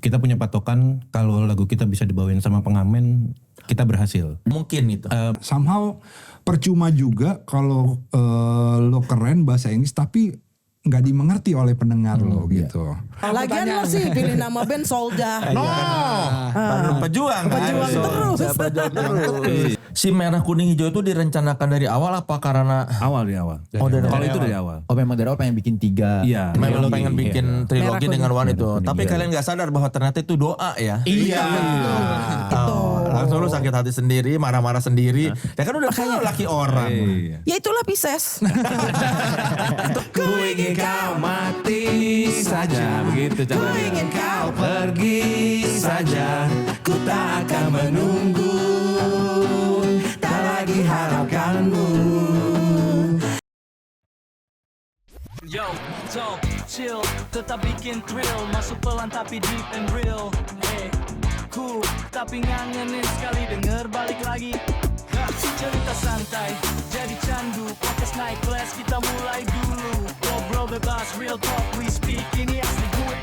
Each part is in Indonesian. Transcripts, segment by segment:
kita punya patokan kalau lagu kita bisa dibawain sama pengamen, kita berhasil. Mungkin itu. Somehow percuma juga kalau lo keren bahasa Inggris tapi nggak dimengerti oleh pendengar lo gitu. Lagian lo sih pilih nama band Soldier. Pejuang kan? Pejuang terus. Pejuang terus. Si merah kuning hijau itu direncanakan dari awal apa karena Dari awal. dari Itu dari awal. Oh memang dari awal pengen bikin 3. Iya. memang pengen bikin trilogi Merah dengan One itu. kuning. Tapi kalian nggak sadar bahwa ternyata itu doa ya. Iya. Langsung lu sakit hati sendiri, marah-marah sendiri. Ya kan udah kayak laki orang. Iya. Ya itulah Pisces. Ku ingin kau mati saja, begitu Ku caranya. ingin kau Pergi saja, ku tak akan menunggu, tak lagi harapkanmu. Yo, talk, chill, tetap bikin thrill. Masuk pelan tapi deep and real. Hey, cool, tapi ngangenin sekali denger balik lagi. Ha, cerita santai, jadi candu. Podcast naik kelas, kita mulai dulu. Ngobrol bebas, real talk, we speak. Ini asli gue.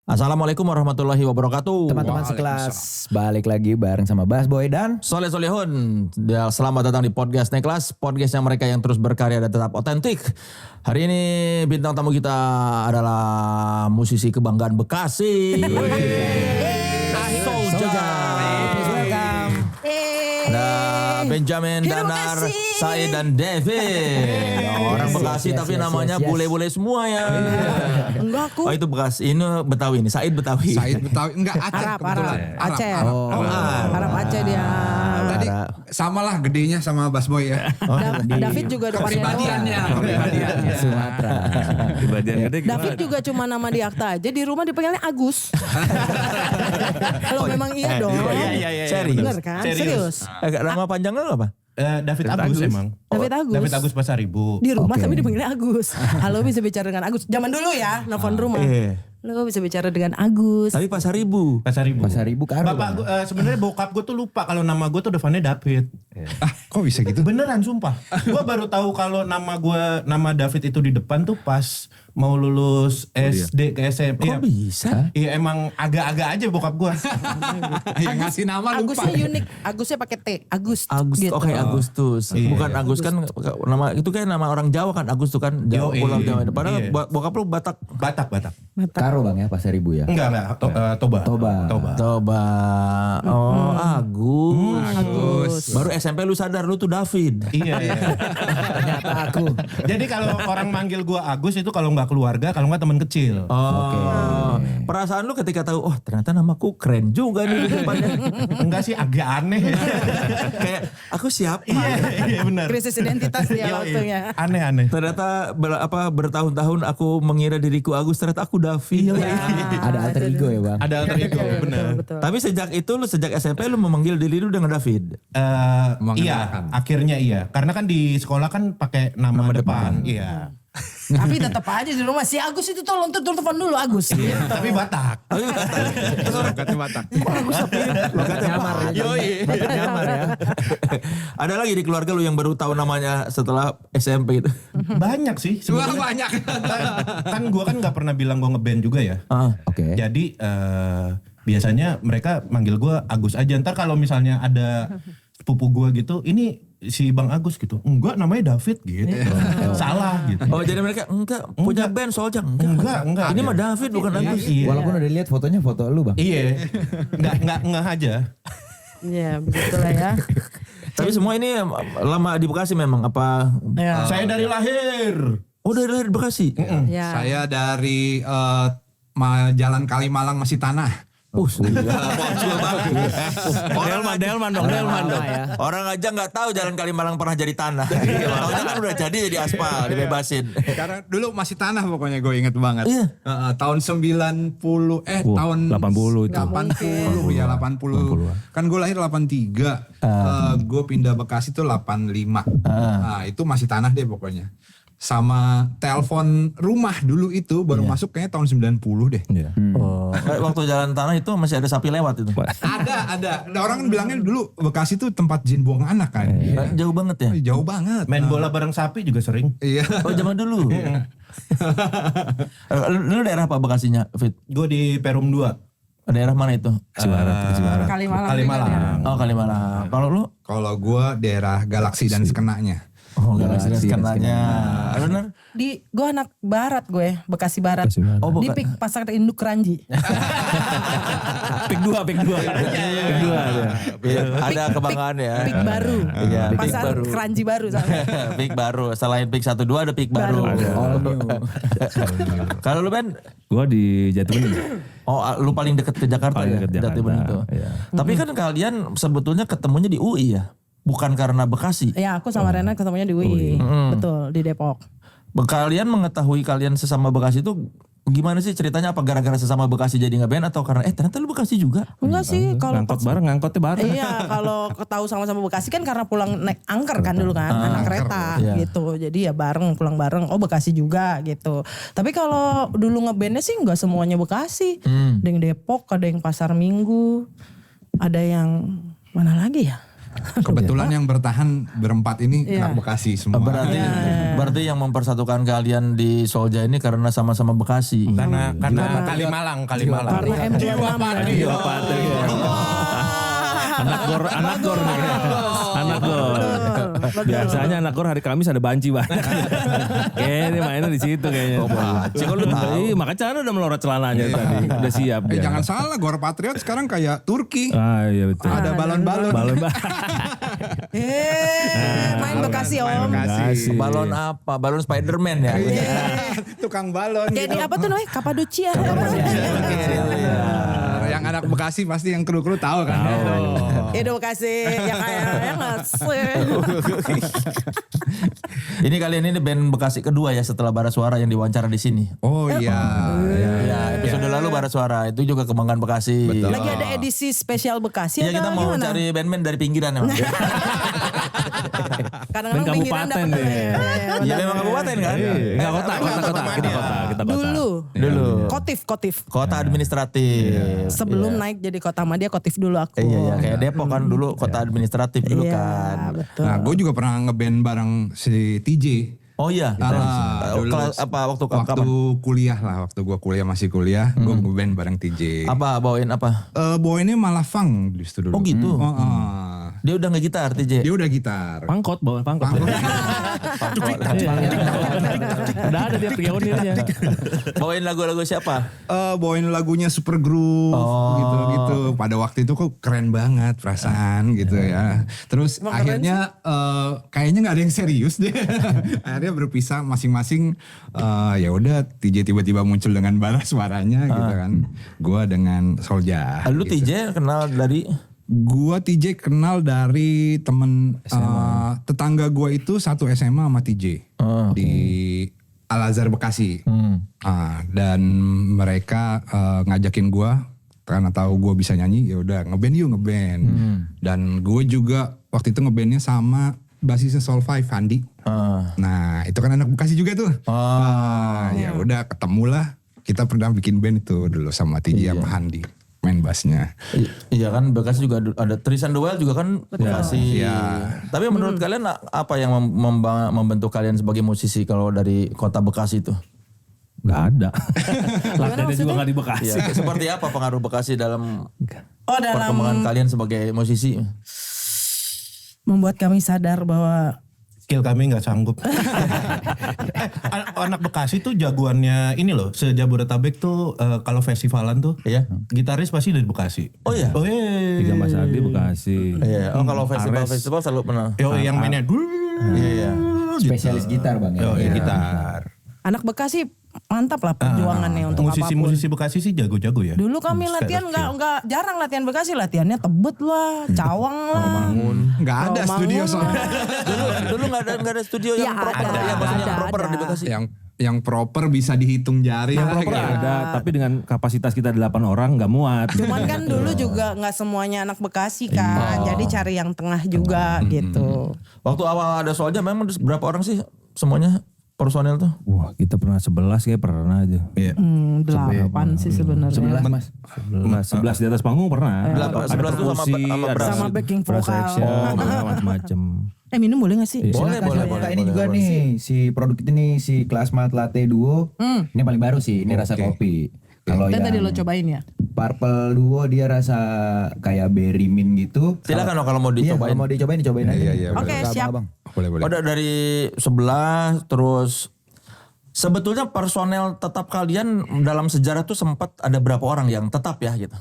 Assalamualaikum warahmatullahi wabarakatuh. Teman-teman sekelas balik lagi bareng sama Bas Boy dan Soleh Solehun. Selamat datang di podcast Naik Kelas, podcastnya mereka yang terus berkarya dan tetap otentik. Hari ini bintang tamu kita adalah musisi kebanggaan Bekasi. Soldier. Ada Benjamin, Terima Danar, kasih. Said dan David. Orang Bekasi tapi namanya bule-bule semua ya. Enggak aku. Oh itu Bekasi, ini Betawi nih, Said Betawi. Said Betawi enggak Aceh Arab, kebetulan. Aceh. Arab Aceh dia. Tadi samalah gedenya sama Bas Boy ya. David juga depannya doang. Sumatera. Pribadian gede gimana? David juga cuma nama di akta aja, di rumah dipanggilnya Agus. Kalau memang iya dong. Serius. Bener kan? Serius. Nama panjangnya lu apa? David Agus emang. David Agus. David Agus Pasaribu. Di rumah Oke. tapi dipanggilnya Agus. Halo, bisa bicara dengan Agus. Zaman dulu ya, nelfon rumah. Lo bisa bicara dengan Agus. Tapi Pasaribu. Pasaribu. Pasaribu Karo. Bapak gue sebenarnya bokap gue tuh lupa kalau nama gue tuh depannya David. Kok bisa gitu? Beneran sumpah. Gue baru tahu kalau nama David itu di depan tuh pas mau lulus SD ke SMP. Kok bisa? Iya emang agak-agak aja bokap gue. Yang ngasih nama lupa. Agusnya unik. Agusnya pakai T. Agus. Agus, gitu. oke Agustus. Bukan Agus kan nama itu kan nama orang Jawa kan Agus tuh kan Jawa, Yoi. Pulau Jawa. Padahal Iya. bokap lu Batak. Batak. Karo Bang ya Pasaribu ya. Enggak. Toba. Coba. Oh, Agus. Agus. Baru SMP lu sadar lu tuh David. Iya. Ternyata aku. Jadi kalau orang manggil gue Agus itu kalau nggak keluarga, kalau nggak teman kecil. Oh. Perasaan lu ketika tahu, oh ternyata namaku keren juga nih di depannya. Enggak sih, agak aneh. Kayak aku siapa? Iya benar. Krisis identitas dia Yoi. waktunya. Aneh. Ternyata bertahun-tahun aku mengira diriku Agus, ternyata aku David. Ada alter ego ya Bang. Ada alter ego, benar. Betul. Tapi sejak itu lu sejak SMP lu memanggil diri lu dengan David. Iya, akhirnya iya. Karena kan di sekolah kan pakai nama depan. Iya. Tapi tetap aja di rumah si Agus itu tolong telepon dulu Agus. Tapi Batak. Logatnya Batak. Nyamar ya. Nyamar ya. Ada lagi di keluarga lu yang baru tahu namanya setelah SMP itu. Banyak sih Wah sebenarnya. banyak. Kan gue kan nggak pernah bilang gue ngeband juga ya. Oke. Jadi biasanya mereka manggil gue Agus aja. Ntar kalau misalnya ada sepupu gue gitu, ini si Bang Agus gitu. Enggak, namanya David gitu. Salah gitu. Oh jadi mereka enggak punya band Soldier enggak. Enggak. Ini mah David bukan Agus. Iya. Walaupun udah lihat fotonya foto lu Bang. Iya. Enggak aja. Iya, begitulah ya. Tapi semua ini lama di Bekasi memang apa? Ya. Saya dari lahir. Oh dari lahir di Bekasi. Ya. Saya dari Jalan Kalimalang masih tanah. Delman dong. Ya. Orang aja nggak tahu Jalan Kalimalang pernah jadi tanah. Taunya kan udah jadi aspal, dibebasin. Karena dulu masih tanah pokoknya gue inget banget. Iya. Tahun 90 tahun 80 itu. 80 ya 80. Kan gue lahir 83. Gue pindah Bekasi tuh 85. Nah, itu masih tanah deh pokoknya. sama telepon rumah dulu itu baru masuk kayaknya tahun 90 deh. Iya. Waktu jalan tanah itu masih ada sapi lewat itu. Ada. Nah, orang kan bilangnya dulu Bekasi itu tempat jin buang anak kan. Jauh banget ya. Jauh banget. Main bola bareng sapi juga sering. Iya. Oh zaman dulu. Lu daerah apa Bekasinya, Fit? Gue di Perum 2. Daerah mana itu? Kalimalang. Kalimalang. Oh Kalimalang. Kalau lu? Kalau gue daerah Galaksi dan sekenanya. Oh Galaksi kanannya. Bener? Gue anak barat gue, Bekasi Barat. Oh, Di Pik Pasar Induk Kranji. Pik 2. Ada kebanggaan ya. Pik baru. Iya, Pik Pasar baru. Kranji baru. Pik baru. Selain Pik 1 2 ada Pik baru. Kalau lu Ben? Gue di Jatibening. Oh, lu paling dekat ke Jakarta Paling ya? dekat Jakarta, Jatibening tuh. iya. Tapi kan kalian sebetulnya ketemunya di UI ya? Bukan karena Bekasi. Ya aku sama Rena ketemunya di UI. Betul, di Depok. Kalian mengetahui kalian sesama Bekasi itu gimana sih ceritanya? Apa gara-gara sesama Bekasi jadi nge-band atau karena ternyata lu Bekasi juga? Enggak sih, kalau Ngangkotnya bareng. iya, kalau tahu sama-sama Bekasi kan karena pulang naik angker kan dulu kan, anak kereta iya. gitu. Jadi ya bareng, pulang bareng. Oh Bekasi juga gitu. Tapi kalau dulu ngebandnya sih nggak semuanya Bekasi. Ada yang Depok, ada yang Pasar Minggu, ada yang mana lagi ya? Kebetulan yang bertahan berempat ini anak Bekasi semua. Berarti yang mempersatukan kalian di Solja ini karena sama-sama Bekasi. Karena Kalimalang. Karena emblem Anak gor. Biasanya anak gor hari Kamis ada banci banyak. Kayaknya mainnya di situ kayaknya. Oh, banci kok lu tahu? Iya, makanya Chandra udah melorot celananya tadi. Udah siap dia. Jangan salah, Gor Patriot sekarang kayak Turki. Ah iya betul. Ada balon-balon. main Bekasi Om. Bekasi. Balon apa? Balon Spiderman ya? Tukang balon. Jadi apa tuh namanya? Kapadocia. Yang anak Bekasi pasti yang kru-kru tahu kan. Edo Bekasi yang kayak Ini kalian ini band Bekasi kedua ya setelah Bara Suara yang diwawancara di sini. Oh iya. Ya, episode lalu Bara Suara itu juga kebanggaan Bekasi. Lagi ada edisi spesial Bekasi Ya kita atau mau gimana? cari band-band dari pinggiran emang. Kadang-kadang Dan pinggiran kabupaten dapat. deh. Iya memang kabupaten kan? Enggak kota. Kita kota. Dulu. Kotif. Kota administratif. Sebelum naik jadi kota Madia, Kotif dulu aku. Iya, kayak Depok kan dulu kota administratif dulu Iya, kan. betul. Nah, gue juga pernah ngeband bareng si TJ. Oh iya. Dulu Waktu waktu kapan? kuliah lah, waktu gue kuliah masih kuliah, gue ngeband bareng TJ. Apa bawain apa? Bawainnya malah funk di situ dulu. Oh gitu. Dia udah nge-gitar TJ. Dia udah gitar. Pangkot. Udah ada dia pionirnya. Bawain lagu-lagu siapa? Bawain lagunya Supergroup gitu. Pada waktu itu kok keren banget perasaan gitu ya. Terus akhirnya kayaknya nggak ada yang serius deh. Akhirnya berpisah masing-masing. Ya udah TJ tiba-tiba muncul dengan Bara Suaranya gitu kan. Gua dengan Solja. Lu gitu. TJ kenal dari? Gua TJ kenal dari temen tetangga gua itu satu SMA sama TJ di Al-Azhar Bekasi. Dan mereka ngajakin gua karena tahu gua bisa nyanyi, ya udah ngeband. Dan gue juga waktu itu ngebandnya sama basisnya Soul Five Fandi. Nah itu kan anak Bekasi juga tuh. Ya udah ketemulah, kita pernah bikin band itu dulu sama TJ sama Handi. Main bassnya. Iya kan Bekasi juga ada Tris and the Wild juga kan Bekasi. Iya. Tapi menurut kalian apa yang membentuk kalian sebagai musisi kalau dari kota Bekasi itu? Gak ada. Latihannya juga gak di Bekasi. Ya, seperti apa pengaruh Bekasi dalam dalam perkembangan kalian sebagai musisi? membuat kami sadar bahwa Skill kami nggak sanggup. Anak Bekasi tuh jagoannya ini loh, se-Jabodetabek tuh kalau festivalan tuh, Iya. gitaris pasti dari Bekasi. Oh iya. Oh iya. Tiga Mas Adi Bekasi. Iya. Oh kalau festival selalu pernah. Yo yang mainnya Iya. Spesialis gitar bang ya. Yo, gitar. anak Bekasi mantap lah perjuangannya untuk apapun. Musisi Bekasi sih jago-jago ya. Dulu kami latihan nggak jarang latihan Bekasi, latihannya Tebet lah, Cawang lah. Nggak ada studio soalnya. Dulu nggak ada studio yang Ya, proper. ada, Ya maksudnya ada, proper ada. di Bekasi. yang proper bisa dihitung jari lah. Proper gitu. ada, tapi dengan kapasitas kita 8 orang gak muat. Cuman kan dulu juga nggak semuanya anak Bekasi kan, jadi cari yang tengah juga gitu. Waktu awal ada soalnya memang berapa orang sih semuanya personel tuh? Wah, kita pernah 11 kayak pernah aja. Iya. 8 sih sebenarnya. 11 Mas. 11 di atas panggung pernah. 11 tuh sama berapa? Sama backing Brass vokal. section, macam-macam. Minum boleh gak sih? Boleh, boleh. Ini juga nih si produk ini si Class Malt Latte Duo. Ini paling baru sih, ini rasa kopi. Kalau Dan yang tadi lo cobain ya? Purple Duo dia rasa kayak berry mint gitu. Silakan kalau mau Iya, dicobain. kalau mau dicobain aja. Iya, Oke, siap. Boleh. Oh, dari 11 terus sebetulnya personel tetap kalian dalam sejarah tuh sempat ada berapa orang yang tetap ya gitu?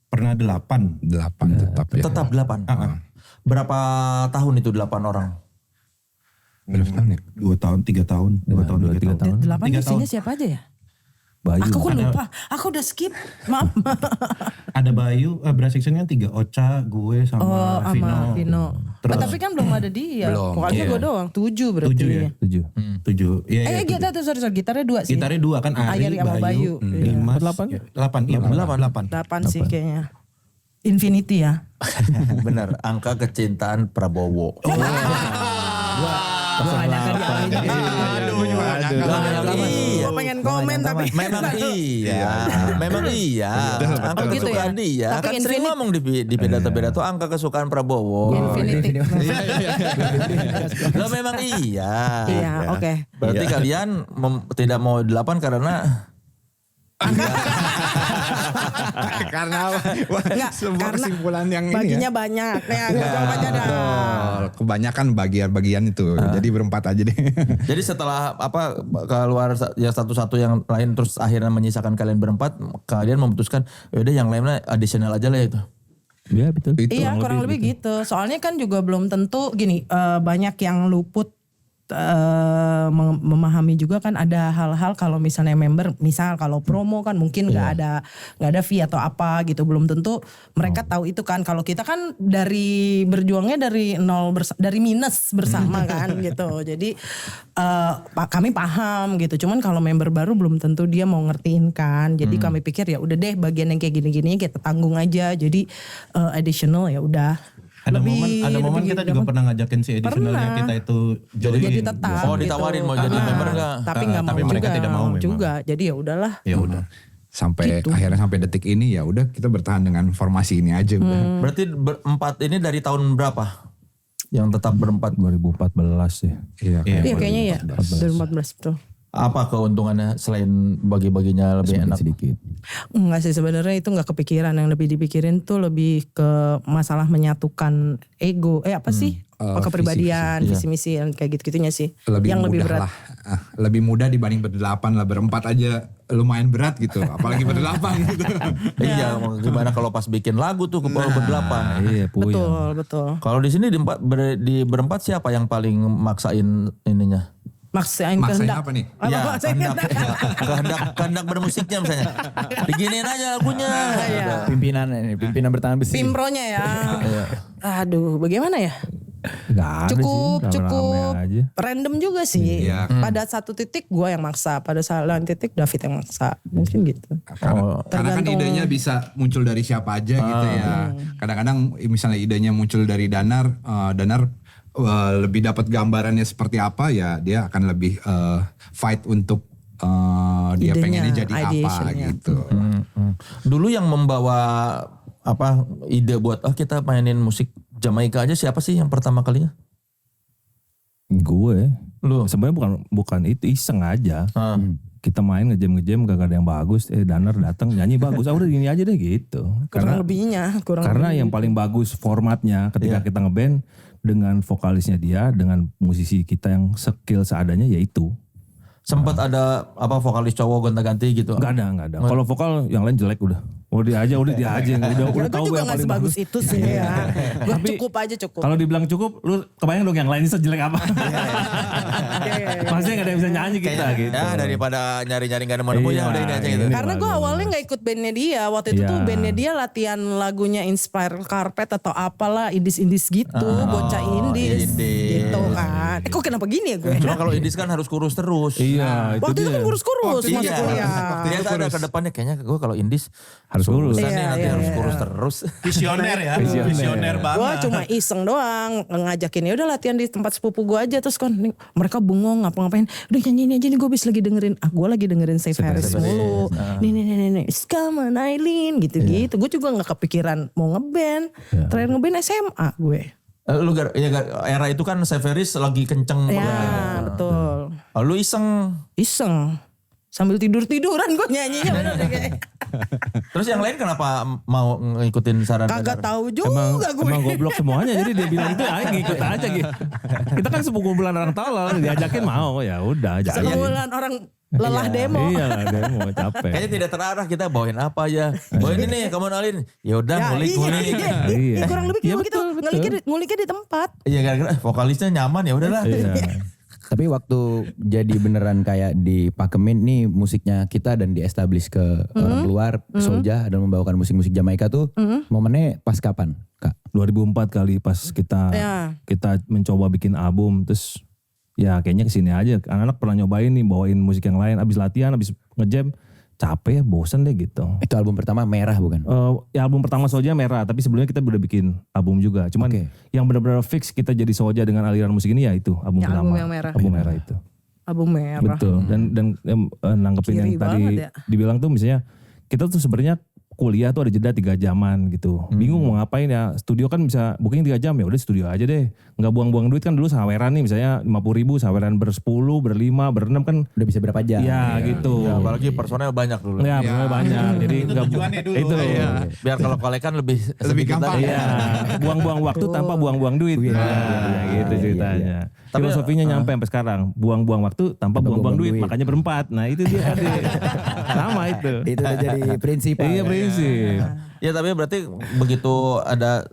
Pernah 8. 8 tetap ya. Tetap 8. Berapa tahun itu 8 orang? Berapa tahun ya? 2 tahun, 3 tahun. 2 tahun, 3 tahun. 8 3 isinya tahun. siapa aja ya? Bayu. Aku kok lupa. Aku udah skip. Maaf. Ada Bayu, Brass Section-nya 3. Ocha, gue sama Vino. Vino. Tapi kan belum ada dia. Belum. Vokalnya gue doang. 7 berarti. 7 ya? 7. 7. Iya, iya. Gitar sorry. Gitarnya 2 sih. Gitarnya 2 kan Ari, sama Bayu. 5, 8. 8 sih kayaknya. Infinity ya. Bener, angka kecintaan Prabowo. Gue pengen komen tapi. Memang iya. Angka gitu kesukaan ya? dia. Tapi Kan sering ngomong di pidato-pidato angka kesukaan Prabowo. Infinity. Lo memang iya. Iya, oke. Berarti kalian tidak mau 8 karena Karena apa? Wah, Enggak, sebuah karena kesimpulan yang baginya ini ya. banyak. Ya, gue jawab aja dah. Kebanyakan bagian-bagian itu. Jadi berempat aja deh. jadi setelah keluar yang satu-satu yang lain terus akhirnya menyisakan kalian berempat, kalian memutuskan yaudah yang lainnya additional aja lah itu. Iya betul. Iya kurang lebih gitu. Soalnya kan juga belum tentu gini, banyak yang luput memahami juga kan ada hal-hal kalau misalnya member, misal kalau promo kan mungkin nggak ada fee atau apa gitu, belum tentu mereka tahu itu kan. Kalau kita kan dari berjuangnya dari nol dari minus bersama kan gitu. Jadi kami paham gitu. Cuman kalau member baru belum tentu dia mau ngertiin kan. Jadi kami pikir ya udah deh bagian yang kayak gini-gini kita tanggung aja. Jadi additional ya udah. Ada momen kita juga pernah ngajakin si additionalnya kita itu jadi tetap. Oh ditawarin mau jadi member enggak? Tapi nggak mau mereka juga. tidak mau memang. Juga. Jadi ya udahlah. Ya udah. Sampai akhirnya sampai detik ini ya udah kita bertahan dengan formasi ini aja udah. Berarti berempat ini dari tahun berapa? Yang tetap berempat 2014 ya. Iya kayaknya ya. 2014 betul. Apa keuntungannya selain bagi-baginya lebih enak? Sedikit. Enggak sih sebenarnya itu enggak kepikiran. Yang lebih dipikirin tuh lebih ke masalah menyatukan ego. Apa sih? Kepribadian, visi misi yang kayak gitu-gitunya sih. Yang lebih berat. Lah. Lebih mudah dibanding berdelapan lah, berempat aja lumayan berat gitu. Apalagi berdelapan gitu. Iya, gimana kalau pas bikin lagu tuh ke bawah berdelapan. Iya puyeng. Betul. Kalau di sini di berempat siapa yang paling maksain ininya? Maksain Maksain kehendak. apa nih? Ya, Maksain kehendak bermusiknya misalnya. Beginiin aja lagunya. Pimpinan bertahan besi. Pimpronya ya. Aduh, bagaimana ya? Gak ada Cukup sih. Rame-rame aja. random juga sih. Iya. Pada satu titik gue yang maksa, pada lain titik David yang maksa. Mungkin gitu. Karena kan Tergantung. idenya bisa muncul dari siapa aja gitu ya. Kadang-kadang misalnya idenya muncul dari Danar lebih dapat gambarannya seperti apa ya, dia akan lebih fight untuk dia Idenya, pengennya jadi apa ideationnya. gitu. Dulu yang membawa ide buat kita mainin musik Jamaika aja siapa sih yang pertama kalinya? Gue. Lu. Sebenarnya bukan itu, iseng aja. Kita main ngejam gak ada yang bagus. Danar datang nyanyi bagus. Udah gini aja deh gitu. Kurang lebihnya. Karena yang paling bagus formatnya ketika kita ngeband dengan vokalisnya dia, dengan musisi kita yang skill seadanya yaitu. Sempat ada vokalis cowok gonta-ganti gitu? Gak ada. Kalau vokal yang lain jelek udah. Udah dia aja. Udah Gue tahu juga yang gak paling sebagus bagus. itu sih ya. Gue Tapi cukup. Kalau dibilang cukup, lu kebayang dong yang lain sejelek apa? Pasti gak ada yang bisa nyanyi kita gitu. Ya daripada nyari-nyari gak nemu-nemu ya udah ini aja gitu. Karena gue awalnya gak ikut bandnya dia. Waktu itu tuh bandnya dia latihan lagunya Inspire Carpet atau apalah. Indis gitu. Bocah indis. Gitu kan. Kok kenapa gini ya gue? Cuma kalau indis kan harus kurus terus. Iya, itu Waktu itu dia. kan kurus-kurus masuk kuliah. Dia ada ke depannya kayaknya gue kalau indis harus Kurus-kurusan nih Iya, nanti iya, harus iya. kurus terus. Visioner ya, visioner Gue banget. cuma iseng doang ngajakin ya udah latihan di tempat sepupu gue aja terus kan mereka bengong ngapa-ngapain udah nyanyi aja nih gue bisa lagi dengerin gue lagi dengerin Save Harris mulu nih come on Aileen gitu-gitu gue juga nggak kepikiran mau ngeband terakhir ngeband SMA gue Lu era itu kan Severis lagi kenceng banget. ya betul Lu iseng. sambil tiduran gue nyanyinya bener deh kayak Terus yang lain kenapa mau ngikutin saran kagak Danar? tahu juga gue Emang goblok semuanya jadi dia bilang itu ayo ngikut aja gitu. Kita kan sekumpulan orang tolol diajakin mau ya udah aja. sekumpulan orang lelah demo Iya lah demo capek. Kayaknya tidak terarah kita bawain apa aja. Bawain ini kamu nalin. Ya udah Ya, ngulik-ngulik. Iya. kurang lebih Iya, kayak begitu betul. nguliknya di tempat Iya gara-gara vokalisnya nyaman ya udahlah. Iya. Tapi waktu jadi beneran kayak dipakemin nih musiknya kita dan di-establish ke orang luar, Soulja dan membawakan musik-musik Jamaika tuh momennya pas kapan, Kak? 2004 kali pas kita mencoba bikin album terus ya kayaknya kesini aja. Anak-anak pernah nyobain nih bawain musik yang lain abis latihan abis ngejam capek ya bosen deh gitu. Itu album pertama Merah bukan? Ya album pertama Soulja Merah tapi sebelumnya kita udah bikin album juga. Cuman yang benar-benar fix kita jadi Soulja dengan aliran musik ini ya itu album Ya, pertama. album yang Merah. Album Merah itu. album merah Betul. Dan nanggepin yang Kiri tadi banget ya. dibilang tuh misalnya kita tuh sebenarnya kuliah tuh ada jeda 3 jaman gitu. Bingung mau ngapain ya. Studio kan bisa booking 3 jam ya udah studio aja deh. Nggak buang-buang duit kan dulu saweran nih misalnya 50.000 saweran ber-10, ber-5, ber-6 kan Udah bisa berapa jam? ya gitu. Ya, apalagi personel banyak dulu. Ya, personel banyak. Jadi Itu nggak tujuannya dulu. Itu. Iya. Biar kalau kolekan lebih sedikit gampang. lagi. Iya, buang-buang waktu tanpa buang-buang duit. Nah, gitu ceritanya. Tapi, Filosofinya nyampe sampai sekarang. Buang-buang waktu tanpa buang-buang duit. duit. Makanya berempat. Nah itu dia. Sama itu. Itu udah jadi prinsip. Iya prinsip. Ya tapi berarti begitu ada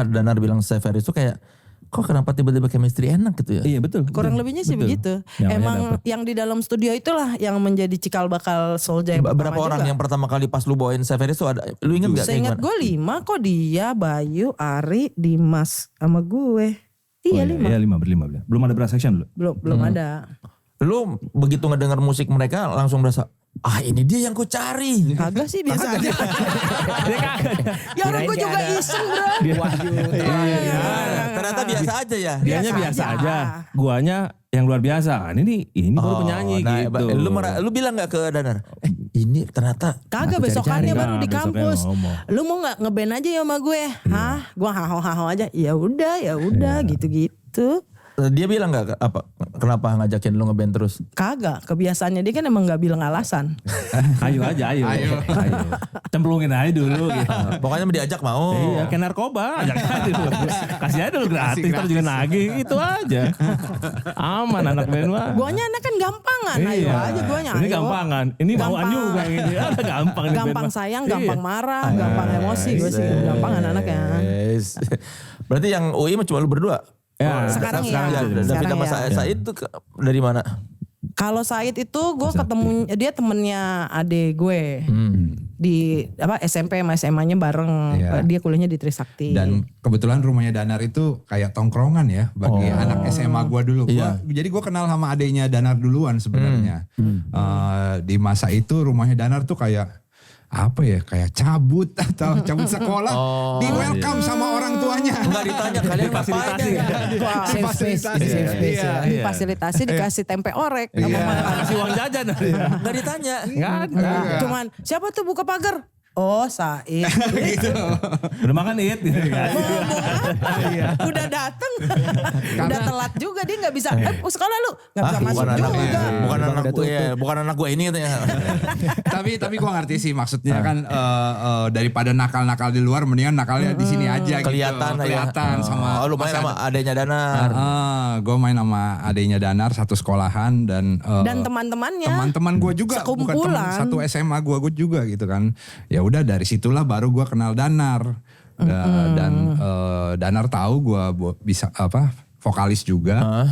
Danar bilang Severis itu kayak kok kenapa tiba-tiba chemistry enak gitu ya? Iya betul. kurang betul, lebihnya sih betul. begitu Nyawanya emang dapet. yang di dalam studio itulah yang menjadi cikal bakal Soulja yang Berapa pertama orang juga. yang pertama kali pas lu bawain Severis itu ada? Lu inget gak? Seingat gue 5 kok dia, Bayu, Ari, Dimas sama gue. Iya 5. Iya 5 berlima. Belum ada brass section dulu. Belum ada. Lu begitu ngedenger musik mereka langsung berasa ini dia yang ku cari. Kagak sih biasa aja. Ya orang gue juga iseng bro. Ternyata biasa aja ya. Dianya Biasa biasa aja. aja. Guanya yang luar biasa. Ini baru penyanyi Nah, gitu. lu bilang gak ke Danar? Ini ternyata Kagak besokannya baru di Nah, besoknya kampus. ngomong. Lu mau nggak ngeband aja ya sama gue? Hah? Gue haho aja. Ya udah gitu-gitu. dia bilang gak kenapa ngajakin lu ngeband terus? Kagak, kebiasaannya dia kan emang nggak bilang alasan. Ayo aja, ayo. Cemplungin aja dulu gitu. Pokoknya diajak mau. Iya, kayak narkoba, ajak aja dulu. Kasih aja dulu gratis, ntar juga nagih, itu aja. Aman anak band mah. Guanya anak kan gampangan, ayo aja guanya. Ini ayo. gampangan, ini bawaan Gampang. juga ini. Ada gampang nih band Gampang mah. sayang, Iya. gampang marah, gampang emosi. Gue sih gampangan anaknya. Yes. Berarti yang UI mah cuma lu berdua? Ya, Sekarang Ya, iya. David Sekarang sama ya. Said itu dari mana? Kalau Said itu gue ketemu dia temennya adek gue di SMP sama SMA-nya bareng. Iya. Dia kuliahnya di Trisakti. Dan kebetulan rumahnya Danar itu kayak tongkrongan ya bagi anak SMA gua dulu. Jadi gua kenal sama adiknya Danar duluan sebenarnya. Di masa itu rumahnya Danar tuh kayak apa ya, kayak cabut atau cabut sekolah di welcome sama orang tuanya. Enggak ditanya kalian ngapain ya? Wah, Safe space, safe space ya. difasilitasi dikasih tempe orek sama makan. Kasih uang jajan. Enggak ditanya. Enggak ada. Cuman siapa tuh buka pagar? Oh Said. Udah makan it. Udah dateng. Udah telat juga dia nggak bisa. Sekolah lu nggak bisa masuk bukan anak juga. bukan anak gue ini katanya. tapi gua ngerti sih maksudnya kan daripada nakal-nakal di luar mendingan nakalnya di sini aja Kelihatan gitu. Kelihatan sama lu main masih sama ada- adanya Danar. Gue main sama adiknya Danar satu sekolahan dan Teman-temannya. teman-teman gue juga bukan teman Sekumpulan. satu SMA gue juga gitu kan. Ya udah dari situlah baru gue kenal Danar. Dan Danar tahu gue bisa vokalis juga.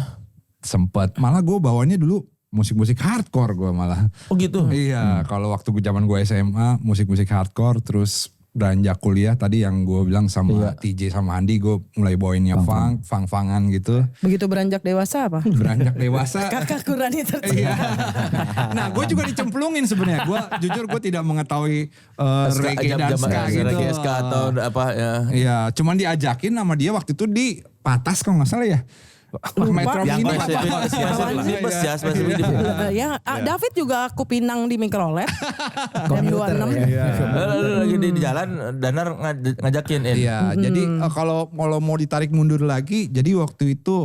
Sempet malah gue bawanya dulu musik-musik hardcore gue malah. Oh gitu. Iya, kalau waktu zaman gue SMA musik-musik hardcore terus beranjak kuliah tadi yang gue bilang sama TJ sama Andi, gue mulai bawainnya fang-fangan gitu. Begitu beranjak dewasa apa? Beranjak dewasa. Kakak Kurani Iya. tercinta. Nah, gue juga dicemplungin sebenarnya. Gue jujur gue tidak mengetahui reggae dan ska gitu. Reggae ska atau apa ya. Iya, cuman diajakin sama dia waktu itu di Patas kalau nggak salah ya. Metro Yang Mini. Ya, David juga aku pinang di mikrolet. M26. Lagi di jalan Danar ngajakin. Iya, jadi kalau mau ditarik mundur lagi, jadi waktu itu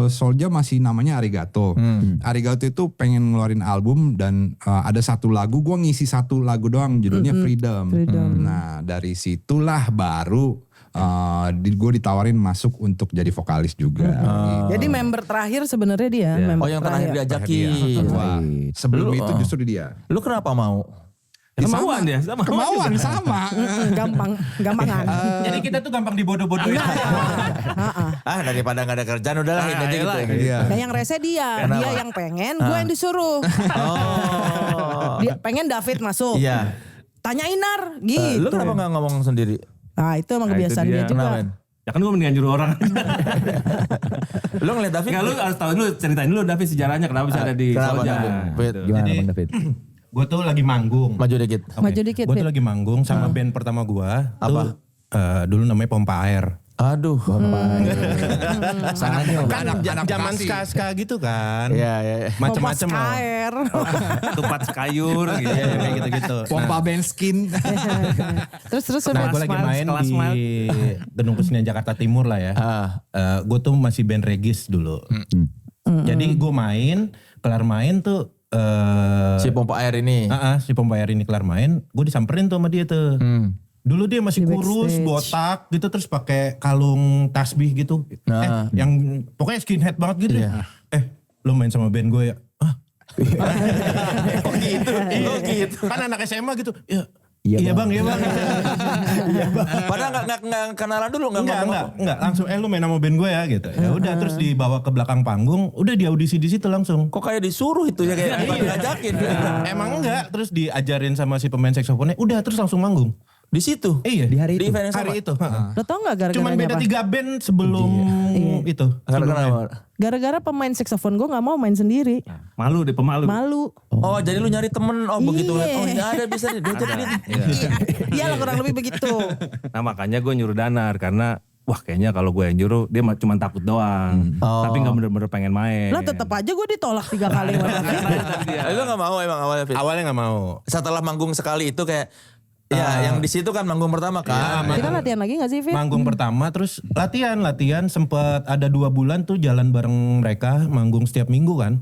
Soulja masih namanya Arigato. Arigato itu pengen ngeluarin album dan ada satu lagu, gue ngisi satu lagu doang judulnya Freedom. Nah dari situlah baru gue ditawarin masuk untuk jadi vokalis juga. Jadi member terakhir sebenarnya dia. Member Oh yang terakhir diajakin. Wah, sebelum itu justru dia. Lu kenapa mau? Kemauan dia sama. Kemauan sama. Gampangan. Jadi kita tuh gampang dibodoh-bodohin. Daripada gak ada kerjaan udahlah ini aja gitu. Iya. Nah yang rese dia yang pengen, gue yang disuruh. Dia pengen David masuk. Iya. Tanyain Nar, gitu. Lu kenapa gak ngomong sendiri? Nah itu emang kebiasaan dia juga. Kenapa, men? Ya kan gue mendingan nyuruh orang. Lu ngeliat David? Enggak, lu harus tahu dulu, ceritain dulu David sejarahnya kenapa bisa ada di Kenapa, Soulja. David? Gimana Jadi- Bang David? Gue tuh lagi manggung. Maju dikit. Maju dikit, Gue tuh Fit. lagi manggung sama band pertama gue. Tuh dulu namanya Pompa Air. Aduh. Kan zaman ska gitu kan. Iya. Macem-macem Kompas lah. KR. Tupat sekayur gitu. Iya kayak gitu-gitu. Pompa benskin. Terus Nah, udah. gue lagi main kelas di smart. Gedung Kesenian Jakarta Timur lah ya. Gue tuh masih band Regis dulu. Jadi gue kelar main tuh. Si pompa air ini. Si Pompa Air ini kelar main, gue disamperin tuh sama dia tuh. Dulu dia masih Di kurus, backstage. botak gitu, terus pakai kalung tasbih gitu. Yang pokoknya skinhead banget gitu. Lu main sama band gue ya? Kok gitu? Gitu. Kan anak SMA gitu. Iya bang. Padahal gak kenalan dulu gak ngomong. Enggak. Langsung lu main sama band gue ya gitu. Ya udah terus dibawa ke belakang panggung, udah di audisi di situ langsung. Kok kayak disuruh itu ya kayak bukan ngajakin. Emang enggak, terus diajarin sama si pemain saksofonnya, udah terus langsung manggung. Di situ. Iya. Di hari Di itu. event yang sama. Hari itu. Lo tau gak gara-garanya Cuman beda apa? 3 band sebelum itu. Kenapa? Gara-gara pemain saksofon gue gak mau main sendiri. Malu deh, pemalu. Malu. Oh jadi lu nyari temen. Oh begitu. Iya. Oh gak ada bisa dia jadi. Iya lah kurang lebih begitu. Nah makanya gue nyuruh Danar karena wah kayaknya kalau gue yang nyuruh dia cuma takut doang. Tapi gak bener-bener pengen main. Lah tetap aja gue ditolak 3 kali. Lu gak mau emang awalnya Fit? Awalnya gak mau. Setelah manggung sekali itu kayak ya yang di situ kan manggung pertama kan. Kita latihan lagi gak sih Fit? Manggung pertama terus latihan sempet ada 2 bulan tuh jalan bareng mereka manggung setiap minggu kan.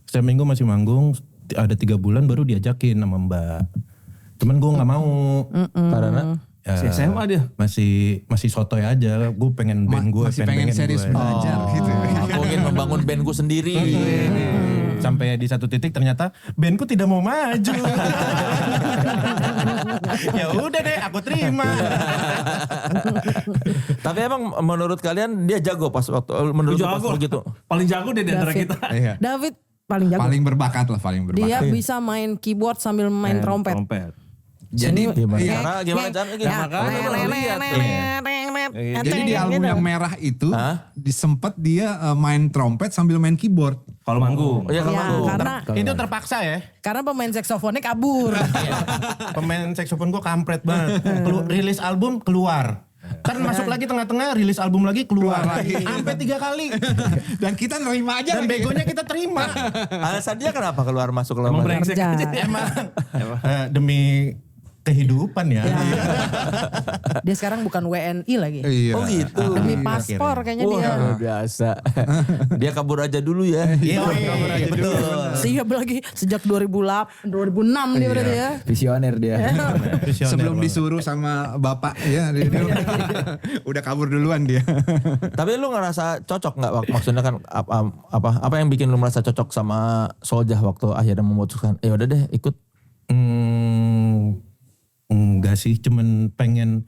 Setiap minggu masih manggung, ada 3 bulan baru diajakin sama Mbak. Cuman gue nggak mau Karena Si SMA dia. masih sotoy aja. Gue pengen band gue, Masih pengen serius belajar gitu. aku ingin membangun bandku sendiri. Sampai di satu titik ternyata bandku tidak mau maju. Ya udah deh, aku terima. Tapi emang menurut kalian dia jago pas waktu menurut lu pas Jago. begitu. Paling jago deh di antara David. kita. David paling jago. Paling berbakat lah, paling berbakat. Dia bisa main keyboard sambil main trompet. Jadi Gimana Jadi di album yang merah itu disempet dia main trompet sambil main keyboard. Kalau manggung. Iya kalau Ya, manggung. karena Itu terpaksa ya. karena pemain saksofonnya kabur. Pemain saksofon gue kampret banget. Rilis album keluar. Kan masuk lagi tengah-tengah, rilis album lagi keluar lagi. Sampai 3 kali. Dan kita nerima aja. Dan begonya kita terima. Alasan dia kenapa keluar masuk Emang lama? brengsek Kerja. aja. Emang demi kehidupan ya. Dia sekarang bukan WNI lagi. Iya. Oh gitu. Demi paspor kayaknya dia. Wah luar biasa. Dia kabur aja dulu ya. Iya, betul. Siap lagi sejak 2006 dia berarti ya. Visioner dia. Sebelum disuruh sama bapak ya dia udah kabur duluan dia. Tapi lu ngerasa cocok nggak maksudnya kan apa yang bikin lu merasa cocok sama Soulja waktu akhirnya memutuskan ya udah deh ikut. Enggak sih, cuman pengen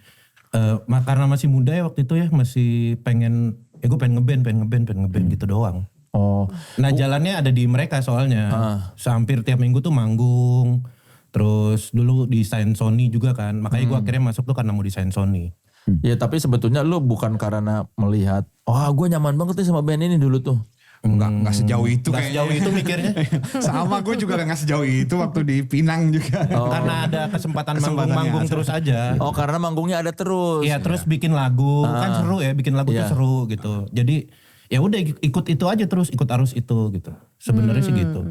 karena masih muda ya waktu itu ya, masih pengen gue pengen ngeband gitu doang. Oh. Nah jalannya ada di mereka soalnya. Hampir tiap minggu tuh manggung. Terus dulu desain Sony juga kan. Makanya gue akhirnya masuk tuh karena mau desain Sony. Ya tapi sebetulnya lu bukan karena melihat, gue nyaman banget nih sama band ini dulu tuh. Enggak sejauh itu Gak sejauh itu mikirnya. Sama gue juga gak sejauh itu waktu di Pinang juga. Karena ada kesempatan manggung-manggung terus aja. Oh karena manggungnya ada terus. Iya terus bikin lagu. Kan seru ya, bikin lagu tuh seru gitu. Jadi ya udah ikut itu aja terus, ikut arus itu gitu. Sebenarnya sih gitu.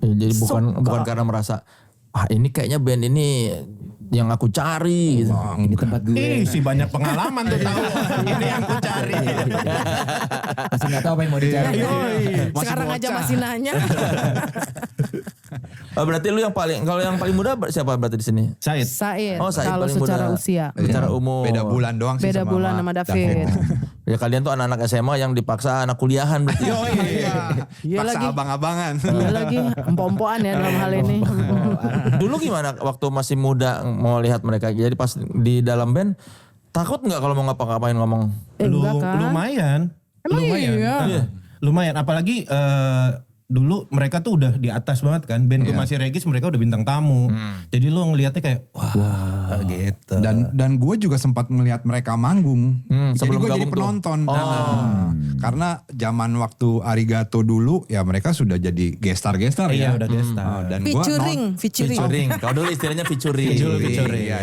Ya, jadi bukan karena merasa, ini kayaknya band ini yang aku cari gitu. Ini tempat gue. Si banyak pengalaman tuh tahu. Ini yang ku cari. Masih gak tahu apa yang mau dicari. Sekarang aja masih nanya. Berarti lu yang paling, kalau yang paling muda siapa berarti di sini? Said. Said, Oh, Said kalau paling secara muda. usia. Secara umur. Beda bulan doang sih Beda bulan sama David. Ya kalian tuh anak-anak SMA yang dipaksa anak kuliahan berarti. Iya Paksa lagi. abang-abangan. Iya lagi empom-empoan ya dalam hal ini. Dulu gimana waktu masih muda mau lihat mereka? Jadi pas di dalam band takut nggak kalau mau ngapa-ngapain ngomong? Enggak kan? Lumayan. Emang iya? Lumayan. Apalagi dulu mereka tuh udah di atas banget kan. Band gue masih Regis, mereka udah bintang tamu. Jadi lu ngelihatnya kayak wah gitu. Dan gue juga sempat melihat mereka manggung. Jadi sebelum gue jadi gabung tuh. penonton. Karena zaman waktu Arigato dulu ya mereka sudah jadi gestar Iya ya. udah gestar. Dan gua Featuring. Kalau dulu istilahnya featuring. Iya,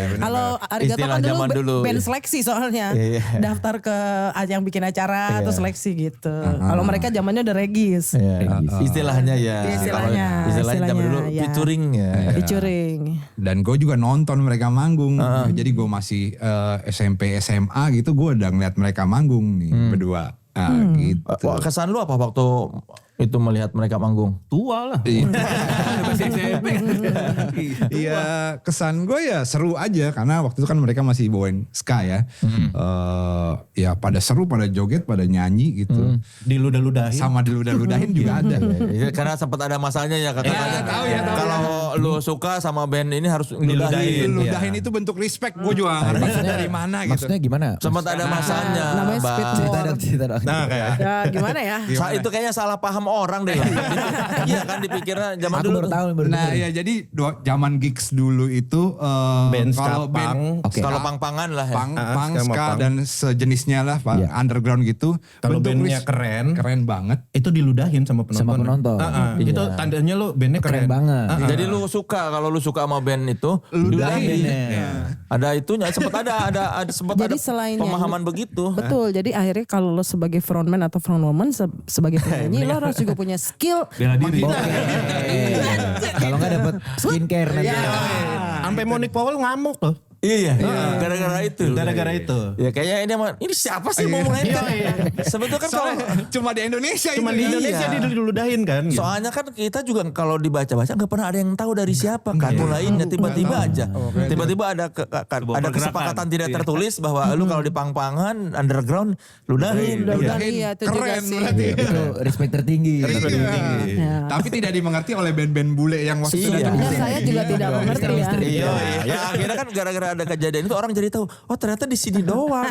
benar. Kalau Arigato Istilah kan zaman dulu. dulu band seleksi soalnya. Iya. Daftar ke yang bikin acara atau seleksi gitu. Kalau mereka zamannya udah Regis. Istilahnya ya. Istilahnya. Istilahnya zaman dulu Ya. featuring ya. Featuring. Dan gue juga nonton mereka manggung. Jadi gue masih SMP SMA gitu gue udah ngeliat mereka manggung nih berdua. Gitu. Kesan lu apa waktu itu melihat mereka manggung? Tua lah. Iya kesan gue ya seru aja karena waktu itu kan mereka masih bawain ska ya. Ya pada seru, pada joget, pada nyanyi gitu. Diludah-ludahin. Sama diludah-ludahin juga ada. Karena sempat ada masanya ya katanya. tahu ya. Kalau lu suka sama band ini harus diludahin. Ludahin itu bentuk respect gue juga nggak ngerti dari mana gitu. Maksudnya gimana? Sempat ada masanya. Namanya Bang. speed Cerita war. dong, cerita dong. Nah kayak. Ya gimana ya? Itu kayaknya salah paham orang deh. Iya kan dipikirnya zaman Aku dulu. baru tahu, baru Nah denger. ya jadi zaman gigs dulu itu Band kalau ska punk. Oke. Kalau pang-pangan lah ya. punk, punk, ska sama ska punk. dan sejenisnya lah Pak, Iya. underground gitu. Kalau Bentuk bandnya ris- keren banget. itu diludahin sama penonton. Sama penonton. Itu tandanya lu bandnya keren. Keren banget. Jadi lu suka, kalau lu suka sama band itu ludahin. Ada itunya, sempat ada sempat Jadi ada selain pemahaman begitu. Betul, jadi akhirnya kalau lo sebagai frontman atau frontwoman sebagai penyanyi lo harus juga punya skill. Bela diri. Kalau nggak dapat skincare nanti. Sampai Monique Powell ngamuk tuh. Iya, gara-gara itu. Gara-gara itu. Ya kayaknya ini siapa sih mau mulai? Sebetulnya kan kalau Cuma di Indonesia Cuma itu. di Indonesia diludahin kan. Gitu. soalnya kan kita juga kalau dibaca-baca nggak pernah ada yang tahu dari siapa kan mulainya tiba-tiba aja. Tiba-tiba ada ada kesepakatan tidak tertulis bahwa lu kalau di pang-pangan underground ludahin. Iya, itu juga Keren sih. berarti. Itu respect tertinggi. Ya. Tapi tidak dimengerti oleh band-band bule yang waktu itu Iya. datang. Sebenarnya saya juga tidak mengerti ya. Iya, ya akhirnya kan gara-gara ada kejadian itu orang jadi tahu, oh ternyata di sini doang.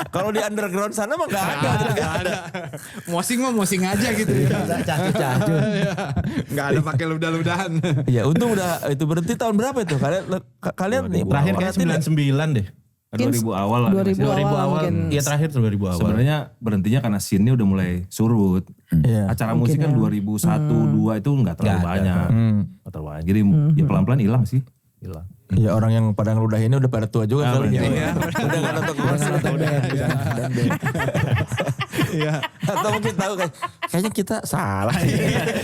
Kalau di underground sana mah nggak ada. Mosing aja gitu ya. Cacu-cacu. Nggak ada pakai ludah-ludahan. Ya untung udah itu berhenti tahun berapa itu? Kalian nih Terakhir kayak perhatiin nggak? 99 deh. 2000 awal lah. 2000 2000 awal awal. mungkin. Iya terakhir 2000 awal. Sebenarnya berhentinya karena scene-nya udah mulai surut. Iya. Acara musik kan 2001, 2 itu nggak terlalu banyak. Nggak terlalu banyak. Jadi ya pelan-pelan hilang sih. Hilang. Ya orang yang pada ngeludah ini udah pada tua juga kali ya. Udah nggak nonton Iya. Atau mungkin tahu kayaknya kita salah.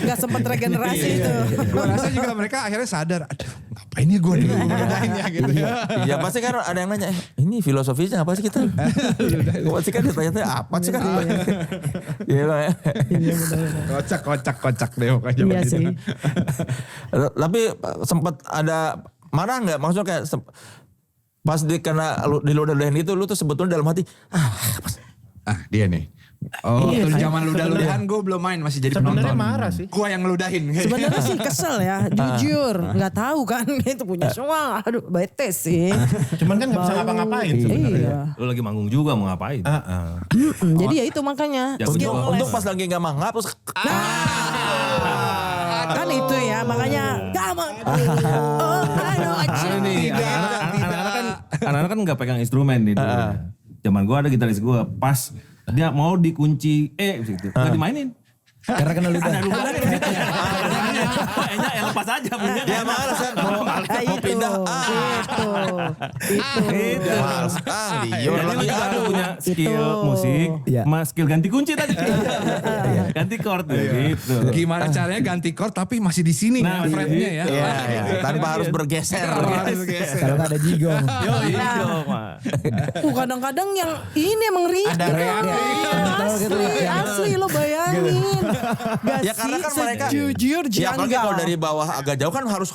Gak sempat regenerasi itu. Gue rasa juga mereka akhirnya sadar, aduh ngapain ya gue dulu ludahinnya gitu ya. Iya pasti kan ada yang nanya, ini filosofinya apa sih kita? Pasti kan ditanya apa sih kan? Iya lah ya. Kocak deh pokoknya. Iya sih. Tapi sempat ada marah nggak? Maksudnya kayak pas kena diludahin itu lu tuh sebetulnya dalam hati Dia nih. Oh, Iya, waktu zaman ludah-ludahan gue belum main, masih jadi Sebenarnya penonton. marah sih. Gue yang ngeludahin. Sebenarnya sih kesel ya, jujur. Nggak tahu kan itu punya semua. Aduh, bete sih. Cuman kan nggak bisa ngapa-ngapain sebenarnya. Iya. Lu lagi manggung juga mau ngapain? Jadi ya itu makanya. Ya, Skill betul. les. untuk pas lagi nggak mangap terus Kan itu ya, makanya gaman. Oh, aduh, Ada nih, anak-anak kan nggak pegang instrumen nih dulu. Zaman gue ada gitaris gue, pas dia mau dikunci gitu, nggak dimainin. Karena kena ludah. Kayaknya yang lepas aja punya. Dia malas kan mau pindah. Itu. Malas. Liur Jadi lagi. kita harus punya skill Itu. musik, Iya. mas skill ganti kunci tadi. Ganti chord gitu. Gimana caranya ganti chord tapi masih di sini Nah, fretnya ya. Iya, tanpa harus bergeser. Kalau nggak ada jigong. Kadang-kadang yang ini emang ribet. Asli lo bayangin. Gak Ya karena kan mereka sejujur ya apalagi kalau janggal. dari bawah agak jauh kan harus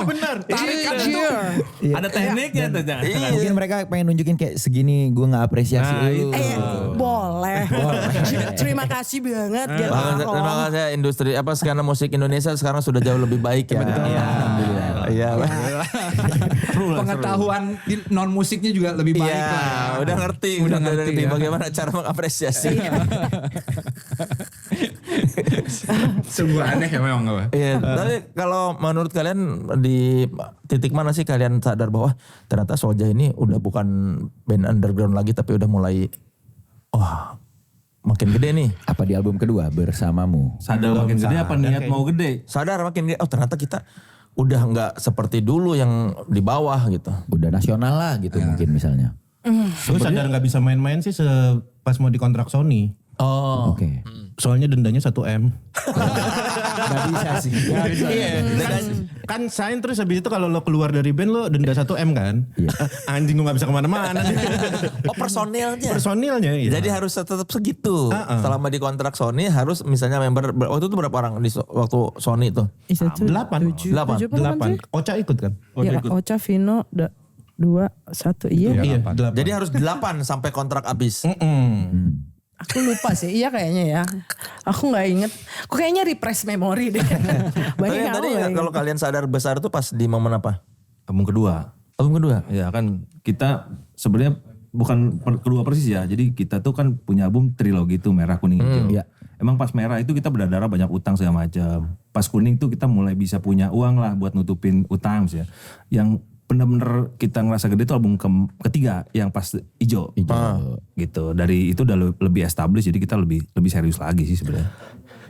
Benar. Jujur. Ada tekniknya tuh. Jangan. Mungkin mereka pengen nunjukin kayak segini gue nggak apresiasi Nah, lu. Boleh. Terima kasih banget. Gitu. Terima kasih industri skena musik Indonesia sekarang sudah jauh lebih baik ya. Alhamdulillah. Iya. Pengetahuan non musiknya juga lebih baik Iya, lah. udah ngerti ya. bagaimana cara mengapresiasi. Sungguh aneh ya memang gak? Iya, tapi kalau menurut kalian di titik mana sih kalian sadar bahwa ternyata Soulja ini udah bukan band underground lagi tapi udah mulai makin gede nih. Apa di album kedua bersamamu? Sadar makin gede apa niat mau gede? Sadar makin gede, ternyata kita udah nggak seperti dulu yang di bawah gitu. Udah nasional lah gitu mungkin misalnya. Gue sadar nggak bisa main-main sih pas mau dikontrak Sony. Oh. Oke. Soalnya dendanya 1 M. Gak bisa sih. Kan sign terus habis itu kalau lo keluar dari band lo denda 1 M kan. Anjing gue gak bisa kemana-mana. Oh, personilnya. Personilnya iya. Jadi harus tetap segitu. Selama di kontrak Sony harus misalnya member waktu itu berapa orang di waktu Sony itu? 8. 8. Ocha ikut kan? Ya, Ocha, Vino, 2, 1. Iya. Iya, 8. Jadi harus 8 sampai kontrak habis. Aku lupa sih, iya kayaknya ya. Aku nggak inget. Aku kayaknya refresh memori deh. Banyak Tadi kalau kalian sadar besar tuh pas di momen apa? Album kedua. Album kedua. Ya kan kita sebenarnya bukan kedua persis ya. Jadi kita tuh kan punya album trilogi tuh merah kuning hijau. Iya. Emang pas merah itu kita berdarah banyak utang segala macam. Pas kuning tuh kita mulai bisa punya uang lah buat nutupin utang ya. Yang bener-bener kita ngerasa gede tuh album ketiga yang pas hijau. Gitu. Dari itu udah lebih established jadi kita lebih serius lagi sih sebenarnya.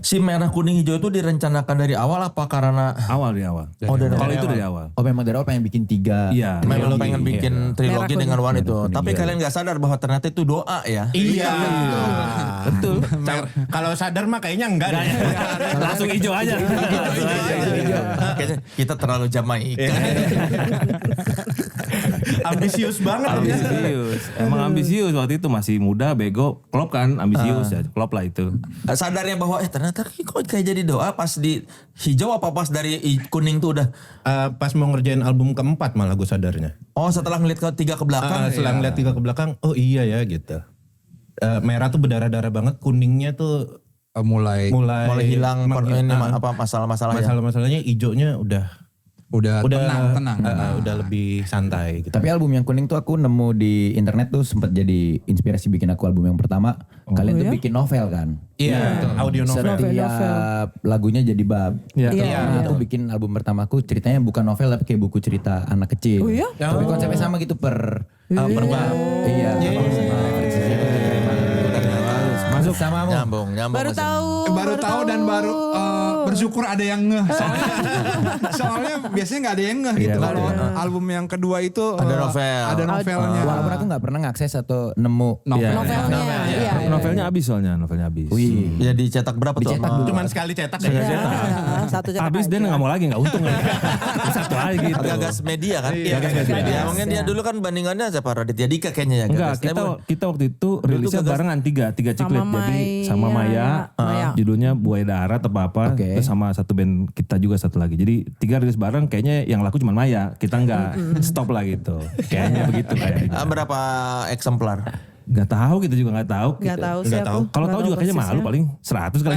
Si merah kuning hijau itu direncanakan dari awal apa karena Dari awal. Kalau itu dari awal. Oh memang dari awal pengen bikin 3. Iya. memang pengen bikin trilogi Merah dengan One itu. kuning. Tapi kalian gak sadar bahwa ternyata itu doa ya. Iya. Betul. Kalau sadar mah kayaknya enggak deh. Langsung hijau aja. Kayaknya kita terlalu Jamaika. Ambisius banget. Ambisius. Emang ambisius waktu itu masih muda, bego, klop kan, ambisius ya, klop lah itu. Sadarnya bahwa ternyata kok kayak jadi doa pas di hijau apa pas dari kuning tuh udah. Pas mau ngerjain album keempat malah gue sadarnya. Oh setelah ngeliat ke 3 ke belakang. Setelah ngeliat 3 ke belakang, oh iya ya gitu. Merah tuh berdarah-darah banget, kuningnya tuh Mulai mulai hilang masalah-masalahnya. Masalah-masalahnya, hijaunya udah tenang. udah lebih santai gitu. Tapi album yang kuning tuh aku nemu di internet tuh sempat jadi inspirasi bikin aku album yang pertama. Kalian tuh bikin novel kan? Iya, audio novel. Setiap lagunya jadi bab. Iya. Nah, aku bikin album pertamaku ceritanya bukan novel tapi kayak buku cerita anak kecil. Oh iya? Tapi konsepnya sama gitu per bab. Iya. Masuk sama Nyambung. Baru tahu dan baru bersyukur ada yang ngeh. Soalnya biasanya nggak ada yang ngeh gitu. Kalau album yang kedua itu Ada novel. Ada novelnya. Walaupun aku nggak pernah ngakses atau nemu novelnya. Iya. Novelnya habis soalnya, novelnya habis. Wih. Ya dicetak berapa tuh? Dicetak dulu. Cuman sekali cetak ya. Satu cetak Habis dia aja. nggak mau lagi, nggak untung lagi. Satu lagi gitu. Gagas media kan? Iya, Gagas Media. Ya mungkin dia dulu kan bandingannya siapa Raditya Dika kayaknya ya. Enggak, Gagas. kita waktu itu rilisnya Gagas. barengan tiga ciklet. Jadi sama Maya, Maya. judulnya Buaya Darat apa-apa. Oke. Terus sama satu band kita juga satu lagi. Jadi 3 rilis bareng kayaknya yang laku cuma Maya. Kita enggak stop lah gitu. Kayaknya begitu kayaknya. Berapa eksemplar? Gak tahu kita juga gak tahu. Nggak tahu sih Nggak aku. tahu. Kalau tahu juga kayaknya persisnya. malu paling 100 kali.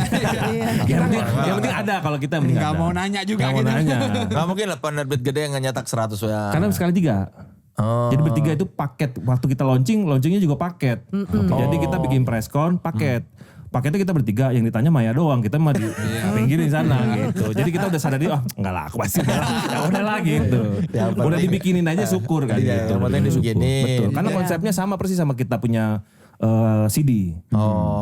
yang penting ada kalau kita yang penting Nggak ada. mau nanya juga Nggak mau gitu. nanya. Gak mungkin lah penerbit gede yang nyetak 100 ya. Karena sekali 3. Oh. Jadi bertiga itu paket. Waktu kita launchingnya juga paket. Jadi kita bikin press con paket. paketnya kita bertiga, yang ditanya Maya doang, kita mah di pinggirin sana gitu. Jadi kita udah sadar enggak lah, aku pasti enggak lah. Ya udah lah gitu. Udah dibikinin aja syukur kan gitu. Yang penting dibikinin. Betul. Karena konsepnya sama persis sama kita punya CD.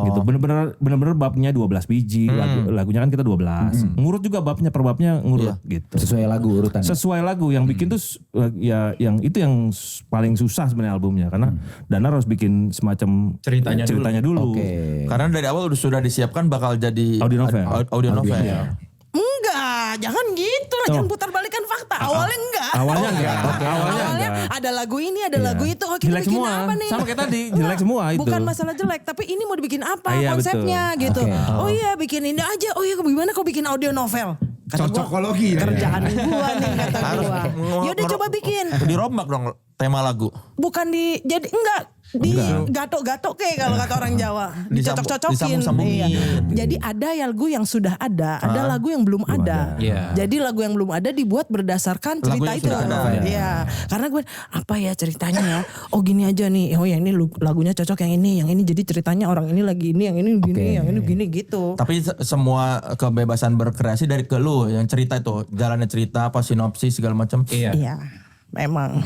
Gitu. Bener-bener babnya 12 biji, lagunya kan kita 12. Ngurut juga babnya, per babnya ngurut gitu. Sesuai lagu urutan. Sesuai lagu yang bikin tuh ya yang itu yang paling susah sebenarnya albumnya karena Danar harus bikin semacam ceritanya dulu. Karena dari awal sudah disiapkan bakal jadi Audio novel. Audio novel. Enggak, jangan gitu lah, jangan putar balikan fakta. Awalnya enggak. Awalnya enggak. Awalnya enggak. ada lagu ini, ada lagu itu. Oh, kita Jelek bikin semua. apa nih? Sama kayak tadi, jelek semua itu. Bukan masalah jelek, tapi ini mau dibikin apa Iya, konsepnya gitu. Oke. Oh iya, bikin ini aja. Oh iya, gimana kau bikin audio novel? Kata gua, Cocokologi. kerjaan gua nih kata gua. Ya udah coba bikin. Dirombak dong tema lagu. Bukan jadi enggak di gatok-gatok kayak kalau kata orang Jawa. Dicocok-cocokin. Disambung-sambungin. Iya. Jadi ada lagu yang sudah ada lagu yang belum ada. Jadi lagu yang belum ada dibuat berdasarkan Lagu cerita yang itu. sudah ada. Iya. Karena gue apa ya ceritanya ya? Oh gini aja nih. Oh yang ini lagunya cocok yang ini jadi ceritanya orang ini lagi ini, yang ini gini, yang ini gini gitu. Tapi semua kebebasan berkreasi dari ke lu yang cerita itu, jalannya cerita apa sinopsis segala macam. Iya. Memang.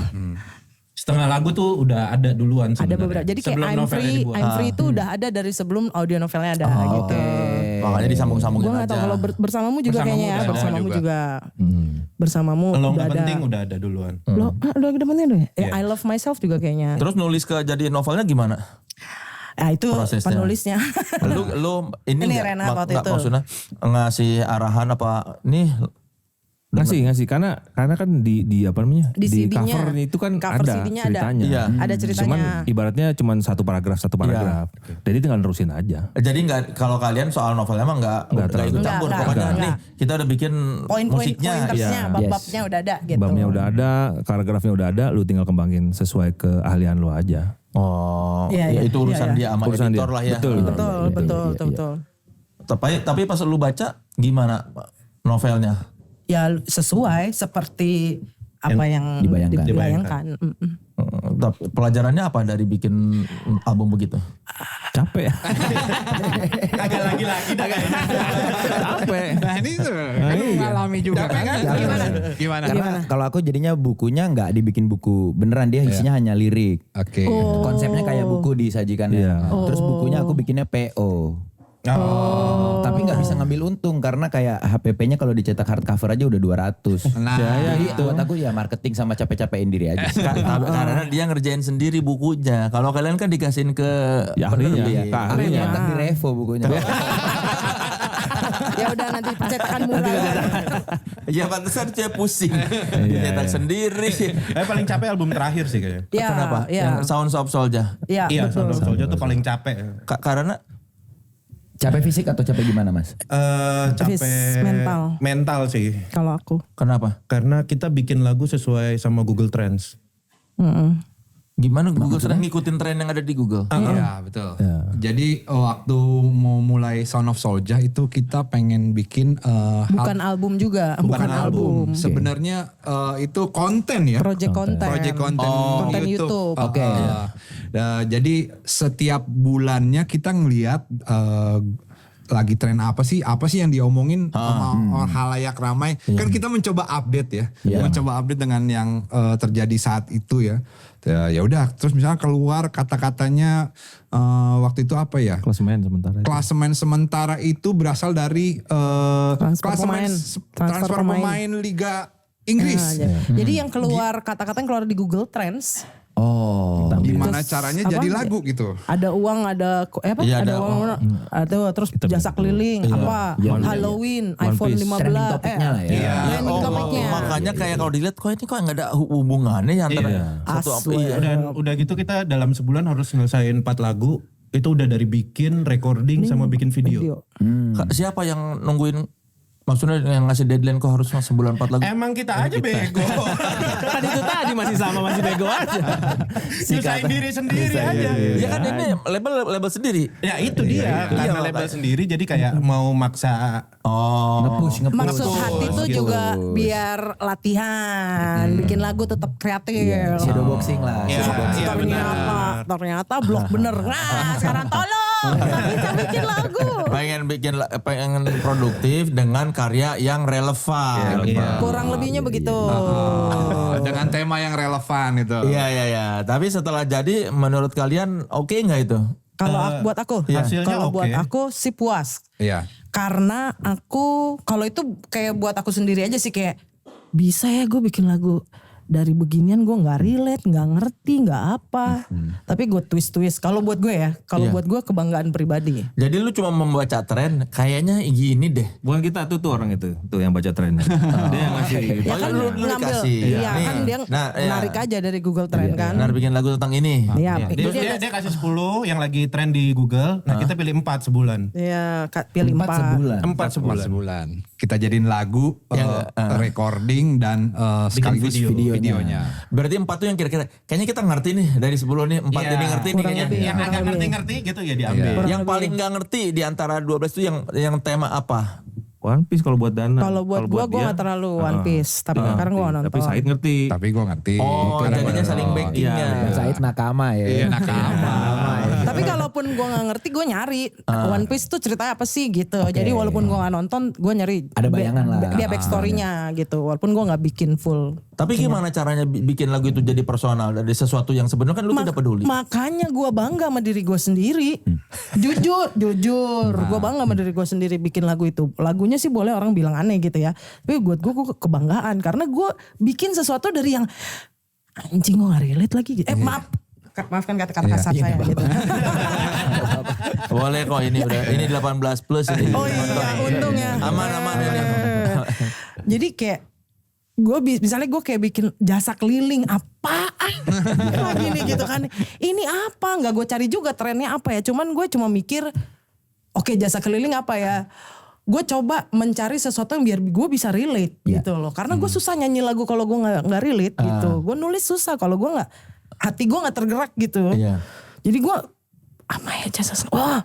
Setengah lagu tuh udah ada duluan Ada sebenarnya. beberapa. Jadi kayak Sebelum I'm novelnya Free, dibuat. I'm Free itu udah ada dari sebelum audio novelnya ada gitu. Makanya disambung-sambungin Gue aja. gak tahu kalau bersamamu juga Bersamamu kayaknya ya. udah ada Bersamamu juga. juga. Bersamamu Lo udah nggak ada. penting udah ada duluan. Lo udah penting deh. I Love Myself juga kayaknya. Terus nulis ke jadi novelnya gimana? Itu prosesnya. penulisnya. Lu ini Ini nggak Renat waktu itu. maksudnya ngasih arahan apa nih? Ngasih karena kan di apa namanya Di CD-nya. cover itu kan Cover ada CD-nya ceritanya. Iya. Ada ceritanya. Cuman ibaratnya cuman satu paragraf. Jadi tinggal nerusin aja. Jadi nggak kalau kalian soal novelnya emang nggak ikut campur. Enggak, Pokoknya enggak. nih kita udah bikin musiknya. Pointersnya, bab-babnya udah ada gitu. Babnya udah ada, paragrafnya udah ada, lu tinggal kembangin sesuai keahlian lu aja. Oh, Iya, ya iya, itu urusan iya, dia sama Urusan editor dia. lah ya. Betul. Tapi pas lu baca gimana novelnya? Ya sesuai seperti apa yang dibayangkan. Pelajarannya apa dari bikin album begitu? Capek. Agak lagi-lagi dah kayaknya. Capek. Nah ini tuh lu ngalami juga kan? Gimana? Karena kalau aku jadinya bukunya nggak dibikin buku beneran, dia isinya hanya lirik. Oke. Konsepnya kayak buku disajikan. Terus bukunya aku bikinnya PO. Tapi nggak bisa ngambil untung karena kayak HPP-nya kalau dicetak hardcover aja udah 200. Nah, Jadi buat aku ya marketing sama capek-capekin diri aja. Karena dia ngerjain sendiri bukunya. Kalau kalian kan dikasihin ke Ya ahlinya. penerbit. Aku nyetak di Revo bukunya. Ya udah nanti percetakan mulai. Ya pantesan saya pusing. Dicetak sendiri. Paling capek album terakhir sih kayaknya. Ya, Kenapa? Ya. Yang Sounds of Soulja. Ya, Iya, betul. Sound of Soulja tuh paling capek. Karena Capek fisik atau capek gimana Mas? Capek mental sih. Kalau aku. kenapa? Karena kita bikin lagu sesuai sama Google Trends. Gimana Google sedang ngikutin tren yang ada di Google? Iya betul. Jadi waktu mau mulai Sound of Soulja itu kita pengen bikin Bukan album juga. Bukan album. Sebenarnya itu konten ya. Project konten. Project konten Konten YouTube. Oke. Jadi setiap bulannya kita ngelihat lagi tren apa sih yang diomongin sama halayak ramai. Kan kita mencoba update ya. Mencoba update dengan yang terjadi saat itu ya. Ya udah, terus misalnya keluar kata-katanya waktu itu apa ya? Klasemen sementara. Klasemen sementara itu berasal dari transfer pemain Liga Inggris. Jadi yang keluar kata-kata yang keluar di Google Trends. Gimana Terus caranya apa? jadi lagu gitu? Ada uang, ada Iya, ada ada uang, ada terus jasa keliling, apa Halloween, iPhone 15, Trending topiknya lah ya. trending topiknya. Makanya kayak kalau dilihat kok ini kok nggak ada hubungannya ya antara satu apa Asli. Dan udah gitu kita dalam sebulan harus nyelesain 4 lagu. Itu udah dari bikin, recording, sama bikin video. Siapa yang nungguin? Maksudnya yang ngasih deadline kok harus sebulan 4 lagu? Emang kita aja bego. Kan itu tadi masih sama, masih bego aja. Nyusahin diri sendiri aja. Ya kan ini label sendiri. Ya itu dia. Karena label sendiri jadi kayak mau maksa. Nge-push. Maksud hati tuh gitu. juga biar latihan, bikin lagu tetap kreatif. Shadow boxing lah. Ya, shadow boxing. iya, Ternyata blok bener. Nah, sekarang tolong. bisa bikin lagu. pengen produktif dengan karya yang relevan. Kurang lebihnya begitu. Dengan tema yang relevan itu. Iya. Tapi setelah jadi menurut kalian oke nggak itu? Kalau buat aku, hasilnya kalau buat oke. aku sih puas. Iya. Karena aku kalau itu kayak buat aku sendiri aja sih kayak bisa ya gue bikin lagu dari beginian gue nggak relate, nggak ngerti, nggak apa. Tapi gue twist. Kalau buat gue ya, kalau buat gue kebanggaan pribadi. Jadi lu cuma membaca tren, kayaknya gini deh. Bukan kita tuh orang itu, tuh yang baca trennya. Dia yang ngasih gitu. Ya kan lu ngambil, dikasih. iya Nih. kan dia Nah, iya. narik aja dari Google Trend kan. Benar bikin lagu tentang ini. Iya, Terus dia kasih 10 yang lagi tren di Google. Nah kita pilih 4 sebulan. Iya, pilih 4. 4 sebulan. Sebulan. Kita jadiin lagu, recording dan sekaligus videonya. Berarti 4 tuh yang kira-kira kayaknya kita ngerti nih dari 10 nih 4 Iya. ini ngerti nih Kurang kayaknya. lebih. Yang agak ngerti-ngerti gitu ya diambil. Yang paling nggak ngerti di antara 12 itu yang tema apa? One Piece kalau buat Dana. Kalau buat gue dia, gak terlalu One Piece. Tapi sekarang gue nonton. Tapi Said ngerti. Tapi gue ngerti. Oh, Karena jadinya gua- saling backingnya. Said nakama ya. Iya, nakama. Tapi kalaupun gue gak ngerti gue nyari One Piece tuh ceritanya apa sih gitu. Jadi walaupun gue gak nonton gue nyari Ada bayangan lah. dia backstory-nya gitu. Walaupun gue gak bikin full. Tapi gimana caranya bikin lagu itu jadi personal dari sesuatu yang sebenarnya kan lu tidak peduli. Makanya gue bangga sama diri gue sendiri. Jujur. Gue bangga sama diri gue sendiri bikin lagu itu. Lagunya sih boleh orang bilang aneh gitu ya. Tapi buat gue kebanggaan. Karena gue bikin sesuatu dari yang anjing gue gak relate lagi. Maafkan kata-kata kasar saya gitu. Boleh kok ini udah ini 18 plus ini. Oh iya untung ya. Aman ini. Jadi kayak gue misalnya gue kayak bikin jasa keliling apaan lagi nih gitu kan. Ini apa nggak gue cari juga trennya apa ya. Cuman gue cuma mikir oke, jasa keliling apa ya. Gue coba mencari sesuatu yang biar gue bisa relate gitu loh. Karena gue susah nyanyi lagu kalau gue nggak relate gitu. Gue nulis susah kalau gue nggak, hati gue nggak tergerak gitu. Iya. Jadi gue apa ya jasa, wah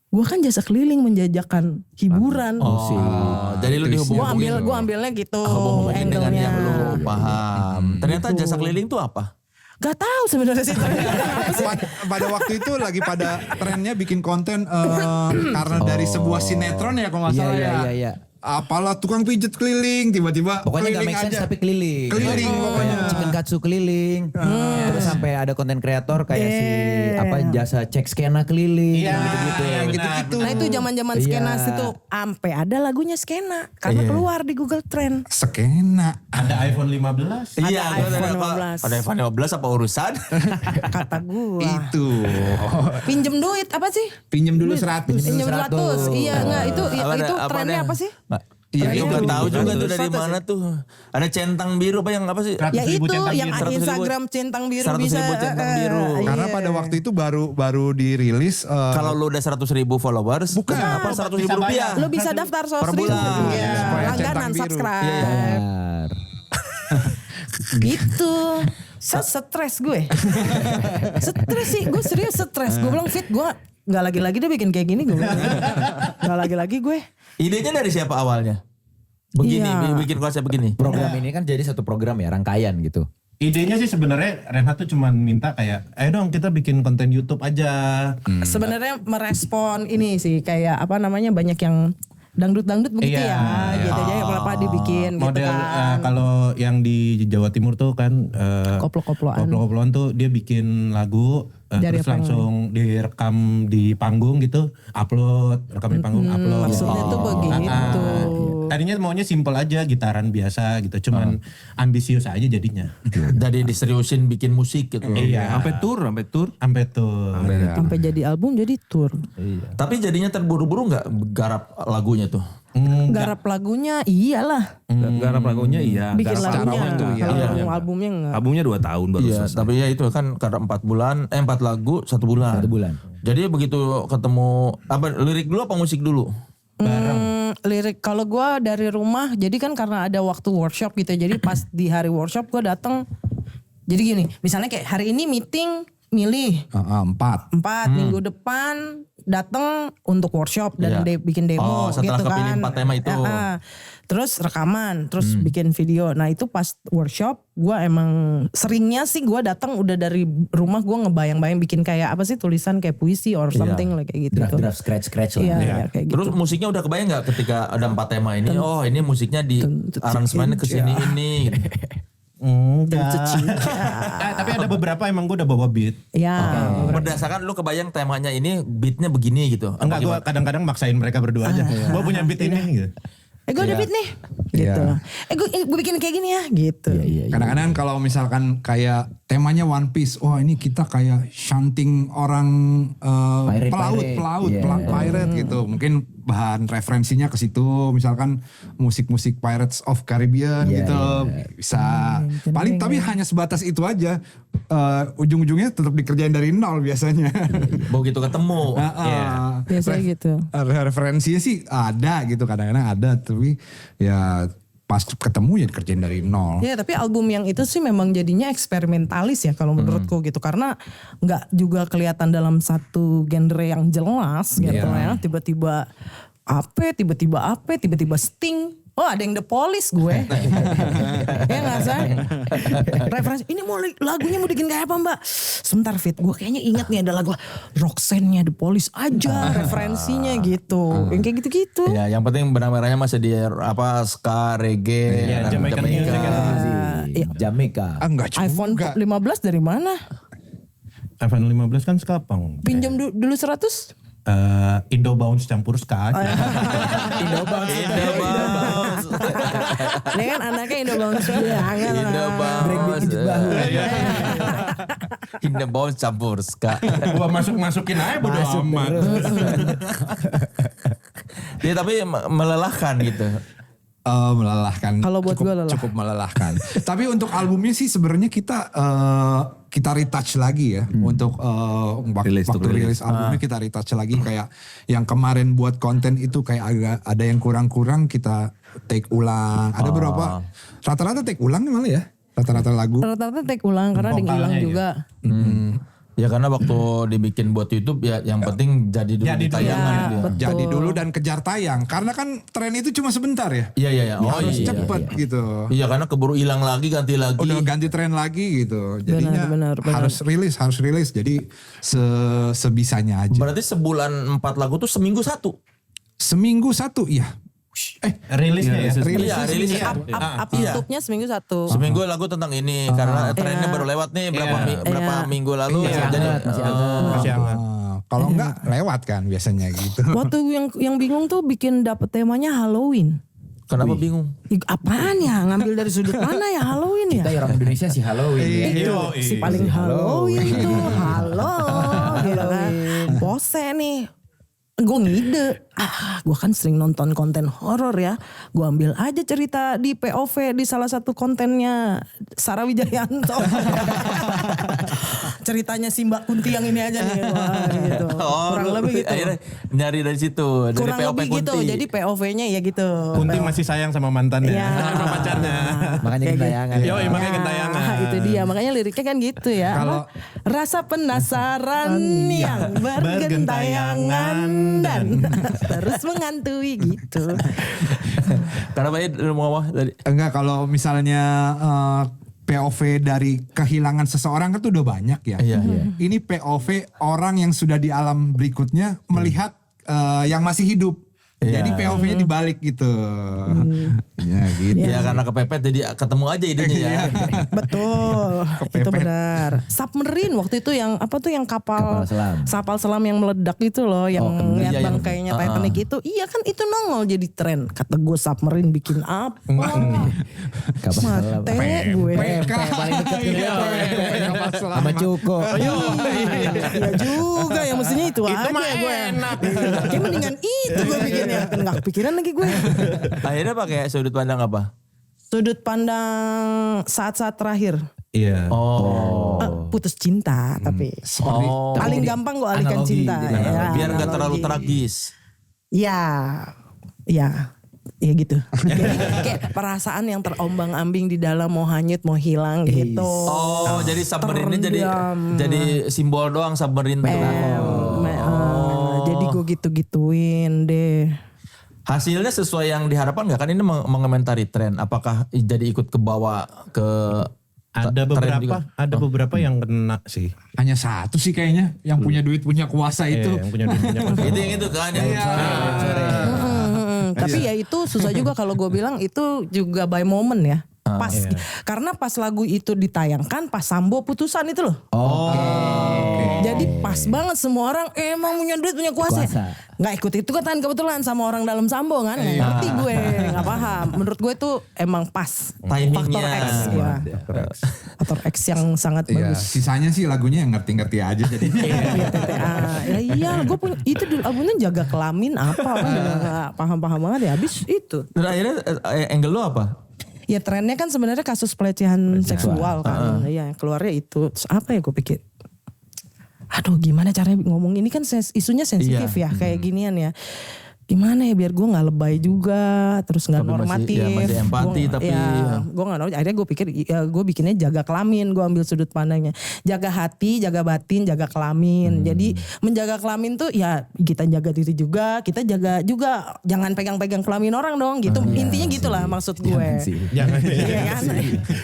gue kan jasa keliling menjajakan hiburan. Oh, jadi lu dihubungin. Gue ambilnya gitu Hubungin dengan angle-nya. yang lu paham. Ternyata jasa keliling tuh apa? Gak tahu sebenarnya sih. Pada waktu itu lagi pada trennya bikin konten karena dari sebuah sinetron ya kalau nggak salah ya. Iya. Apalah tukang pijet keliling tiba-tiba Pokoknya gak keliling make sense aja. tapi keliling. Keliling pokoknya. Kayak chicken katsu keliling. Terus sampai ada konten kreator kayak si jasa cek skena keliling gitu-gitu. Gitu-gitu. Nah itu zaman-zaman skena itu ampe ada lagunya skena karena keluar di Google Trend. Skena. Ada iPhone 15. Iya, iPhone 15. Ada iPhone 15 apa urusan? Kata gua. Itu. Pinjem duit apa sih? Pinjem dulu 100. Pinjem 100. Iya enggak itu trennya apa sih? Iya, Itu itu gak tahu juga tuh 100 dari mana tuh. Ada centang biru apa yang apa sih? 100.000 Ya itu centang yang biru. Instagram centang biru 100.000 bisa. centang biru. Karena pada waktu itu baru dirilis Kalau lu udah 100.000 followers, Bukan. apa 100.000 Bisa rupiah? Lo bisa daftar Per 100.000. bulan. Iya. Supaya Langganan centang biru. subscribe. Benar. Gitu. Stres gue. Stres sih, gue serius stres. Gue bilang Fit, gue gak lagi-lagi deh bikin kayak gini gue. Gak lagi-lagi gue. Idenya dari siapa awalnya? Begini, Iya. bikin konsep begini. Program ini kan jadi satu program ya, rangkaian gitu. Idenya sih sebenarnya Renhat tuh cuman minta kayak, ayo dong kita bikin konten YouTube aja. Sebenarnya merespon ini sih kayak apa namanya banyak yang dangdut-dangdut begitu Iya, ya. Gitu aja kenapa dibikin gitu Model kan. kalau yang di Jawa Timur tuh kan Koplo-koploan. koplo-koploan tuh dia bikin lagu Dari terus apa? langsung direkam di panggung gitu, upload, rekam di panggung, upload. Maksudnya tuh begitu. Tadinya maunya simple aja, gitaran biasa gitu, cuman ambisius aja jadinya. Dari diseriusin bikin musik gitu. Iya. Sampai tour. Sampai tuh. Sampai jadi album jadi tour. Tapi jadinya terburu-buru nggak garap lagunya tuh? Garap lagunya iyalah. Garap lagunya iya. Bikin garap lagunya albumnya enggak. enggak. Kalau albumnya enggak. Albumnya 2 tahun baru Iya, selesai. tapi ya itu kan karena 4 lagu 1 bulan. 1 bulan. Jadi begitu ketemu apa lirik dulu apa musik dulu? Lirik kalau gue dari rumah jadi kan karena ada waktu workshop gitu jadi pas di hari workshop gue datang jadi gini misalnya kayak hari ini meeting milih 4. 4 minggu depan datang untuk workshop dan Iya. bikin demo setelah gitu kepilih kan. 4 tema itu. Terus rekaman, terus bikin video. Nah itu pas workshop gue emang seringnya sih gue datang udah dari rumah gue ngebayang-bayang bikin kayak apa sih tulisan kayak puisi or something lah kayak gitu. Draft scratch lah. Iya, iya, kayak gitu. Terus musiknya udah kebayang nggak ketika ada 4 tema ini? Oh ini musiknya di aransemennya kesini ini. Gitu. Enggak. Tapi ada beberapa emang gue udah bawa beat. Ya. Berdasarkan lu kebayang temanya ini beatnya begini gitu. Enggak, gue kadang-kadang maksain mereka berdua aja. Gue punya beat ini gitu. Gue ada beat nih, gitu. Gue bikin kayak gini ya, gitu. Kadang-kadang kalau misalkan kayak temanya One Piece, wah ini kita kayak shunting orang pelaut, pirate gitu. Mungkin bahan referensinya ke situ, misalkan musik-musik Pirates of Caribbean gitu, bisa. Paling tapi hanya sebatas itu aja. Ujung-ujungnya tetap dikerjain dari nol biasanya. Begitu ketemu. Biasanya gitu. Referensinya sih ada gitu, kadang-kadang ada, tapi ya pas ketemu ya dikerjain dari nol. Ya tapi album yang itu sih memang jadinya eksperimentalis ya kalau menurutku gitu. Karena nggak juga kelihatan dalam satu genre yang jelas gitu ya. Tiba-tiba tiba-tiba Sting. Oh ada yang The Police gue. Ya gak sih? Referensi, ini mau lagunya mau bikin kayak apa mbak? Sebentar Fit, gue kayaknya ingat nih ada lagu Roxanne-nya The Police aja referensinya gitu. Yang kayak gitu-gitu. Ya, yang penting benang merahnya masih di ska, reggae, Iya, dan Jamaican music kan. Jamaica. Enggak juga. iPhone 15 dari mana? iPhone 15 kan skapang. Pinjam dulu 100? Indo Bounce campur ska aja. Indobounce. Ini kan anaknya Indobounce banget. Indobounce. Indobounce campur ska. Gua masukin aja bodo amat. Ya tapi melelahkan gitu. Melelahkan. Kalau buat gue lelah. Cukup melelahkan. Tapi untuk albumnya sih sebenarnya kita retouch lagi ya. Untuk waktu rilis albumnya kita retouch lagi. Kayak yang kemarin buat konten itu kayak agak ada yang kurang-kurang kita take ulang. Ada berapa? Rata-rata take ulang malah ya. Rata-rata lagu. Rata-rata take ulang karena ada yang hilang juga. Ya karena waktu dibikin buat YouTube ya yang penting jadi dulu di tayangan Ya, gitu. betul. Jadi dulu dan kejar tayang. Karena kan tren itu cuma sebentar ya. Iya. Oh Harus iya. cepet gitu. Iya karena keburu hilang lagi ganti lagi. Udah ganti tren lagi gitu. Jadinya Benar. harus rilis. Jadi sebisanya aja. Berarti sebulan 4 lagu tuh seminggu 1. Seminggu 1 iya. Rilisnya ya. Iya, rilisnya. Up YouTube-nya seminggu 1. Seminggu lagu tentang ini karena trennya baru lewat nih berapa minggu lalu jadi Masih hangat. Kalau enggak lewat kan biasanya gitu. Waktu yang bingung tuh bikin dapet temanya Halloween. kenapa bingung? Apaan ya? Ngambil dari sudut mana ya Halloween ya? Kita orang Indonesia sih Halloween ya. Itu si paling Halloween tuh. Halo. Gitu kan. Pose nih. Gue ngide, gue kan sering nonton konten horor ya. Gue ambil aja cerita di POV di salah satu kontennya Sarah Wijayanto. Ceritanya si Mbak Kunti yang ini aja nih. Wah, gitu. Kurang lebih gitu. Akhirnya nyari dari situ, dari Kurang POV lebih gitu, Kunti. jadi POV-nya ya gitu. Kunti masih sayang sama mantannya, Iya. sama pacarnya. Makanya Kayak gentayangan. Yo, makanya gentayangan. Itu dia, makanya liriknya kan gitu ya. Kalau- Rasa penasaran yang bergentayangan dan terus mengantui gitu. Kenapa ya lu mau apa tadi? Enggak, kalau misalnya POV dari kehilangan seseorang kan tuh udah banyak ya. Iya. Ini POV orang yang sudah di alam berikutnya melihat yang masih hidup. Jadi POV-nya dibalik gitu. Ya gitu. Ya karena kepepet jadi ketemu aja idenya ya. Betul. Itu benar. Submarine waktu itu yang apa tuh yang kapal selam yang meledak itu loh, yang lihat iya, bangkainya Titanic itu. Iya kan itu nongol jadi tren. Kata gue submarine bikin apa? Kapal selam. Mate gue. Paling dekat sama Cuko. Iya juga ya mestinya itu aja mah gue. enak. Kayak mendingan itu gue bikinnya. Kan gak kepikiran lagi gue. Akhirnya pakai sudut pandang apa? Sudut pandang saat-saat terakhir. Iya. Putus cinta tapi. Paling gampang gue alihkan analogi cinta. gitu. Ya, Biar nggak terlalu analogi. tragis. Ya gitu. Jadi kayak perasaan yang terombang-ambing di dalam mau hanyut mau hilang gitu. Oh, jadi submarine Terendam. jadi simbol doang submarine. Jadi gue gitu-gituin deh. Hasilnya sesuai yang diharapkan nggak? Kan ini mengomentari tren. Apakah jadi ikut ke bawah ke Ada tren juga? beberapa yang kena sih. Hanya satu sih kayaknya yang punya duit punya kuasa itu. Yang punya duit punya kuasa. Itu yang itu kan yang Tapi ya itu susah juga kalau gue bilang itu juga by moment ya. Pas karena pas lagu itu ditayangkan pas Sambo putusan itu loh. Jadi pas banget semua orang emang punya duit punya kuasa. Nggak ikut-ikutan kebetulan sama orang dalam Sambo kan. Nggak ngerti gue, nggak paham. Menurut gue itu emang pas. Timingnya. Faktor X ya. Faktor X yang sangat Iya, bagus. sisanya sih lagunya yang ngerti-ngerti aja jadinya. Ya iya, gue punya itu dulu albumnya Jaga Kelamin apa nggak paham-paham banget ya. Habis itu. Dan akhirnya angle lo apa? Ya trennya kan sebenarnya kasus pelecehan seksual kan. Iya, keluarnya itu. Terus apa ya gue pikir? Aduh, gimana caranya ngomong ini kan isunya sensitif ya, kayak ginian ya. Gimana ya biar gue nggak lebay juga, terus nggak Tapi normatif. masih empati Gua, tapi gue nggak normatif. Akhirnya gue pikir, ya gue bikinnya jaga kelamin. Gue ambil sudut pandangnya, jaga hati, jaga batin, jaga kelamin. Jadi menjaga kelamin tuh ya kita jaga diri juga, kita jaga juga jangan pegang-pegang kelamin orang dong. Gitu intinya gitulah maksud gue. Jangan. Iya kan?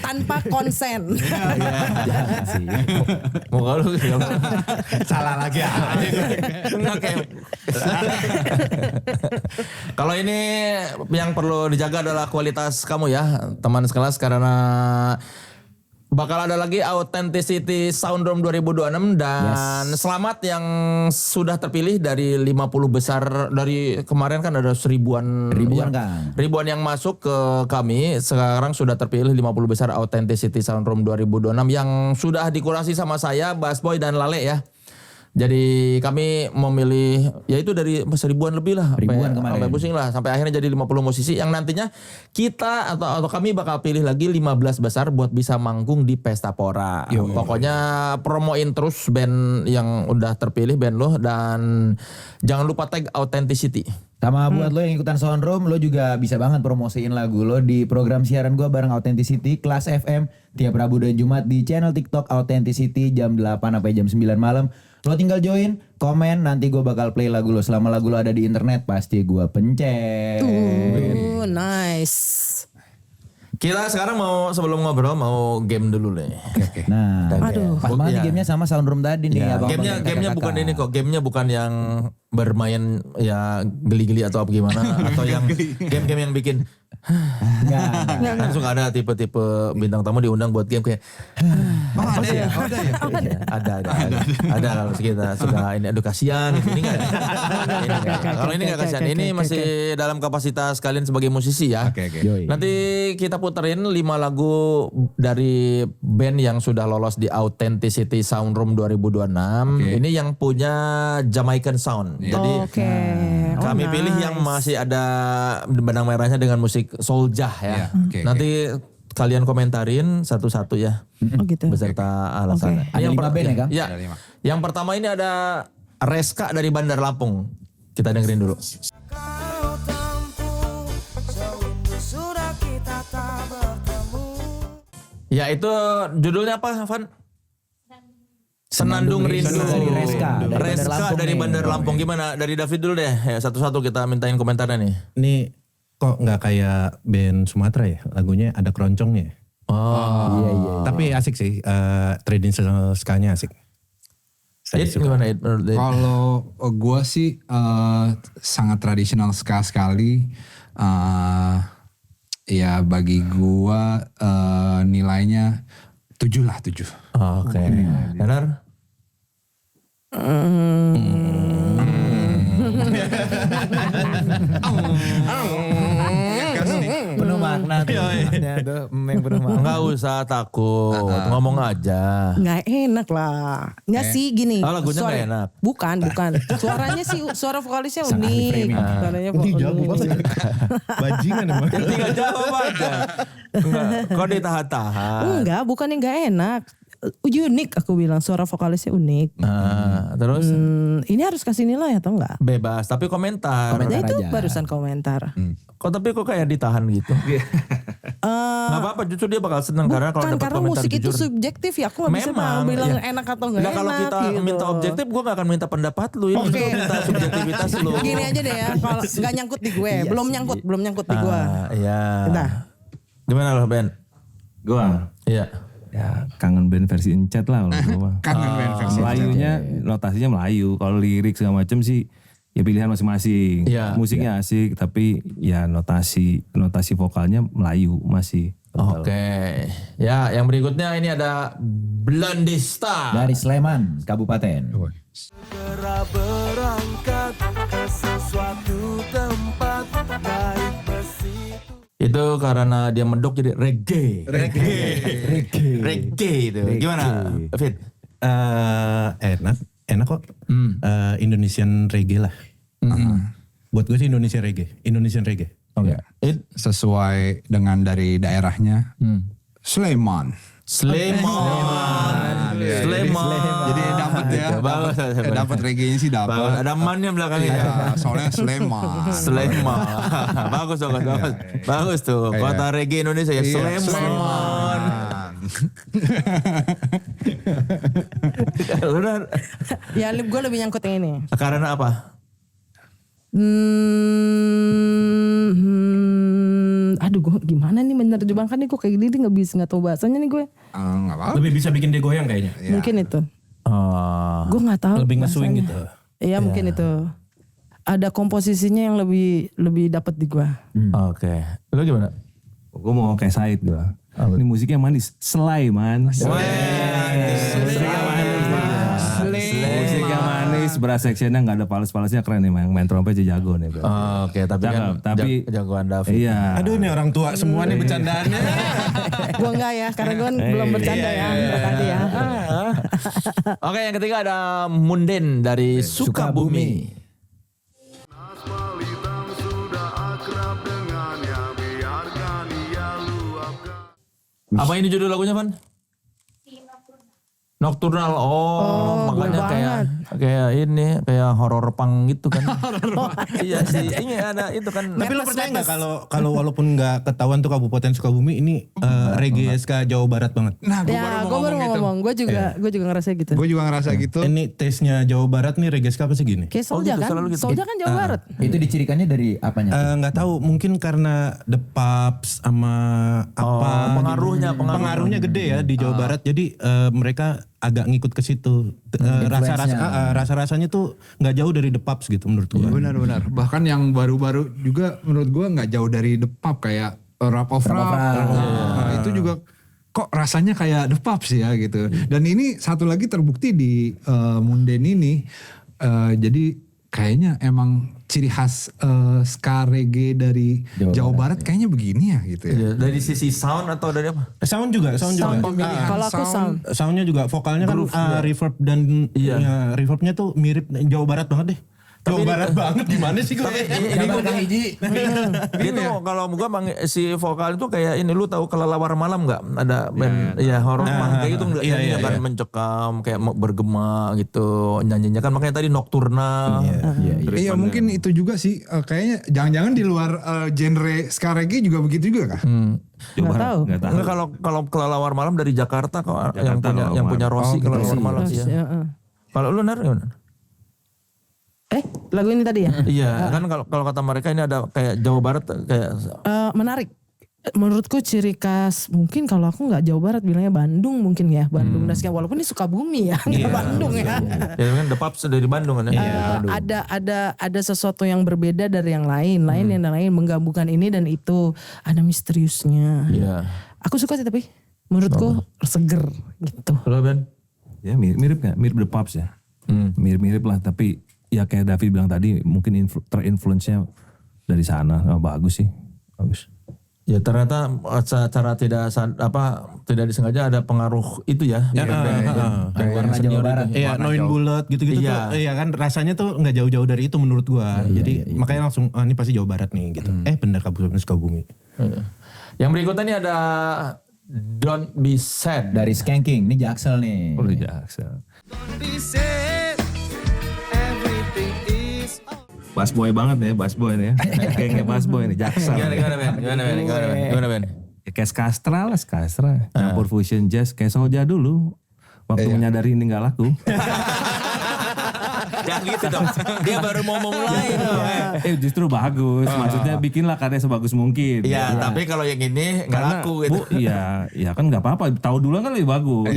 Tanpa konsen. Jangan sih. mau kalau Salah lagi Enggak kayak. Kalau ini yang perlu dijaga adalah kualitas kamu ya teman sekelas, karena bakal ada lagi Authenticity Soundroom 2026 dan selamat yang sudah terpilih dari 50 besar. Dari kemarin kan ada ribuan yang masuk ke kami. Sekarang sudah terpilih 50 besar Authenticity Soundroom 2026 yang sudah dikurasi sama saya, Bass Boy dan Lale ya. Jadi kami memilih ya itu dari ribuan lebih lah, sampai pusing lah, sampai akhirnya jadi 50 musisi yang nantinya kita atau kami bakal pilih lagi 15 besar buat bisa manggung di Pesta Pora. Pokoknya promoin terus band yang udah terpilih, band lo, dan jangan lupa tag Authenticity. Sama buat lo yang ikutan Soundroom, lo juga bisa banget promosiin lagu lo di program siaran gue bareng Authenticity Kelas FM tiap Rabu dan Jumat di channel TikTok Authenticity jam 8 sampai jam 9 malam. Lo tinggal join, komen, nanti gue bakal play lagu lo. Selama lagu lo ada di internet pasti gue pencet. Nice. Kita sekarang sebelum ngobrol mau game dulu nih. Oke. Nah, pas banget gamenya sama Soundroom tadi nih. Gamenya bukan ini kok. Gamenya bukan yang bermain ya geli-geli atau apa gimana, atau yang game-game yang bikin kan suka ada tipe-tipe bintang tamu diundang buat game kayak ada kalau kita suka ini edukasian. Ini enggak. Kalau ini enggak kasihan. Ini masih dalam kapasitas kalian sebagai musisi ya. Nanti kita puterin 5 lagu dari band yang sudah lolos di Authenticity Soundroom 2026. Ini yang punya Jamaican Sound. Jadi kami pilih yang masih ada benang merahnya dengan musik Soulja ya. Nanti kalian komentarin satu-satu ya. Gitu. Beserta alasannya. Ada 5 band ya, Kang? Ya. Yang pertama ini ada Reska dari Bandar Lampung. Kita dengerin dulu. Ya itu judulnya apa, Van? Senandung Rindu. Dari Reska dari Bandar Lampung. Gimana? Dari David dulu deh. Ya, satu-satu kita mintain komentarnya nih. Ini kok nggak kayak band Sumatera ya? Lagunya ada keroncongnya. Iya. Tapi asik sih. Traditional ska-nya asik. Saya It, gimana It? Kalau gue sih sangat tradisional sekali. Ya bagi gue nilainya 7 lah, 7. Oke. Benar? Penuh makna tuh. Penuh makna. Enggak usah takut. Ngomong aja. Nggak enak lah. Nggak sih gini. Oh, lagunya nggak enak. Bukan. Suaranya sih, suara vokalisnya unik. Suaranya unik. Bajingan emang. Tinggal jawab aja. Enggak. Kok ditahan-tahan? Enggak, bukan yang nggak enak. unik aku bilang, suara vokalisnya unik. Terus Ini harus kasih nilai atau enggak? bebas, tapi komentar. Nah, itu aja. barusan komentar. Tapi kok kayak ditahan gitu? Gak apa-apa, justru dia bakal seneng karena kalau Bukan, dapat karena komentar musik itu jujur. subjektif ya. Aku gak bisa bilang enak atau enggak Nah, enak. kalau kita gitu. minta objektif, gue gak akan minta pendapat lu. Ini Oke. justru minta subjektivitas lu. Gini aja deh ya, kalau nggak nyangkut di gue, belum nyangkut di gue. Iya. Nah. Gimana lo Ben? Gua Iya. ya kangen band versi encet lah kalau gua mah. Kangen band versi Melayunya notasinya Melayu. Kalau lirik segala macam sih ya pilihan masing-masing. Iya. Musiknya asik tapi ya notasi vokalnya Melayu masih. Oke. Ya, yang berikutnya ini ada Blondista. Dari Sleman, Kabupaten. Segera berangkat ke sesuatu tempat naik besi. Itu karena dia medok jadi reggae. Reggae itu. Gimana, Fit? Enak kok. Indonesian reggae lah. Buat gue sih Indonesian reggae. Oke. Sesuai dengan dari daerahnya. Sleman. Sleman. Jadi dapat ya. Bagus. Dapat reggae-nya sih Bagus. dapat. Ada mannya belakangnya. Iya, soalnya Sleman. Sleman. Bagus. Bagus tuh. Kota reggae Indonesia ya. Iya, Sleman. Udah. Ya gue lebih nyangkut yang ini. Karena apa? Aduh gue gimana nih menerjemahkan nih, gue kayak gini nggak tahu bahasanya nih gue. Nggak apa-apa. Lebih bisa bikin dia goyang kayaknya. Mungkin itu. Gue nggak tahu. Lebih nge-swing bahasanya. gitu. Iya mungkin itu. Ada komposisinya yang lebih dapat di gue. Oke. Lu gimana? Gue mau kayak Said gue. Ini musiknya manis. Selai man. Musiknya manis, brass sectionnya gak ada fals-falsnya, keren nih. Yang main trompet aja jago nih. Bro. Oke, tapi kan jagoan David. Iya. Aduh nih orang tua semua nih bercandaannya. Gue enggak ya, karena gue belum bercanda ya. Berarti ya. Oke, yang ketiga ada Munden dari Sukabumi. Apa ini judul lagunya, Van? Nocturnal. Makanya kayak ini kayak horror punk gitu kan. Iya sih. Ini ada itu kan. Tapi lo percaya nggak kalau walaupun nggak ketahuan tuh Kabupaten Sukabumi ini reggae SK Jawa Barat banget. Nah, gue Ya, gue baru mau gitu. ngomong. Gue juga ngerasa gitu. Gue juga ngerasa gitu. Ini taste-nya Jawa Barat nih reggae SK apa sih gini? Kayak Soulja gitu, kan? selalu gitu. Soulja kan Jawa Barat. Itu dicirikannya dari apanya? Nggak tahu, mungkin karena The Pubs sama apa pengaruhnya gede ya di Jawa Barat. Jadi mereka agak ngikut ke situ. Rasa-rasanya tuh nggak jauh dari The Pubs gitu menurut gua. Benar-benar. Bahkan yang baru-baru juga menurut gue nggak jauh dari The Pub kayak Rap of Rap. Nah, itu juga kok rasanya kayak The Pub sih ya gitu. Dan ini satu lagi terbukti di Munden ini. Jadi kayaknya emang ciri khas ska reggae dari Jawa Barat kayaknya begini ya gitu ya. Dari sisi sound atau dari apa? Sound juga. Kalau aku sound. Soundnya juga, vokalnya kan reverb dan ya, reverbnya tuh mirip Jawa Barat banget deh. Jawa Barat banget gimana sih gue? Ini gue hiji. Gitu kalau gua si vokal itu kayak ini, lu tahu Kelelawar Malam nggak? Ada band horror punk kayak gitu nggak? Iya, kan mencekam kayak bergema gitu nyanyinya kan, makanya tadi Nocturnal. Iya mungkin itu juga sih kayaknya jangan-jangan di luar genre ska reggae juga begitu juga kah? Nggak tahu. Enggak, kalau Kelelawar Malam dari Jakarta kok, yang punya Rossi Kelelawar Malam sih ya. Kalau lu Nar gimana? Lagu ini tadi ya? Iya, kan kalau kata mereka ini ada kayak Jawa Barat kayak Menarik. Menurutku ciri khas, mungkin kalau aku nggak Jawa Barat bilangnya Bandung mungkin ya. Bandung dan sekian, walaupun ini Sukabumi ya, nggak Bandung ya. Ya kan The Pubs dari Bandung kan ya. Ada sesuatu yang berbeda dari yang lain. Yang lain menggabungkan ini dan itu. Ada misteriusnya. Iya. Aku suka sih tapi menurutku seger gitu. Kalau Ben? Ya mirip gak? Mirip The Pubs ya. Mirip-mirip lah, tapi ya kayak David bilang tadi mungkin terinfluence-nya dari sana. Bagus sih. Bagus. Ya ternyata secara tidak disengaja ada pengaruh itu ya. Warna Jawa Barat. Iya, Noin Bulet gitu-gitu tuh. Iya kan rasanya tuh nggak jauh-jauh dari itu menurut gua. Jadi makanya langsung ini pasti Jawa Barat nih gitu. Bener Kabupaten Sukabumi. Yang berikutnya ini ada Don't Be Sad. Dari Skanking. Ini Jaksel nih. Oh, Jaksel. Bass boy banget ya, bass boy nih ya. Kayaknya bass boy nih, Jaksel. Gimana Ben? Ya, kayak Skastra lah, Skastra. Campur fusion jazz kayak Soulja dulu. Waktu menyadari ini gak laku. Jangan gitu dong. Dia baru mau memulai. Justru bagus. Maksudnya bikinlah karya sebagus mungkin. Iya, tapi kalau yang ini nggak laku gitu. Iya kan nggak apa-apa. Tahu duluan kan lebih bagus.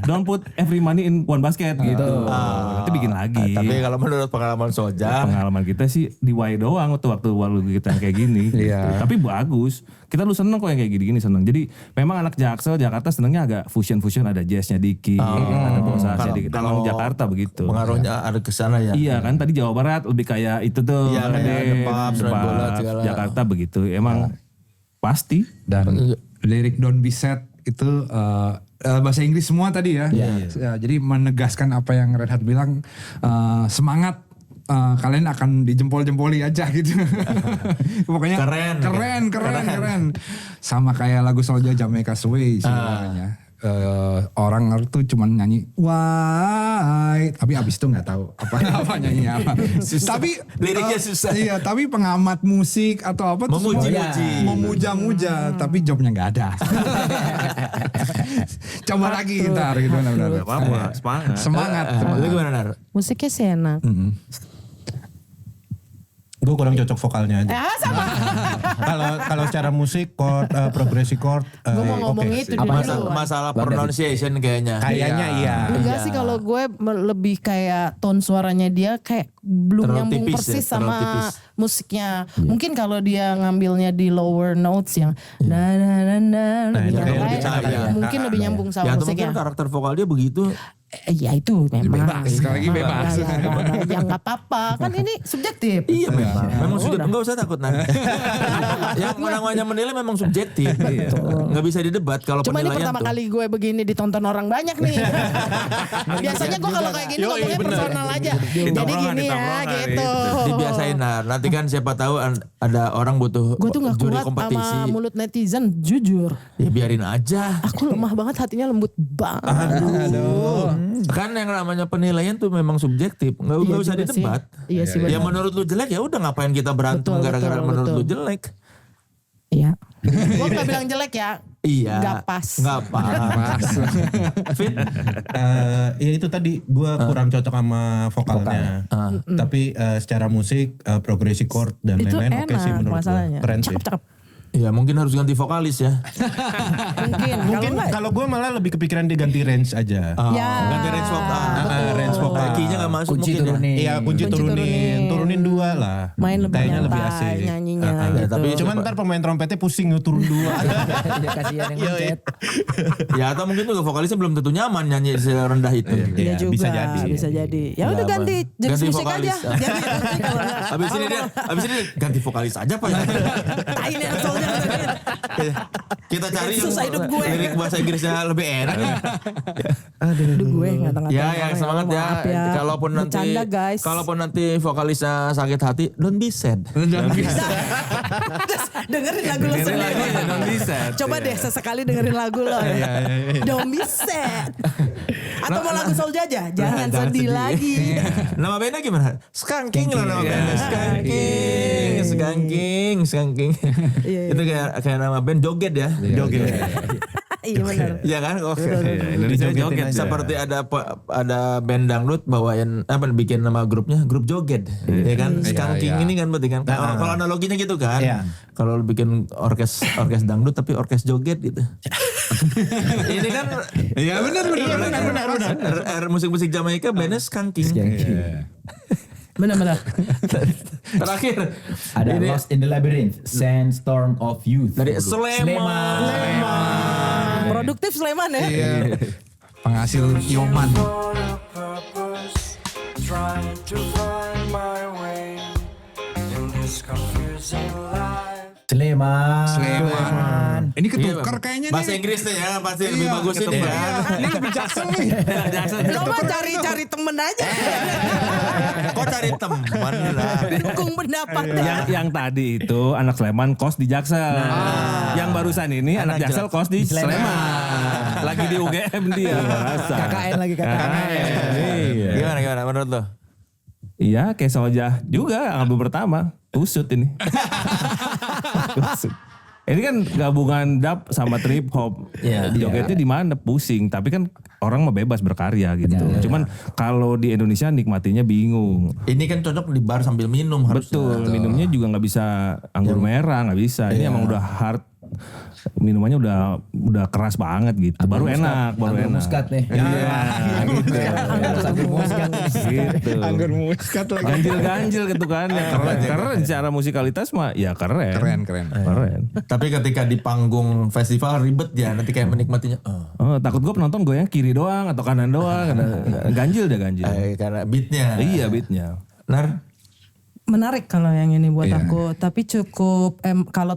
Don't put every money in one basket gitu. Nanti bikin lagi. Tapi kalau menurut pengalaman Soulja, Pengalaman kita sih di Y doang waktu kita kayak gini. Tapi bagus. Kita lu seneng kok yang kayak gini-gini seneng. Jadi memang anak Jaksel Jakarta senengnya agak fusion ada jazznya dikit, ada bossasnya dikit. Emang Jakarta begitu. pengaruhnya ada ke sana ya. Iya kan tadi Jawa Barat lebih kayak itu tuh. Iya, kayak Depap, Bola, segala. Jakarta begitu. Emang pasti. Dan lirik Don't Be Sad itu bahasa Inggris semua tadi ya. Ya, jadi menegaskan apa yang Reinhard bilang, semangat. Kalian akan dijempol-jempoli aja gitu. Pokoknya keren. Sama kayak lagu Soulja Jamaica Sway sebenarnya. Orang tuh cuman nyanyi why, tapi abis itu nggak tahu apa nyanyinya apa. Tapi liriknya susah. Iya, tapi pengamat musik atau apa tuh memuja-muja, tapi jobnya nggak ada. Coba lagi ntar gitu benar-benar. Apa-apa, semangat. Lu gimana Nar? Musiknya sih enak. Gue kurang cocok vokalnya aja. Sama. Kalau secara musik chord, progresi chord, Gue mau ngomong oke. itu di dulu. Masalah pronunciation kayaknya. Kayaknya iya. Enggak sih kalau gue lebih kayak tone suaranya dia kayak belum Terlalu nyambung tipis persis ya, terlalu sama tipis. musiknya. Mungkin kalau dia ngambilnya di lower notes yang mungkin lebih nyambung sama Ya atau musiknya. mungkin karakter vokal dia begitu. Ya itu memang. Bebas, sekali lagi bebas. Ya nggak apa-apa, kan ini subjektif. Iya memang sudah enggak usah takut Nar. Yang namanya menilai memang subjektif. Enggak bisa didebat kalau Cuma ini penilaian pertama tuh. kali gue begini ditonton orang banyak nih. Biasanya gue kalau kayak gini ngomongnya personal aja. Jadi gini ya gitu. Dibiasain Nar. Nanti kan siapa tahu ada orang butuh Gue tuh gak juri kuat kompetisi. sama mulut netizen, jujur. Ya biarin aja. Aku lemah banget, hatinya lembut banget. Kan yang namanya penilaian tuh memang subjektif. Nggak Iya usah juga didebat. sih. Iya sih Ya benar. menurut lu jelek ya udah ngapain kita berantem Betul, gara-gara betul, menurut betul. lu jelek. Iya. Gue gak bilang jelek ya. Iya. Gak pas. Nggak pas. Fit. Ya itu tadi gue kurang cocok sama vokalnya. Tapi secara musik, progresi chord dan Itu lain-lain oke sih enak menurut gue. masalahnya. Keren sih. Cakep. Ya mungkin harus ganti vokalis ya. Mungkin kalau gue malah lebih kepikiran diganti range aja. Ya. Ganti range vokal. Range vokal. Key-nya nggak masuk Kunci mungkin ya. turunin. Iya kunci turunin 2 lah. Main lebih Kayaknya lebih nyantai asik. nyanyinya Ya, gitu. tapi Cuman ntar pemain trompetnya pusing turun 2. Ya kasihan yang mencet. Ya atau mungkin juga vokalisnya belum tentu nyaman nyanyi serendah itu. Iya Iya, juga, bisa jadi. Ya udah Nggak ganti apa. jenis Ganti musik vokalis. aja. Ganti kalau nggak. Habis ini ganti vokalis aja Pak. Tai nih soalnya. Kita cari yang Susah hidup gue. lirik bahasa Inggrisnya lebih enak. Aduh gue ngata-ngatain Ya orang yang semangat ya. maaf ya. Bercanda guys. Kalaupun nanti vokalisnya sakit hati, don't be sad. Dengerin lagu lo sendiri. Don't be sad. Coba deh sesekali dengerin lagu lo. Don't be sad. Atau mau lagu Soulja aja. Jangan sedih lagi. Nama bandnya gimana? Skanking lah nama bandnya. Skanking. Itu kayak nama band joget ya. Joget. Iya benar. Iya kan? Oke. Indonesia joget. Seperti ada band dangdut bawain bikin nama grupnya grup joget. Ya kan? Skanking ini kan berarti kan. Kalau analoginya gitu kan. Kalau lu bikin orkes dangdut tapi orkes joget gitu. Ini kan Iya benar. musik-musik Jamaika bandnya Skanking. Benar-benar. Terakhir Ada ini Lost in the Labyrinth, Sandstorm of Youth. dari Sleman. Produktif Sleman ya. Iya. Penghasil Yoman. Trying to find my way in this confusing life. Sleman. Ini ketukar kayaknya Bahasa nih. Inggris nih ya pasti lebih bagus ini ya. Ini lebih jaksel nih. Coba cari temen aja. Kok cari teman lah. Dukung pendapat. Yang tadi itu anak Sleman kos di Jaksel. Yang barusan ini anak Jaksel kos di Sleman. Lagi di UGM dia. KKN lagi KKN. Iya. Gimana menurut lo? Iya, kayak Soljah juga album pertama. Usut ini. Usut. Ini kan gabungan dub sama trip hop. Jogetnya di mana pusing, tapi kan orang mah bebas berkarya gitu. Cuman kalau di Indonesia nikmatinya bingung. Ini kan cocok di bar sambil minum harusnya. Betul, minumnya juga nggak bisa anggur merah, nggak bisa. Ini emang udah hard. Minumannya udah keras banget gitu. Baru enak. Muskat nih. Iya, gitu. Anggur muskat. Gitu. Anggur muskat lagi. Ganjil-ganjil gitu kan. Ya, keren secara musikalitas mah ya keren. Keren. Tapi ketika di panggung festival ribet ya nanti kayak menikmatinya. Oh, takut gue penonton goyang kiri doang atau kanan doang. Ganjil. Karena beatnya. Iya beatnya. Nar? Menarik kalau yang ini buat aku, tapi cukup kalau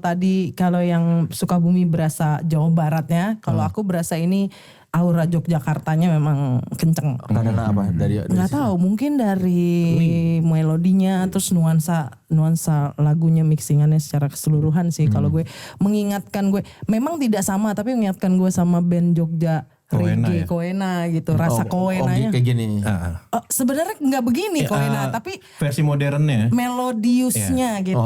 yang Sukabumi berasa Jawa Baratnya, kalau aku berasa ini aura Yogyakartanya memang kenceng. Karena apa? Dari Nggak tahu, mungkin dari melodinya, terus nuansa lagunya, mixingannya secara keseluruhan sih. Kalau gue mengingatkan gue, memang tidak sama, tapi mengingatkan gue sama band Jogja. Reggae, Koena gitu, rasa Koenanya. Kayak gini. Sebenarnya nggak begini Koena, tapi versi modernnya. melodiusnya gitu.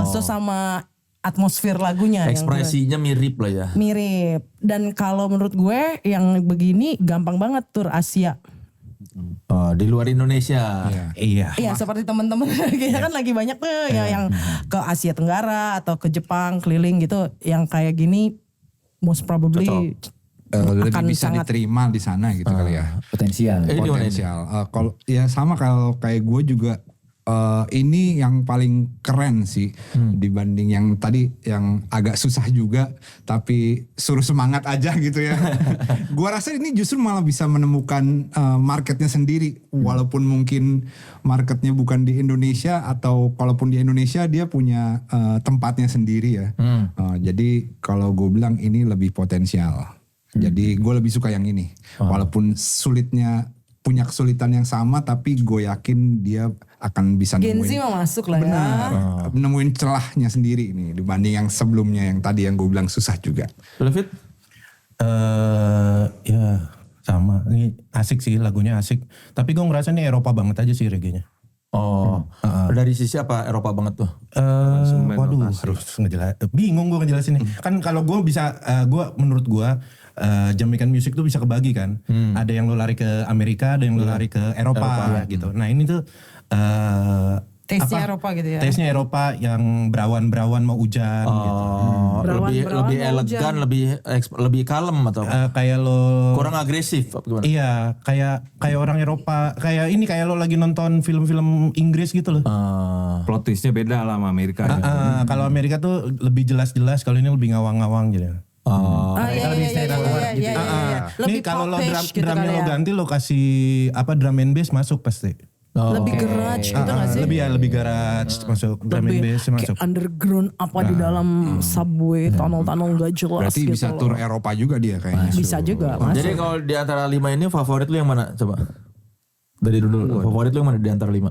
So sama atmosfer lagunya. Ekspresinya mirip lah ya. Mirip. Dan kalau menurut gue yang begini gampang banget tur Asia. Di luar Indonesia. Iya. Iya seperti teman-teman kita kan lagi banyak tuh yang ke Asia Tenggara atau ke Jepang keliling gitu. Yang kayak gini most probably Lebih akan bisa sangat diterima di sana gitu kali ya. Potensial. Potensial. Kalau ya sama kalau kayak gue juga ini yang paling keren sih dibanding yang tadi yang agak susah juga tapi suruh semangat aja gitu ya. Gua rasa ini justru malah bisa menemukan marketnya sendiri walaupun mungkin marketnya bukan di Indonesia atau kalaupun di Indonesia dia punya tempatnya sendiri ya. Jadi kalau gue bilang ini lebih potensial. Jadi gue lebih suka yang ini walaupun punya kesulitan yang sama tapi gue yakin dia akan bisa Gen nemuin. Z mau masuk lah Benar, ya. nemuin celahnya sendiri nih dibanding yang sebelumnya yang tadi yang gue bilang susah juga. Levit? Ya sama. Ini asik sih, lagunya asik. Tapi gue ngerasa ini Eropa banget aja sih reggae-nya. Dari sisi apa Eropa banget tuh? Waduh, harus bingung gue ngejelasinnya. Kan kalau gue bisa, menurut gue Jamaican music tuh bisa kebagi kan. Ada yang lo lari ke Amerika, ada yang lo lari ke Eropa gitu. Nah ini tuh Taste-nya Eropa gitu ya. Taste-nya Eropa yang berawan-berawan mau hujan gitu. Lebih elegan, lebih kalem atau Kayak lo kurang agresif apa gimana? Iya, kayak orang Eropa, kayak lo lagi nonton film-film Inggris gitu loh. Plot twistnya beda lah sama Amerika. Kalau Amerika tuh lebih jelas-jelas, kalau ini lebih ngawang-ngawang gitu. Iya. Nih kalau lo drumnya lo ya. ganti lo kasih drum and bass masuk pasti. Lebih garage gitu gak sih? Lebih garage masuk, drum and bass masuk. Kayak underground apa di dalam subway, tunnel-tunnel gak jelas Berarti gitu bisa loh. tur Eropa juga dia kayaknya. Bisa juga masuk. Jadi kalau di antara 5 ini favorit lu yang mana? Coba. Dari dulu favorit lu yang mana di antara 5?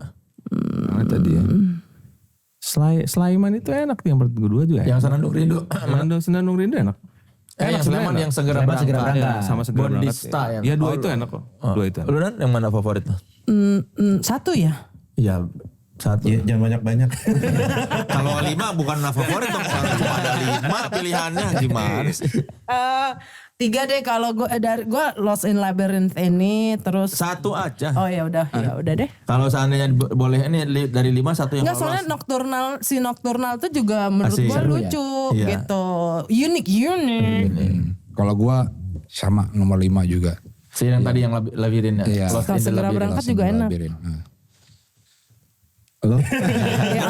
Mana tadi ya? Slaiman itu enak tuh yang kedua juga. Yang Senandung Rindu. Senandung Rindu enak. Yang Sleman yang segera berangkat. Ya, sama segera berangkat. Bondista ya. Iya dua itu enak kok. Dua itu enak. Lu Dan yang mana favorit lu? Satu ya? Iya. Satu. Ya, jangan banyak-banyak. Kalau 5 bukan favorit dong. Kalau cuma ada 5 pilihannya gimana sih? 3 deh kalau gue Lost in Labyrinth ini terus. Satu aja. Oh ya udah deh. Kalau seandainya boleh ini dari 5 satu yang Enggak, soalnya Nocturnal tuh juga menurut Asik. gue Seru lucu ya? gitu. Unik. Kalau gue sama nomor 5 juga. Si yang tadi yang Labirin ya. Iya. Lost Kalau in the segera Labyrinth. berangkat juga enak. Lo? Ya,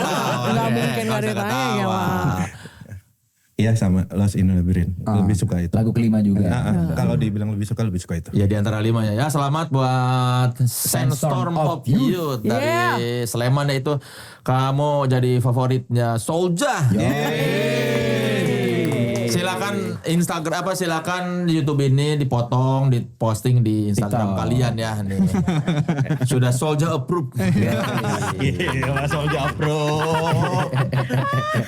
nggak mungkin gak ditanya ya Wak. Iya sama Lost in the Labyrinth. Lebih suka itu. Lagu kelima juga. Kalau dibilang lebih suka itu. Ya di antara 5 ya. Ya selamat buat Sandstorm of Youth dari Sleman ya, itu kamu jadi favoritnya Soljah. Silakan Instagram silakan YouTube ini dipotong, diposting di Instagram kalian ya nih. Sudah Soldier approve. Iya, Mas Soldier Approve.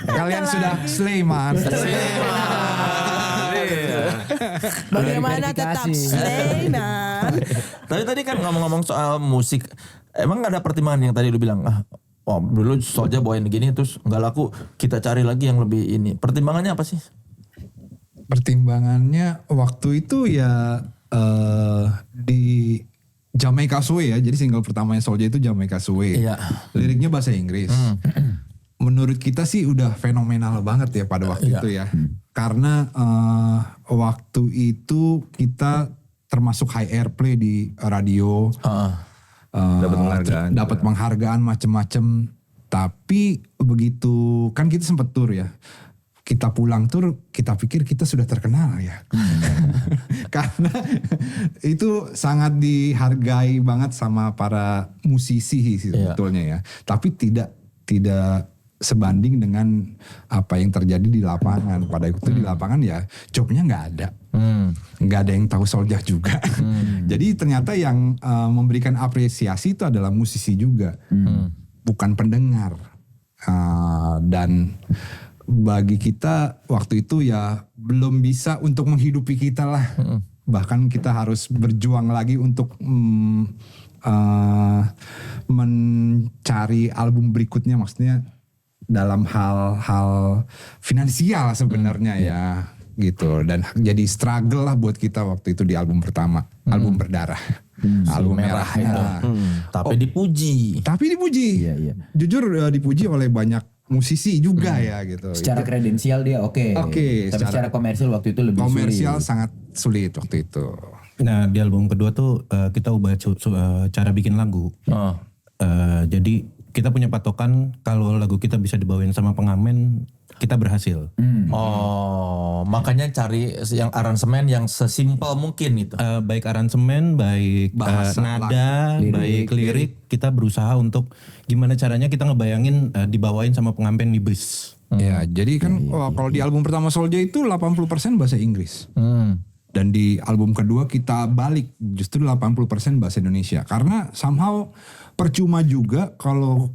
Kalian sudah slay man. Bagaimana tetap slay man. Tapi tadi kan ngomong-ngomong soal musik, emang gak ada pertimbangan yang tadi lu bilang, dulu Soldier bawain gini terus nggak laku, kita cari lagi yang lebih ini. Pertimbangannya apa sih? Pertimbangannya waktu itu ya di Jamaica Sway ya. Jadi single pertamanya Soldier itu Jamaica Sway. Iya. Liriknya bahasa Inggris. Menurut kita sih udah fenomenal banget ya pada waktu itu ya. Karena waktu itu kita termasuk high airplay di radio. Dapat penghargaan macem-macem. Tapi begitu kan kita sempet tur ya. Kita pulang tur, kita pikir kita sudah terkenal ya. Karena itu sangat dihargai banget sama para musisi sebetulnya ya. Tapi tidak sebanding dengan apa yang terjadi di lapangan. Pada waktu di lapangan ya jobnya nggak ada. Nggak ada yang tahu Soldier juga. Jadi ternyata yang memberikan apresiasi itu adalah musisi juga. Bukan pendengar. Dan bagi kita waktu itu ya belum bisa untuk menghidupi kita lah. Bahkan kita harus berjuang lagi untuk mencari album berikutnya, maksudnya dalam hal finansial sebenarnya ya gitu. Dan jadi struggle lah buat kita waktu itu di album pertama, album Berdarah. Album merah itu. Tapi dipuji. Iya. Jujur dipuji oleh banyak musisi juga ya gitu. Secara kredensial dia oke. Tapi secara komersial waktu itu lebih komersial sulit. sangat sulit waktu itu. Nah, di album kedua tuh kita ubah cara bikin lagu. Jadi kita punya patokan kalau lagu kita bisa dibawain sama pengamen, kita berhasil. Makanya cari yang aransemen yang sesimpel mungkin itu. Baik aransemen, baik Bahasa, nada, baik lirik, kita berusaha untuk gimana caranya kita ngebayangin dibawain sama pengamen di bis. Ya, jadi kan kalau di album pertama Soldier itu 80% bahasa Inggris. Dan di album kedua kita balik justru 80% bahasa Indonesia. Karena somehow percuma juga kalau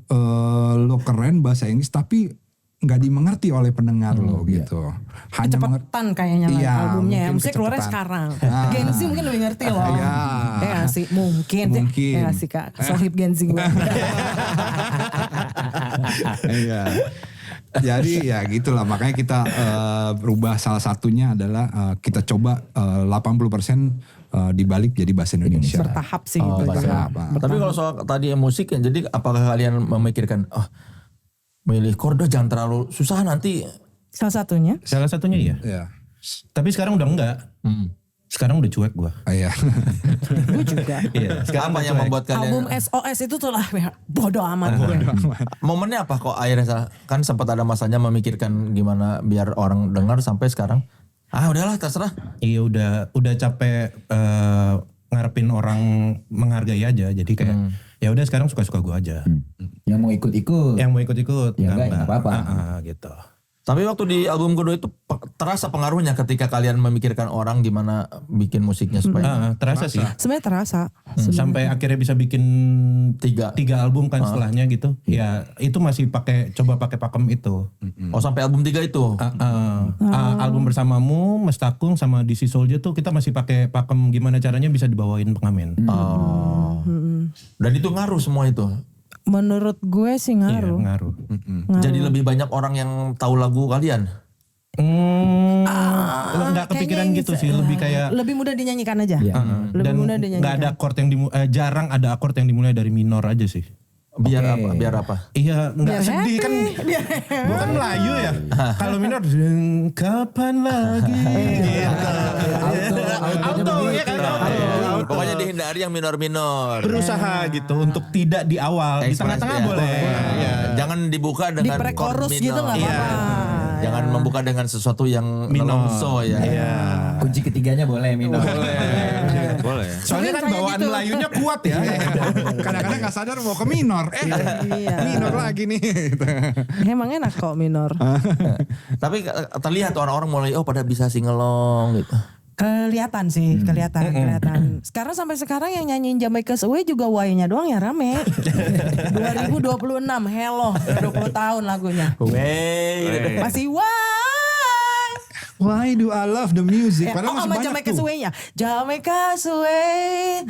lo keren bahasa Inggris tapi nggak dimengerti oleh pendengar lo gitu. Hanya Kecepatan kayaknya Iya, albumnya ya. mungkin Mesti keluarnya kecepatan. sekarang. Gen Z mungkin lebih ngerti loh. Iya. Ya gak sih? Mungkin. Ya gak sih Kak? Sohib Gen Z gue. Iya. Jadi ya gitulah, makanya kita berubah, salah satunya adalah kita coba 80% dibalik jadi bahasa Indonesia. Bertahap sih gitu. bertahap. Tapi kalau soal tadi musik, jadi apakah kalian memikirkan, milih chord jangan terlalu susah nanti? Salah satunya. Salah satunya iya. Iya. Tapi sekarang udah enggak. Sekarang udah cuek gua. Iya. Gue juga. Iya. Apa yang membuat Album kalian? SOS itu tuh lah bodoh amat gue. Momennya apa kok akhirnya kan sempat ada masanya memikirkan gimana biar orang dengar, sampai sekarang udahlah terserah. Iya udah capek ngarepin orang menghargai aja. Jadi kayak ya udah sekarang suka-suka gua aja. Yang mau ikut-ikut. Yang mau ikut-ikut Ya enggak, nggak apa-apa. Gitu. Tapi waktu di album kedua itu terasa pengaruhnya ketika kalian memikirkan orang gimana bikin musiknya supaya Terasa sih. Sebenarnya terasa. Sampai akhirnya bisa bikin tiga album kan setelahnya gitu. Ya itu masih coba pakai pakem itu. sampai album 3 itu. Album bersamamu, Mestakung sama DC Soldier tuh kita masih pakai pakem gimana caranya bisa dibawain pengamen. Dan itu ngaruh semua itu. Menurut gue sih Iya, ngaruh. ngaruh. Jadi lebih banyak orang yang tahu lagu kalian. Nggak kepikiran Kayaknya gitu sih, lebih kayak lebih mudah dinyanyikan aja. Lebih dan mudah nggak dinyanyikan. ada chord yang jarang ada akord yang dimulai dari minor aja sih. Biar apa? Biar apa? Iya, nggak Biar sedih kan. Gua kan Melayu ya. Kalau minor kapan lagi? Auto ya kan. Pokoknya dihindari yang minor-minor. Berusaha gitu untuk tidak di awal, di tengah-tengah boleh. Iya. Jangan dibuka Di dengan pre-chorus chord gitu minor. nggak apa-apa. Jangan membuka dengan sesuatu yang Minor. nelongso ya. Iya. Kunci ketiganya boleh minor. Boleh. Soalnya kan Sering saya bawaan gitu. Melayunya kuat ya. Kadang-kadang gak sadar mau ke minor. Iya. Minor lagi nih. Emang enak kok minor. Tapi terlihat orang-orang mulai pada bisa singelong gitu. Kelihatan sih, kelihatan. Sekarang yang nyanyiin Jamaica's Away juga Y-nya doang yang rame. 2026, hello, 20 tahun lagunya. Wey. Masih why? Why do I love the music? Oh, Padahal masih sama banyak Jamaica's tuh. Away-nya. Jamaica's Away.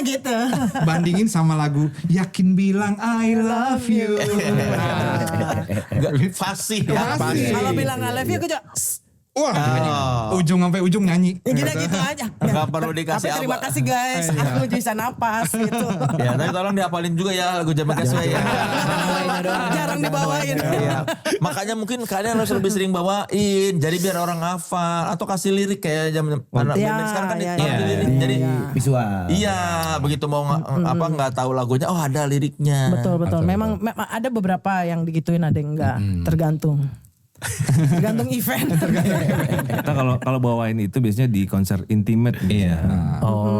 Gitu. Bandingin sama lagu Yakin Bilang I Love You. Fasih ya. Kalau bilang I love you, aku juga Wah, ujung sampai ujung nyanyi. gila gitu aja. Nggak perlu dikasih Tapi terima apa. kasih guys, aku bisa napas gitu. Ya, tapi tolong dihafalin juga ya lagu Jamaica's Way ya. Jarang dibawain. Iya. Makanya mungkin kalian harus lebih sering bawain, jadi biar orang hafal atau kasih lirik kayak zaman Iya, sekarang kan iya, itu iya. lirik. Jadi Visual. iya, begitu mau nggak tahu lagunya, oh ada liriknya. Betul. Memang ada beberapa yang digituin, ada yang enggak. Tergantung event. Kita kalau bawain itu biasanya di konser intimate. Iya.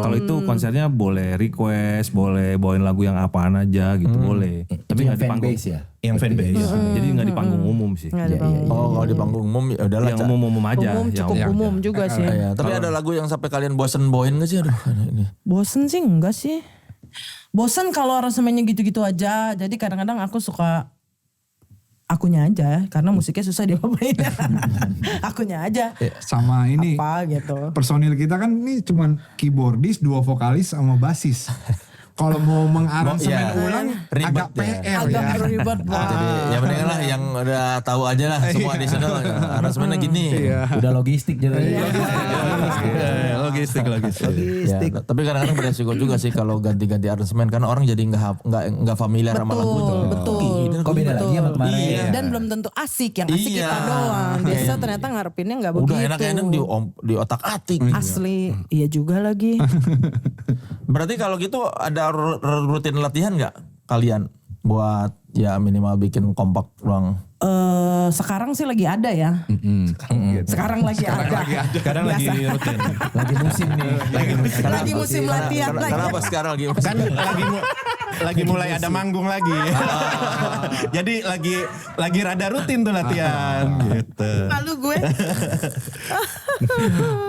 Kalau itu konsernya boleh request, boleh bawain lagu yang apaan aja gitu boleh. Tapi nggak di panggung. Fanbase ya. Yang fanbase. Jadi nggak di panggung umum sih. Nggak ada bang. Oh, kalau di panggung umum ya udahlah. Yang Ca. umum aja. Umum cukup yang umum juga sih. Iya, tapi ada lagu yang sampai kalian bosen bawain nggak sih? Aduh, ini. Bosen sih enggak sih. Bosen kalau aransemennya gitu-gitu aja. Jadi kadang-kadang aku suka akunya aja karena musiknya susah diapain. Akunya aja. Sama ini Apa gitu. personil kita kan ini cuman keyboardis, 2 vokalis sama basis. Kalau mau mengaransemen iya. ulang Ribet agak ya. PR Agak ya. ribet banget. Jadi ya mending lah yang udah tahu aja lah semua additional aransemennya gini. Udah logistik jadinya. Logistik. Ya, tapi kadang-kadang beresiko juga sih kalau ganti-ganti aransemen karena orang jadi nggak familiar sama lagunya. Betul. Kok beda lagi sama kemarin? Iya. Dan belum tentu asik, yang asik Iya. kita doang. Biasa ternyata ngarepinnya nggak begitu. Udah enak-enak di otak-atik. Asli, iya juga lagi. Berarti kalau gitu ada rutin latihan nggak kalian buat ya minimal bikin kompak doang? Sekarang sih lagi ada ya. Sekarang lagi ada. Sekarang lagi rutin. Lagi musim nih. Lagi musim latihan lagi. Kenapa sekarang lagi? Kan lagi mulai ada manggung lagi. Jadi lagi rada rutin tuh latihan gitu. Lalu gue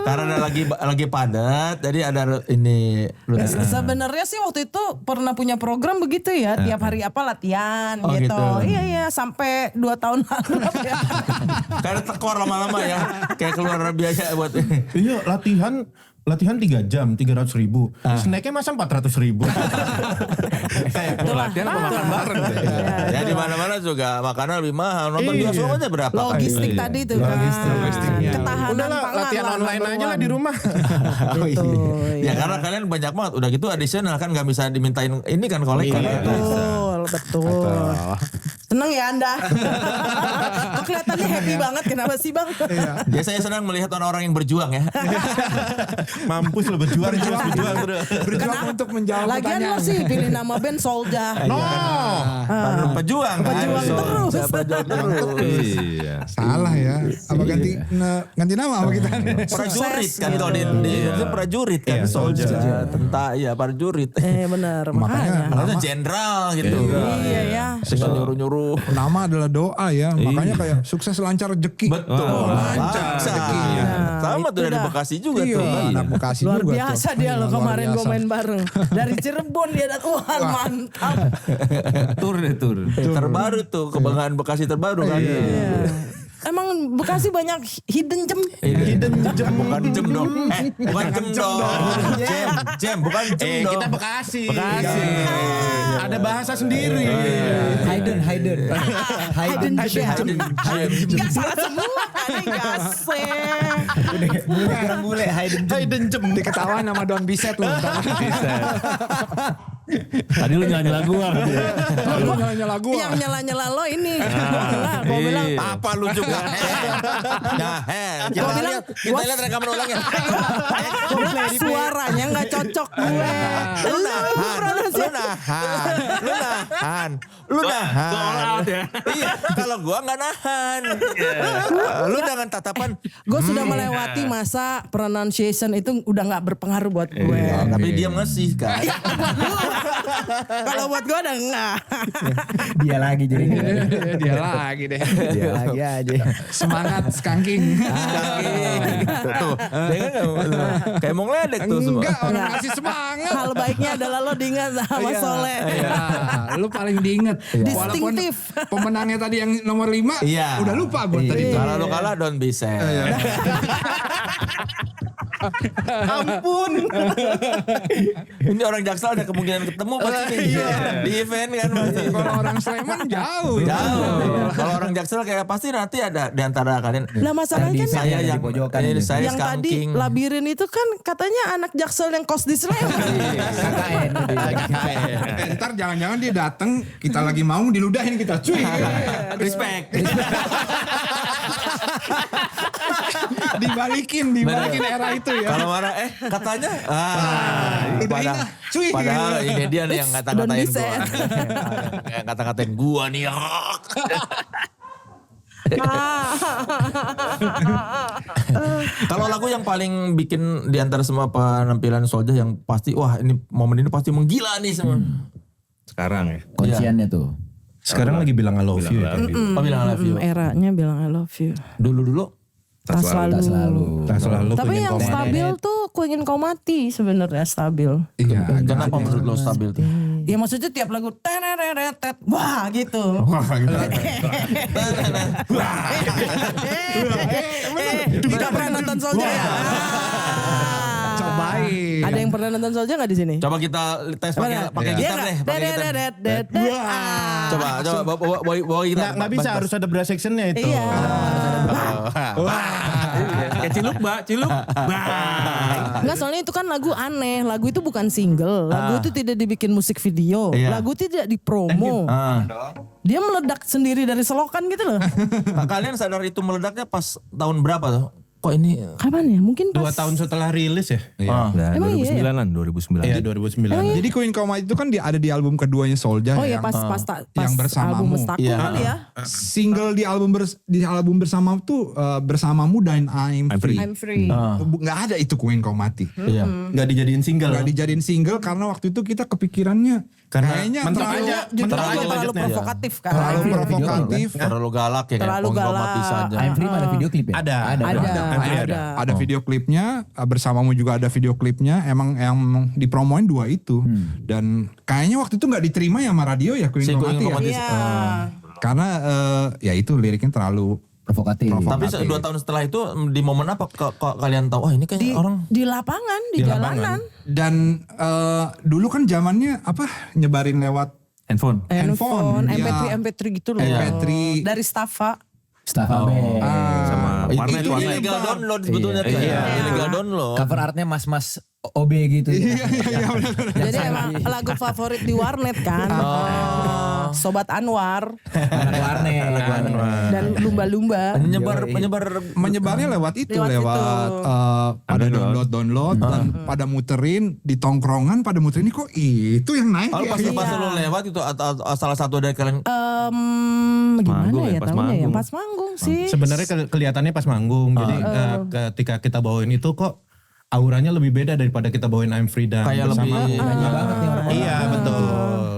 Karena lagi padat, jadi ada ini. sebenarnya sih waktu itu pernah punya program begitu ya, tiap hari apa latihan Oh, gitu. gitu. Iya sampai 2 tahun lalu. Karena tekor lama-lama ya, kayak keluar biaya buat. Iya latihan 3 jam 300.000. Snacknya masa 400.000. Kayak latihan apa makan bareng. Ya di mana-mana juga makanan lebih mahal. Nonton bioskop aja berapa? Logistik kali? tadi tuh kan. Ketahanan udahlah pangan latihan lah, online number aja lah one. di rumah. Gitu. Ya karena kalian banyak banget. Udah gitu additional kan nggak bisa dimintain ini kan kolektor. Betul. Seneng ya Anda? Kok kelihatannya happy banget, kenapa sih Bang? Ya saya senang melihat orang-orang yang berjuang ya. Mampus lo berjuang terus. Berjuang untuk menjawab Lagian lo pertanyaan. sih pilih nama band Soldier. No. Pejuang kan. Pejuang terus. Pejuang terus. Iya. Salah ya. Apa ganti nama apa kita? Prajurit kan gitu. kalau di itu prajurit kan. Soldier. Tentara ya prajurit. Bener, makanya. Maksudnya jenderal gitu. Iya ya. Tinggal nyuruh-nyuruh. Nama adalah doa ya. Makanya kayak sukses lancar rezeki. Betul. Lancar rezekinya. Sama tuh itu dari dah. Bekasi juga Iya, tuh. anak Bekasi Luar juga biasa tuh. dia loh Luar kemarin gue biasa. main bareng. Dari Cirebon dia datang. Wah mantap. Tur. Terbaru tuh kebanggaan Bekasi terbaru kan. Iya. Emang Bekasi banyak hidden gem. Bukan jem dong. Bukan jem dong. Jem bukan jem dong. Kita Bekasi. Ada bahasa sendiri. Hidden gem. Gak salah semua kan gasnya. Bule kurang bule. Hidden gem. Diketawain sama Don Biset loh. Tadi lu nyanyi lagu Lu nyala lagu. Yang nyala-nyala lo ini. Enggak, gue bilang Apa lu juga? Nah, kita lihat rekaman ulangnya. gue bilang suaranya gak cocok gue. Lu pronunciasi. Lu nahan. nahan. Lu nahan. All out ya. Iya, kalau gua nggak nahan. Lu dengan tatapan. Gue sudah melewati masa pronunciation itu udah nggak berpengaruh buat gue. Tapi dia ngasih kan. Kalau buat gue udah enggak. Dia lagi jadi. Dia lagi deh. Dia lagi aja. Semangat skanking. Tuh, dia kan kayak mau ngeledek tuh semua. Enggak, orang kasih semangat. Hal baiknya adalah lo diingat sama Soleh. Ya, lu paling diinget. Walaupun Distinktif. pemenangnya tadi yang nomor 5, Iya. udah lupa gue tadi. Kalau lu kalah don't be sad. Ampun. Ini orang Jaksel ada kemungkinan ketemu pasti nih. Di event kan pasti. Kalau orang Sleman jauh. Jauh. Kalau orang Jaksel kayak pasti nanti ada di antara kalian. Lah masalahnya kan Saya yang pojokan ini ini. saya yang tadi skanking. labirin itu kan katanya anak Jaksel yang kos di Sleman. KKN. Ntar jangan-jangan dia datang, kita lagi mau diludahin kita. Cuy. Respect. Dibalikin era itu ya. Kalau marah katanya Ludahin lah, cuy. padahal ini dia nih yang Don't kata-katain be gua. sad. Yang kata-katain gua nih. Kalau lagu yang paling bikin di antara semua penampilan Soulja yang pasti wah ini momen ini pasti menggila nih semua. Sekarang ya. Kunciannya tuh. Sekarang lagi bilang I love you. Ya. Apa bilang I love you? Eranya bilang I love you. Dulu. Tak selalu. Tak selalu. Tapi pengen yang kau stabil tuh ku ingin kau mati sebenarnya stabil. Iya. Kenapa menurut lo stabil tuh? Ya maksudnya tiap lagu tenereretet wah gitu. Tidak pernah nonton Soulja ya? Cobain. Ada yang pernah nonton Soulja nggak di sini? Coba kita tes pakai gitar deh, pakai gitar. Coba bawa gitar. Nggak bisa, harus ada brass sectionnya itu. Iya. Kayak ciluk, Mbak. Ciluk. Enggak, soalnya itu kan lagu aneh. Lagu itu bukan single. Lagu itu tidak dibikin musik video. Iya. Lagu itu tidak dipromo. Dia meledak sendiri dari selokan gitu loh. Kalian sadar itu meledaknya pas tahun berapa tuh? Kok ini Kapan ya? Mungkin 2 pas tahun setelah rilis ya? Nah, Emang iya 2009-an, 2009. Iya 2009. Jadi Queen Coma itu kan ada di album keduanya Soulja Oh iya yang pas yang bersamamu. album Mestaku Iya. kali ya. single di album bersama tuh bersamamu dan I'm Free. I'm free. Nggak ada itu Queen Kau Mati. Iya. Nggak dijadiin single. Nggak dijadiin single karena waktu itu kita kepikirannya Karena kayaknya mentok terlalu- aja. Judulnya Mentok aja juga terlalu budgetnya. provokatif kan. terlalu Video provokatif. Terlalu galak ya Terlalu kayak Pongo galak. mati saja. I'm Free ada video klip ya? Ada. Ada. Ada video klipnya, bersamamu juga ada video klipnya. Emang yang dipromoin 2 itu. Dan kayaknya waktu itu nggak diterima ya sama radio ya Queen Si Kau Queen Mati Kau ya. Mati. Iya. Karena ya itu liriknya terlalu Provokatif. Tapi 2 tahun setelah itu di momen apa kok kalian tahu wah ini kayak Di, orang di lapangan, di jalanan. dan dulu kan zamannya apa nyebarin lewat Handphone. Handphone, MP3 iya. MP3 gitu loh. MP3. Dari Staffa. Staff Abe. Sama warnet. itu illegal download sebetulnya tuh. Iya. Illegal download. Cover artnya mas-mas OB gitu. Jadi emang lagu favorit di warnet kan. Sobat Anwar Anak warnet. dan lumba-lumba. Menyebarnya lewat itu Lewat lewat itu. pada download dan pada muterin di tongkrongan pada muterin ini kok itu yang naik Kalau ya? pas lo lewat itu salah satu dari kalian Gimana Manggung ya ya, pas tahunya ya? manggung. Pas manggung sih. Sebenarnya kelihatannya pas manggung. Jadi ketika kita bawain itu kok auranya lebih beda daripada kita bawain I'm Free dan kayak lebih Nyanyi banget nih orang. Iya betul.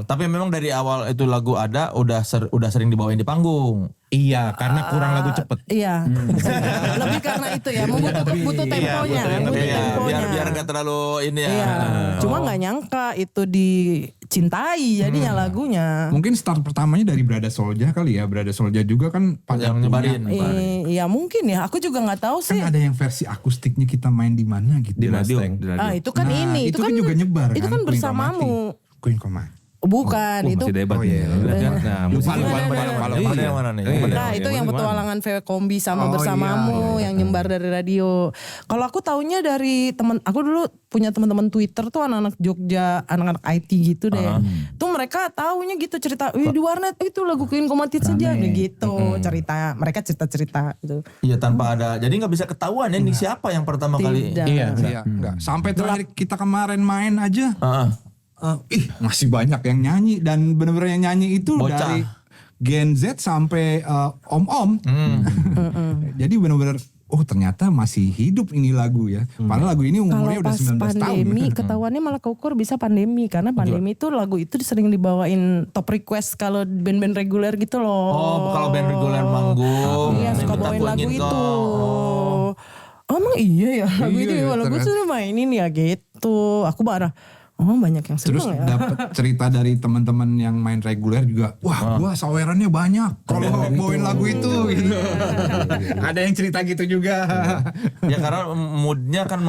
tapi memang dari awal itu lagu ada udah sering dibawain di panggung. Iya karena kurang lagu cepet. Iya. Lebih karena itu ya, butuh temponya, butuh temponya. biar gak terlalu ini ya. Iya. Cuma nggak nyangka itu dicintai jadinya lagunya. Mungkin start pertamanya dari Brada Soulja kali ya. Brada Soulja juga kan pada Yang nyebarin. Iya mungkin ya, aku juga nggak tahu sih. kan ada yang versi akustiknya kita main di mana gitu. Di radio. Mustang. Di radio. Ah itu kan Nah, ini, itu kan juga nyebar Itu kan, kan Queen Kau bersamamu. Queen Kau Mati. Bukan, itu Masih debat Oh, iya. nih. Nah, Lupa, musiknya- lupa. Mana yang mana nih? nah itu yang petualangan VW Kombi sama Oh, bersamamu yang nyebar dari radio. Kalau aku taunya dari teman, aku dulu punya teman-teman Twitter tuh anak-anak Jogja, anak-anak IT gitu deh. Tuh mereka taunya gitu cerita, wih di warnet itu lagu Queen Kau Mati saja gitu cerita. Mereka cerita-cerita gitu. Iya tanpa ada. Jadi nggak bisa ketahuan ya ini siapa yang pertama kali. Tidak. Iya. Iya, enggak. Sampai terakhir kita kemarin main aja. masih banyak yang nyanyi dan bener-bener yang nyanyi itu Bocah. dari Gen Z sampai om-om. Jadi bener-bener ternyata masih hidup ini lagu ya. Padahal lagu ini umurnya udah 19 pas pandemi tahun. ketahuannya malah keukur bisa pandemi karena pandemi itu lagu itu sering dibawain top request kalau band-band reguler gitu loh. Oh, kalau band reguler manggung. Iya suka minta bawain Ku lagu Ingin itu. Kau. Oh emang iya ya lagu Iya, itu iya, lagu ternyata. sudah mainin ya gitu. Aku marah. Oh banyak yang Terus seneng ya. dapat cerita dari teman-teman yang main reguler juga, wah gua sawerannya banyak kalau bawain lagu itu gitu. Ada yang cerita gitu juga. Ya karena moodnya kan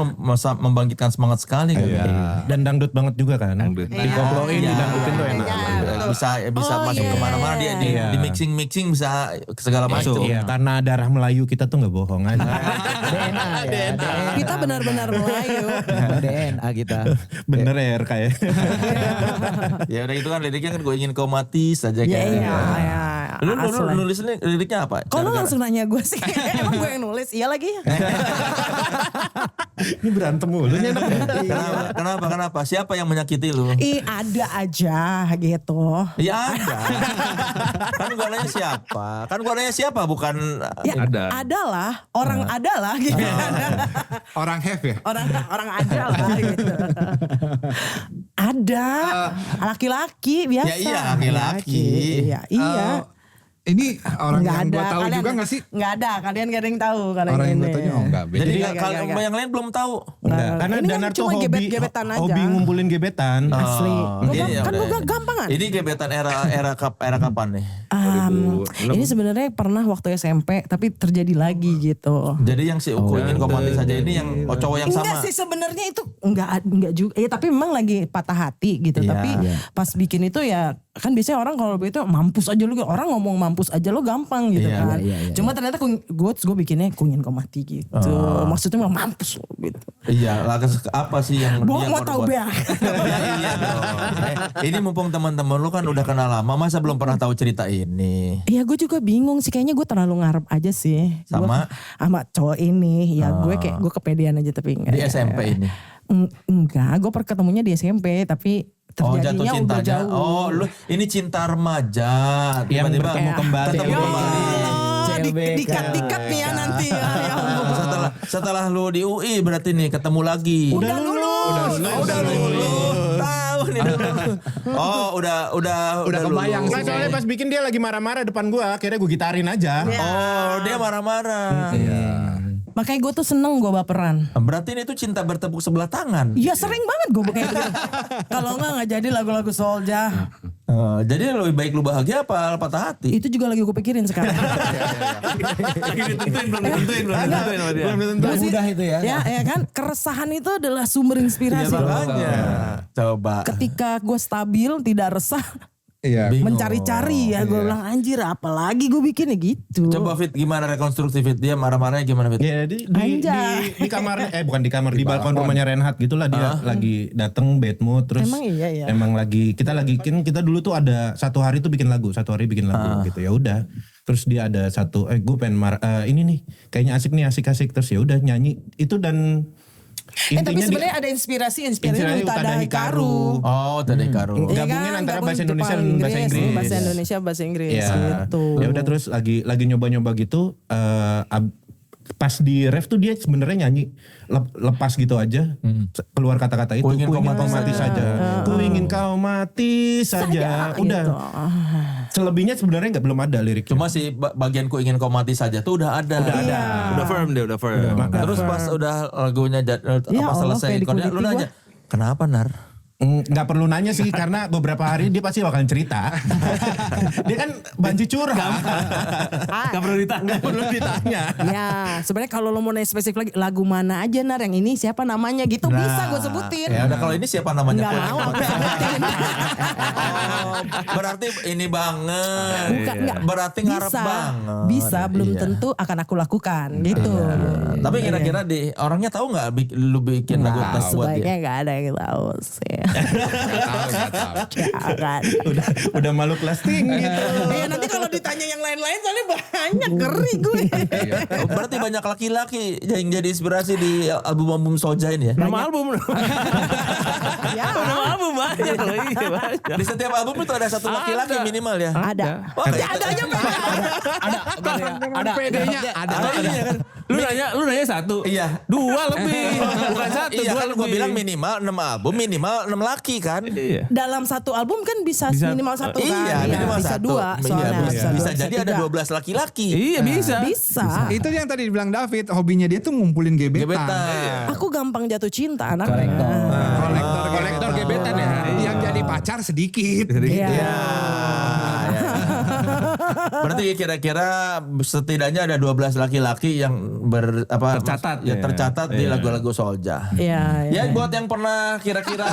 membangkitkan semangat sekali kan. Dan dangdut banget juga kan. Dikoploin, Iya. didangdutin tuh enak. Bisa masuk kemana-mana dia di mixing bisa segala macam. Iya, karena darah Melayu kita tuh nggak bohong aja. Kita benar-benar Melayu. DNA kita. Bener ya kayak. Ya udah itu kan liriknya kan gue ingin kau mati saja kan. Iya. Lu Asli. nulis liriknya apa? Kok lu langsung nanya gue sih? Emang gue yang nulis? Iya lagi. Ini berantem mulu nih anak. Kenapa? Siapa yang menyakiti lu? Ada aja gitu. Ya ada. Kan gua nanya siapa? Bukan Ya, adalah orang adalah gitu. Orang have ya? orang aja lah gitu. Ada laki-laki biasa. Ya iya, laki-laki. Iya. Ini orang Nggak yang gue ada. tahu Kalian- juga gak sih? Nggak ada. Kalian gak ada yang tahu. Orang yang gue tahu juga enggak. Jadi Nggak, kalau nggak. yang lain belum tahu. Enggak, karena Ini kan Danar tuh cuma hobi gebet-gebetan aja. hobi ngumpulin gebetan. Asli. Iya, Kan udah. gue gampangan. Ini gebetan era kapan nih? Ini sebenarnya pernah waktu SMP tapi terjadi lagi gitu. Jadi yang si Ku Ingin Kau Mati saja ini yang cowok yang Enggak sama. sih sebenarnya itu enggak juga. Ya tapi memang lagi patah hati gitu. Iya. Tapi pas bikin itu ya kan biasanya orang kalau begitu mampus aja lu, orang ngomong mampus aja lu gampang gitu Iya, kan. iya, iya. Cuma ternyata gue bikinnya Ku Ingin Kau Mati gitu. Maksudnya mampus gitu. Iya, lagu apa sih yang Bawa dia mau tahu korban? bea. Ya, iya dong. Ini mumpung teman-teman lu kan udah kenal lama, masa belum pernah tahu cerita ini? Iya gue juga bingung sih, kayaknya gue terlalu ngarep aja sih. Sama? Sama cowok ini. Ya gue kepedean aja tapi enggak. Di SMP ini. Enggak, gue ketemunya di SMP tapi Oh, jatuh terjadinya udah cintanya. jauh. Oh, lu ini cinta remaja. Yang Tiba-tiba bertemu kembali. Ketemu Ya kembali. Allah, dikat-dikat nih ya nanti ya. Ya Allah. Setelah lu di UI berarti nih ketemu lagi. Udah lulus. Udah lulus. Tahu nih dulu. Oh, udah kebayang lulus. Nah, soalnya pas bikin dia lagi marah-marah depan gua, akhirnya gua gitarin aja. Oh, dia marah-marah. Makanya gue tuh seneng gue baperan. Berarti ini tuh cinta bertepuk sebelah tangan. Iya sering banget gue kayak gitu. Kalau nggak jadi lagu-lagu Soulja. Jadi lebih baik lu bahagia apa patah hati? Itu juga lagi gue pikirin sekarang. Belum mudah itu ya. Ya kan, keresahan itu adalah sumber inspirasi. loh. Makanya. Coba. Ketika gue stabil, tidak resah, Iya. Bingung. mencari-cari ya. Gue bilang anjir apalagi gue bikinnya gitu. Coba Fit gimana rekonstruksi Fit? Dia marah-marahnya gimana Fit? Ya di Anjay. kamar bukan di kamar di balkon rumahnya Renhat gitulah dia lagi dateng bad mood terus Emang iya ya? emang lagi kita dulu tuh ada satu hari bikin lagu gitu ya udah terus dia ada satu gue pengen ini nih kayaknya asik terus ya udah nyanyi itu dan Tapi intinya sebenarnya ada inspirasi inspirasi Utada Hikaru. Oh, tadi Karu. Iya gabungin kan, antara gabung bahasa Indonesia Jepang, dan bahasa Inggris. Bahasa Indonesia, bahasa Inggris Ya, gitu. ya udah terus lagi nyoba-nyoba gitu. Pas di ref tuh dia sebenarnya nyanyi lepas gitu aja keluar kata-kata itu. Ku ingin kau mati mati saja. Ku ingin kau mati saja. Udah. Gitu. Selebihnya sebenarnya belum ada liriknya. Cuma si bagian Ku Ingin Kau Mati saja tuh udah ada. Udah firm dia, udah firm. Terus pas udah lagunya Ya Allah, selesai kayak rekodnya, lu dikuditi nanya, kenapa Nar? Nggak perlu nanya sih karena beberapa hari dia pasti bakalan cerita. Dia kan banci curhat. Gak perlu ditanya. Nggak perlu ditanya. Ya, sebenarnya kalau lo mau nanya spesifik lagi lagu mana aja Nar yang ini siapa namanya gitu bisa gue sebutin. Ya udah kalau ini siapa namanya? Nggak mau aku sebutin. Oh, berarti ini banget. Bukan enggak. Berarti ngarep Bisa, banget. bisa belum Iya. tentu akan aku lakukan gitu. Tapi kira-kira di orangnya tahu nggak lu bikin lagu Nah, tas buat sebaiknya dia? nggak ada yang tahu sih. Jangan. Udah malu kelas tinggi tuh. Ya nanti kalau ditanya yang lain-lain soalnya banyak ngeri gue. Oh, berarti banyak laki-laki yang jadi inspirasi di album-album Soulja ini ya? Nama album. Ya. Nama album, Bang. banyak loh, iya banyak. Di setiap album itu ada satu laki-laki minimal ya. Ada. Oh, Tapi kayak- adanya Ada. PD-nya ada. Iya kan? Lu nanya satu. Iya. Dua lebih. Bukan satu, Iya dua kan gue lebih. bilang minimal 6 album, minimal 6 laki kan. Iya. dalam satu album kan bisa minimal satu kan. Iya, minimal bisa satu. dua Iya, soalnya. bisa dua, jadi ada 12 laki-laki. Iya bisa. Bisa. Itu yang tadi dibilang David, hobinya dia tuh ngumpulin gebetan. Gebetan. Aku gampang jatuh cinta anaknya. Kolektor gebetan ya. Yang jadi pacar sedikit. Iya. Berarti kira-kira setidaknya ada 12 laki-laki yang Tercatat, ya, ya. tercatat di Iya. lagu-lagu Soulja. Iya. Ya buat yang pernah kira-kira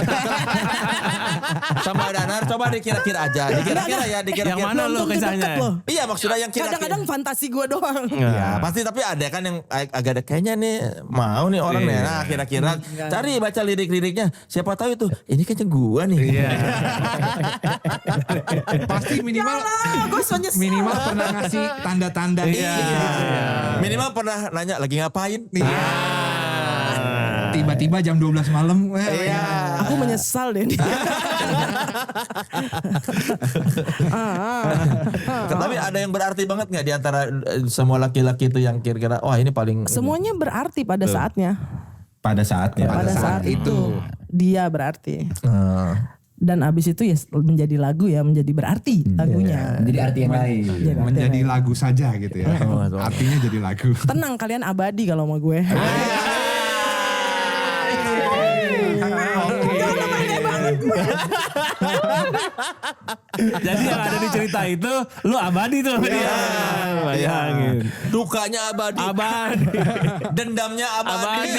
sama Danar, coba dikira-kira aja, dikira-kira ya, dikira-kira. Yang mana lo Belum tentu kisahnya? deket loh. Iya maksudnya yang kira-kira. Kadang-kadang fantasi gue doang. Ya pasti tapi ada kan yang agak ada kayaknya nih mau nih orang nih. Nah kira-kira cari baca lirik-liriknya. Siapa tahu itu ini kayaknya gua nih. Iya. Pasti minimal Gue menyesal. minimal pernah ngasih tanda-tanda Iya. Minimal pernah nanya lagi ngapain. Iya. Tiba-tiba jam 12 malam. Iya. Aku menyesal deh. Tapi ada yang berarti banget nggak di antara semua laki-laki itu yang kira-kira wah ini paling Semuanya berarti pada saatnya. Pada saatnya. Pada saat itu dia berarti. Dan abis itu ya menjadi lagu ya menjadi berarti lagunya. Jadi arti yang lain. Menjadi lagu saja gitu ya. Artinya jadi lagu. Tenang kalian abadi kalau sama gue. Jadi yang ada di cerita itu lu abadi tuh. Iya. Bayangin. dukanya abadi, Abadi. dendamnya abadi.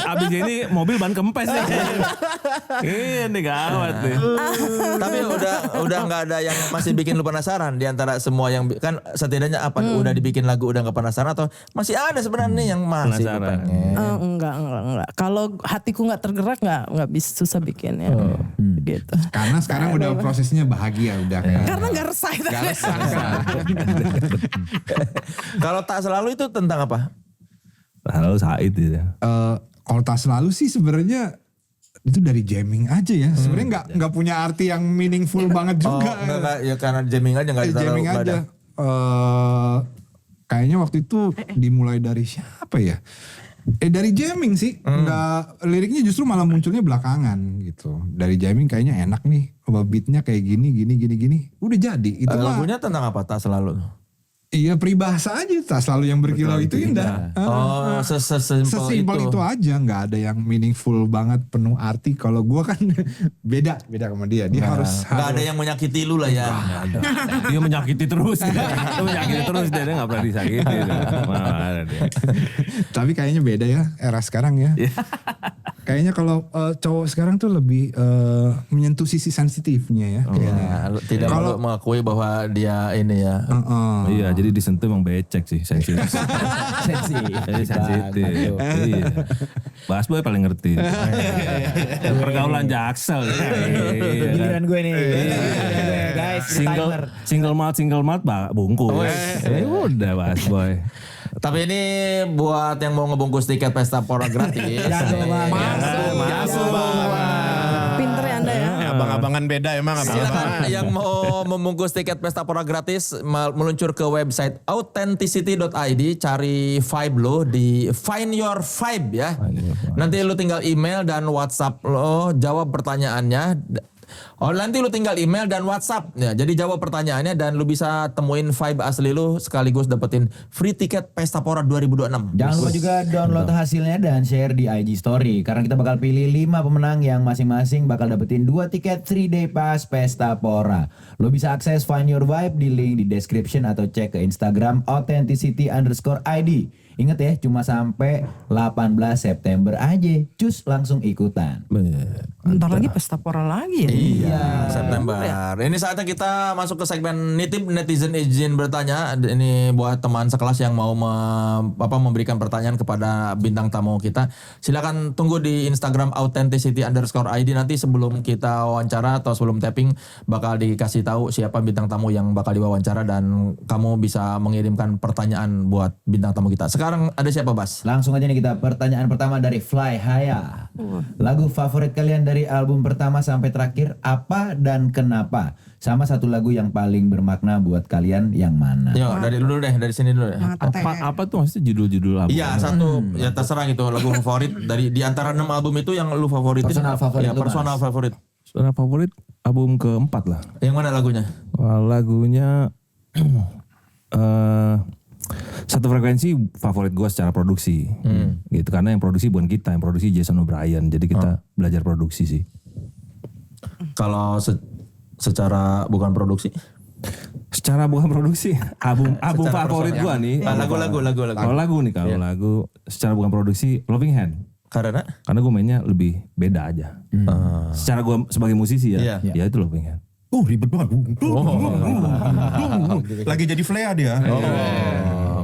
Abis ini mobil ban kempes nih. Ini gawat nih. Tapi udah nggak ada yang masih bikin lu penasaran di antara semua yang kan setidaknya apa udah dibikin lagu udah nggak penasaran atau masih ada sebenarnya nih yang masih lu Penasaran. pengen. Enggak. Kalau hatiku nggak tergerak nggak bisa susah bikin ya. Gitu. Karena sekarang udah prosesnya bahagia udah kan. Karena nggak resah. Kalau tak selalu itu tentang apa? Halo Said itu. Kalau tak selalu sih sebenarnya itu dari jamming aja ya. Sebenarnya nggak punya arti yang meaningful banget juga. Enggak, ya karena jamming aja nggak terlalu Jamming aja. Kayaknya waktu itu dimulai dari siapa ya? Dari jamming sih. Nggak, liriknya justru malah munculnya belakangan gitu. Dari jamming kayaknya enak nih. Beatnya kayak gini. Udah jadi. Itu mah. lagunya tentang apa tak selalu? Iya peribahasa aja. Tak selalu yang berkilau itu indah. Oh, Sesimpel itu aja, nggak ada yang meaningful banget, penuh arti. Kalau gua kan beda sama dia. Dia harus nggak ada yang menyakiti lu lah ya. Dia menyakiti terus. Dia menyakiti terus dia nggak pernah disakiti. Mana ada dia. Tapi kayaknya beda ya era sekarang ya. Kayaknya kalau cowok sekarang tuh lebih menyentuh sisi sensitifnya ya. Kayaknya. Ya, tidak Kalau- perlu mengakui bahwa dia ini ya. Iya, jadi disentuh emang becek sih sensitif. Sensi. Jadi sensitif. Iya. Bahas boy paling ngerti. Pergaulan Jaksel. Iya, Giliran gue nih. Guys, single malt bungkus. Udah bahas boy. Tapi ini buat yang mau ngebungkus tiket pesta pora gratis. Masuk. Pinter ya Anda ya. Abang-abangan beda emang Silakan yang mau membungkus tiket pesta pora gratis meluncur ke website authenticity.id, cari vibe lo di Find Your Vibe ya. Nanti lu tinggal email dan WhatsApp lo, jawab pertanyaannya. Oh nanti lu tinggal email dan WhatsApp ya. Jadi jawab pertanyaannya dan lu bisa temuin vibe asli lu sekaligus dapetin free tiket Pesta Pora 2026. Jangan lupa juga download hasilnya dan share di IG Story. Karena kita bakal pilih 5 pemenang yang masing-masing bakal dapetin 2 tiket 3-day pass Pesta Pora. Lo bisa akses Find Your Vibe di link di description atau cek ke Instagram authenticity_id. Ingat ya, cuma sampai 18 September aja. Cus langsung ikutan. Bentar lagi pesta pora lagi ya. Iya, September. Ini saatnya kita masuk ke segmen nitip netizen izin bertanya. Ini buat teman sekelas yang mau memberikan pertanyaan kepada bintang tamu kita. Silakan tunggu di Instagram authenticity_id. Nanti sebelum kita wawancara atau sebelum tapping bakal dikasih tahu siapa bintang tamu yang bakal diwawancara dan kamu bisa mengirimkan pertanyaan buat bintang tamu kita. Sekarang sekarang ada siapa Bas? Langsung aja nih kita pertanyaan pertama dari Fly Haya. Lagu favorit kalian dari album pertama sampai terakhir apa dan kenapa? Sama satu lagu yang paling bermakna buat kalian yang mana? Yo, dari dulu deh, dari sini dulu deh. Apa tuh maksudnya judul-judul album? Iya, satu ya terserah gitu lagu favorit dari di antara 6 album itu yang lu favoritin. Personal favorit Ya, lu, personal favorit. Suara favorit album keempat lah. Yang mana lagunya? Lagunya Satu Frekuensi favorit gue secara produksi. Gitu karena yang produksi bukan kita, yang produksi Jason O'Brien. Jadi kita belajar produksi sih. Kalau secara bukan produksi? Secara bukan produksi, album Secara favorit personal. gue nih. Lagu. Kalau lagu nih, lagu secara bukan produksi Loving Hand. Karena Karena gue mainnya lebih beda aja. Secara gue sebagai musisi ya, ya itu Loving Hand. Ribet banget. Lagi jadi flea dia.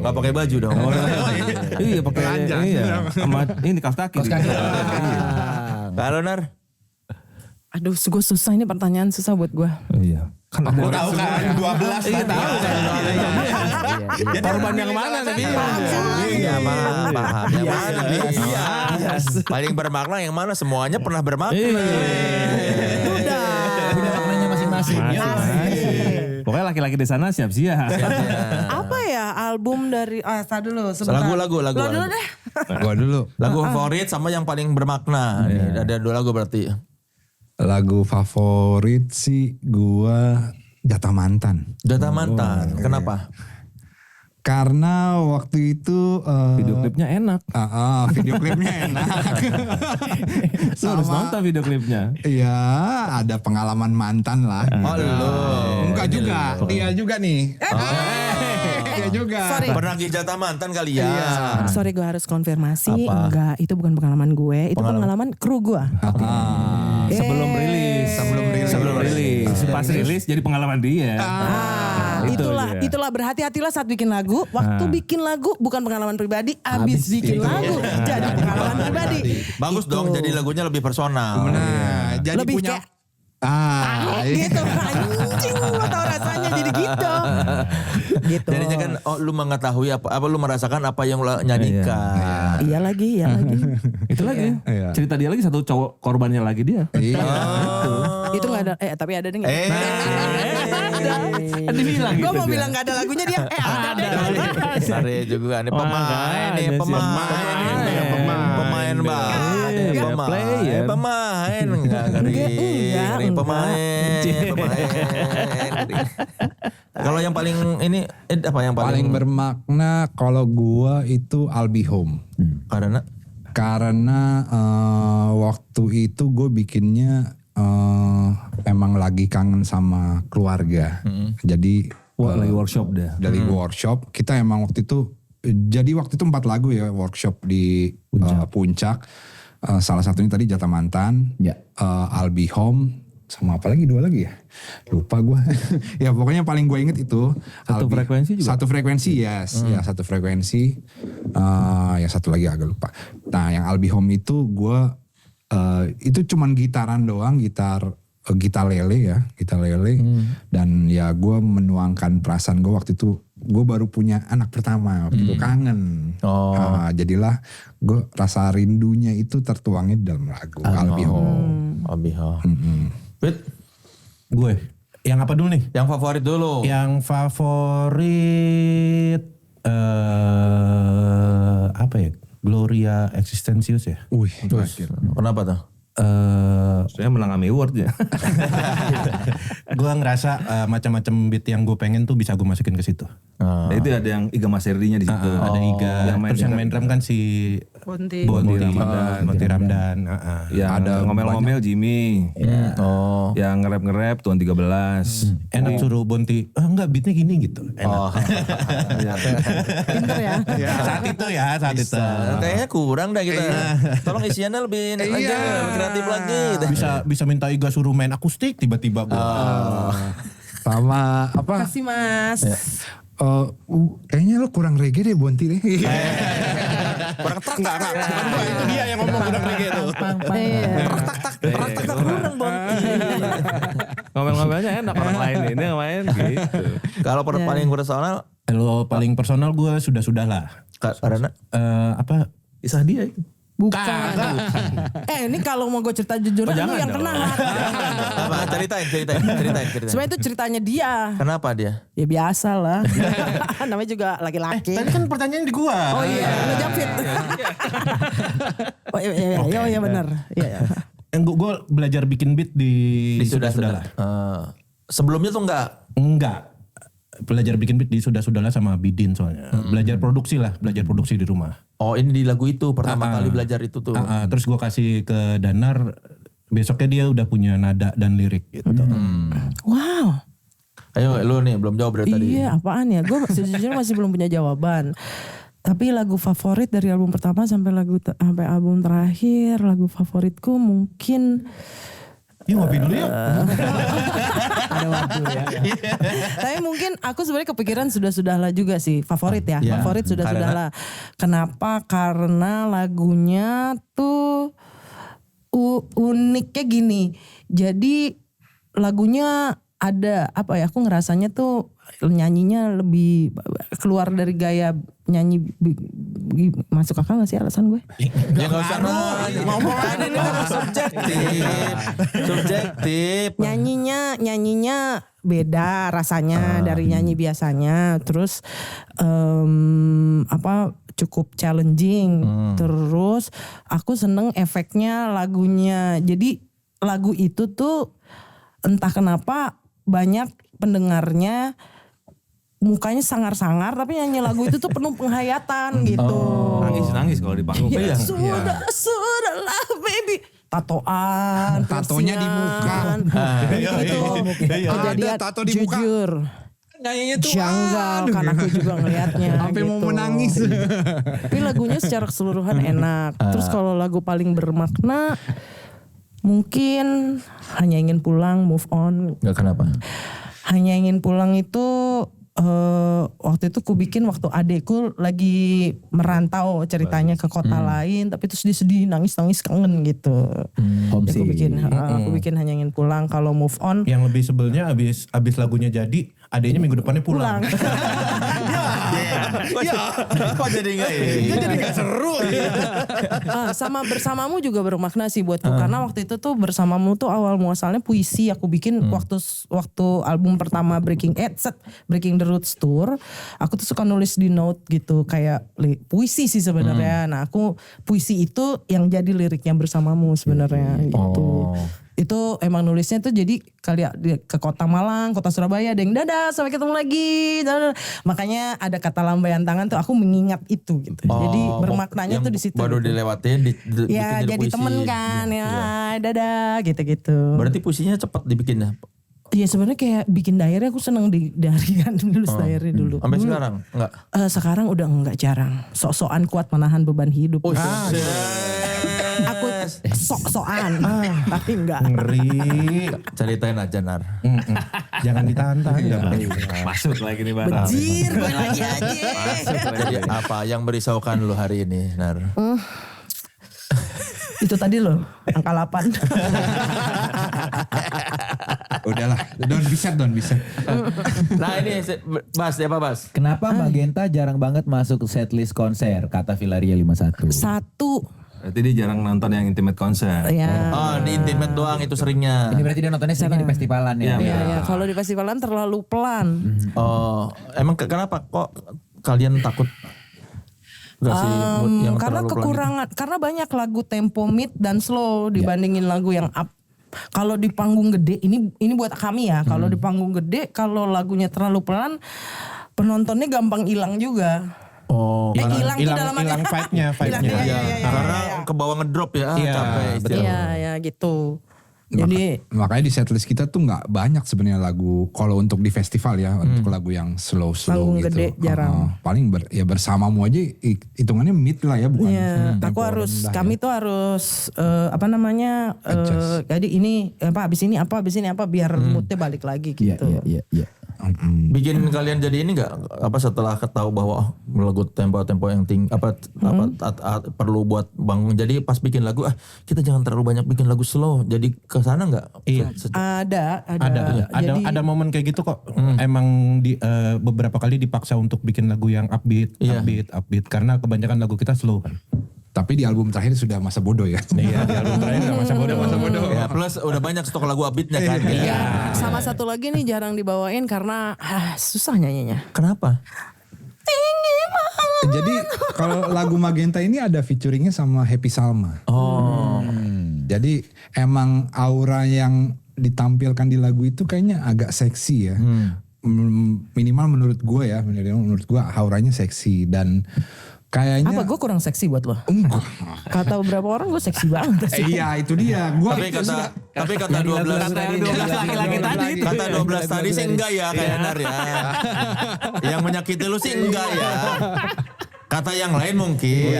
nggak pakai baju dong. Iya pakai sama ini kaos kaki. Kalau Nar? Aduh, gue susah ini pertanyaan susah buat gue. Iya. Kan ada Tahu kan 12 Iya tadi. tahu kan. Korban yang mana nih? Iya, paham. Yang mana? Iya. Paling bermakna yang mana? Semuanya pernah bermakna. Udah. Punya maknanya masing-masing. Pokoknya laki-laki di sana siap-siap. Apa ya album dari tar dulu sebentar. Lagu. Lo dulu deh. Gua dulu. Lagu favorit sama yang paling bermakna. Nih, ada 2 lagu berarti. Lagu favorit sih gua Jatah Mantan. Jatah Mantan. Kenapa? Karena waktu itu Video klipnya enak. video klipnya enak. Lu harus nonton video klipnya. Iya, ada pengalaman mantan lah. Oh, lu. Enggak juga, dia juga nih. Dia juga. Sorry. Pernah di Jatah Mantan kali ya? Sorry gue harus konfirmasi. Apa? Enggak, itu bukan pengalaman gue. Itu pengalaman kru gue. Sebelum rilis. Pas rilis jadi pengalaman dia. Itu Itulah berhati-hatilah saat bikin lagu. Waktu bikin lagu bukan pengalaman pribadi, abis bikin lagu jadi pengalaman pribadi. Bagus Gitu. dong, jadi lagunya lebih personal. Nah, jadi Lebih punya kayak gitu. Anjing, gue tau rasanya jadi gitu. Gitu. Jadinya kan lu mengetahui apa lu merasakan apa yang lu nyanyikan. Iya lagi. Itu lagi. Iya. Cerita dia lagi satu cowok korbannya lagi dia. Iya. Itu gak ada, tapi ada deh. Dibilang Gue gitu mau dia. bilang gak ada lagunya dia. Ada deh. Sari juga nih pemain nih pemain banget. Pemain enggak ngeri pemain. Kalau yang paling ini apa yang Paling bermakna kalau gua itu I'll Be Home. Karena waktu itu gue bikinnya emang lagi kangen sama keluarga. Jadi lagi workshop dia. dari workshop kita emang waktu itu 4 lagu ya workshop di Puncak. Salah satunya tadi Jatah Mantan, I'll Be Home, sama apa lagi 2 lagi ya? Lupa gue. Ya pokoknya paling gue inget itu. Frekuensi juga? Satu frekuensi, yes. Ya satu frekuensi. Yang satu lagi agak lupa. Nah yang I'll Be Home itu gue, itu cuman gitaran doang, gitar lele. Dan ya gue menuangkan perasaan gue waktu itu. Gue baru punya anak pertama, waktu itu kangen. Jadilah gue rasa rindunya itu tertuangnya dalam lagu I'll Be Home. Fit, Gue. Yang apa dulu nih? yang favorit dulu. Yang favorit apa ya? Gloria Existentius ya. Kenapa tuh? Saya menang AMI Award ya. Gue ngerasa macam-macam beat yang gue pengen tuh bisa gue masukin ke situ. Itu ada yang Iga Maserdinya di situ. Ada Iga. Terus yang main drum kan si Bonti. Bonti Ramdan. Yang ada ngomel-ngomel Jimmy. Yang nge-rap Tuan 13. Enak suruh Bonti. Enggak beatnya gini gitu. Enak. Pinter ya. Saat itu. Kayaknya kurang dah kita. Tolong isiannya lebih aja, lebih kreatif lagi. Bisa minta Iga suruh main akustik tiba-tiba. Sama apa? Kasih mas. Kayaknya lo kurang reggae deh Bonti deh. Kurang tak. Bukan gue, itu dia yang ngomong udah kayak gitu. Kurang Bonti. Ngomel-ngomelnya enak orang lain ini main gitu. Kalau paling personal Kalau paling personal gue sudah lah. Karena Apa? Kisah dia itu. Bukan. Ini kalau mau gue cerita jujur lu jangan yang dong. kena. apa? Ceritain. Sebenarnya itu ceritanya dia. Kenapa dia? Ya biasa lah. Namanya juga laki-laki. Tadi kan pertanyaan di gua. Oh iya, ngejapit. Oh iya benar. Iya. Gue belajar bikin beat di sudah lah. Sebelumnya tuh Enggak. Belajar bikin beat di sudah lah sama Bidin soalnya. Belajar produksi di rumah. Oh ini di lagu itu pertama kali belajar itu tuh. Terus gue kasih ke Danar, besoknya dia udah punya nada dan lirik gitu. Wow. Ayo lu nih belum jawab dari tadi. Iya apaan ya? Gue sejujurnya masih belum punya jawaban. Tapi lagu favorit dari album pertama sampai album terakhir, lagu favoritku mungkin Yuk ngopi dulu ya. ada waktu ya. Tapi mungkin aku sebenarnya kepikiran sudah-sudahlah juga sih favorit ya. Ya, Favorit sudah-sudahlah. Kenapa? Karena lagunya tuh uniknya gini. Jadi lagunya ada apa ya? Aku ngerasanya tuh nyanyinya lebih keluar dari gaya nyanyi masuk akal gak sih alasan gue? Ya gak usah ngomong aja nih subjektif. Nyanyinya beda rasanya dari nyanyi biasanya. Terus cukup challenging. Terus aku seneng efeknya lagunya. Jadi lagu itu tuh entah kenapa banyak pendengarnya mukanya sangar-sangar tapi nyanyi lagu itu tuh penuh penghayatan gitu. Nangis kalau di panggung. Ya, sudahlah baby. Tatonya di muka. Itu kejadian Ada tato di muka. jujur. Nyanyinya tuh Janggal kan aku juga ngelihatnya. sampai mau gitu. menangis. Tapi lagunya secara keseluruhan enak. Terus kalau lagu paling bermakna mungkin Hanya Ingin Pulang, Move On. Gak kenapa? Hanya Ingin Pulang itu waktu itu ku bikin waktu adekku lagi merantau ceritanya ke kota lain, tapi terus dia sedih nangis kangen gitu. Homesick. Aku bikin Hanya Ingin Pulang. Kalau Move On Yang lebih sebelnya abis lagunya jadi, adanya minggu depannya pulang. Kok jadi gak Jadi gak seru. sama Bersamamu juga bermakna sih buatku karena waktu itu tuh Bersamamu tuh awal muasalnya puisi aku bikin waktu album pertama Breaking the Roots Tour. Aku tuh suka nulis di note gitu kayak puisi sih sebenarnya. Nah aku puisi itu yang jadi liriknya Bersamamu sebenarnya gitu. Itu emang nulisnya tuh jadi kali ke kota Malang, kota Surabaya, ada yang dadah sampai ketemu lagi. Makanya ada kata lambaian tangan tuh aku mengingat itu gitu. Jadi bermaknanya tuh di situ. Baru gitu. dilewatin Ya bikin jadi puisi. temen kan ya dadah gitu-gitu. Berarti puisinya cepat dibikinnya. Iya sebenarnya kayak bikin diary aku seneng di diary kan nulis diary dulu. Sampai sekarang enggak? Sekarang udah enggak jarang. Sok-sokan kuat menahan beban hidup. Aku sok-sokan tapi enggak. Ngeri. Ceritain aja Nar. Jangan ditahan-tahan. Masuk lagi nih Bang. Bejir gue lagi aja. Jadi apa yang merisaukan lu hari ini Nar? Itu tadi loh angka 8. Udahlah, don't bisa. Nah ini Bas, apa Bas? Kenapa Magenta jarang banget masuk setlist konser? Kata Villaria 51. Satu. Berarti dia jarang nonton yang intimate konser. Ya. Oh di intimate doang itu seringnya. Ini berarti dia nontonnya seringnya di festivalan ya? Iya, kalau di festivalan terlalu pelan. Oh emang kenapa kok kalian takut? Gak sih yang Karena terlalu pelan kekurangan, karena banyak lagu tempo mid dan slow dibandingin lagu yang up. Kalau di panggung gede, ini buat kami ya. Kalau di panggung gede, kalau lagunya terlalu pelan, penontonnya gampang hilang juga. Oh, Hilang tuh dalam hilang vibe-nya. Iya, karena ke bawah ngedrop ya, capek. Iya, gitu. Jadi makanya di setlist kita tuh nggak banyak sebenarnya lagu kalau untuk di festival ya, untuk lagu yang slow Panggung gitu. gede jarang. Paling Bersamamu aja hitungannya mid lah ya, bukan. Iya, tempo aku harus, rendah kami ya. tuh harus Adjust. jadi ini abis ini apa biar moodnya balik lagi gitu. Iya. Bikin kalian jadi ini nggak? Apa setelah ketahui bahwa lagu tempo-tempo yang tinggi perlu buat bangun. Jadi pas bikin lagu kita jangan terlalu banyak bikin lagu slow. Jadi ke sana nggak? Iya. Ada momen kayak gitu kok. Emang di beberapa kali dipaksa untuk bikin lagu yang upbeat karena kebanyakan lagu kita slow kan. Tapi di album terakhir sudah masa bodoh ya. Iya, di album terakhir udah masa bodoh. Ya, plus udah banyak stok lagu upbeatnya kan. Iya. Sama satu lagi nih jarang dibawain karena susah nyanyinya. Kenapa? Jadi kalau lagu Magenta ini ada featuringnya sama Happy Salma. Jadi emang aura yang ditampilkan di lagu itu kayaknya agak seksi ya. Minimal menurut gue ya, menurut gue auranya seksi dan kayaknya. Apa gue kurang seksi buat lo? Enggak. Kata beberapa orang gue seksi banget. Iya itu dia. Tapi kata 12 laki-laki tadi itu. Kata 12 tadi sih enggak ya kayak Nar ya. Yang menyakiti lu sih enggak ya. Kata yang lain mungkin.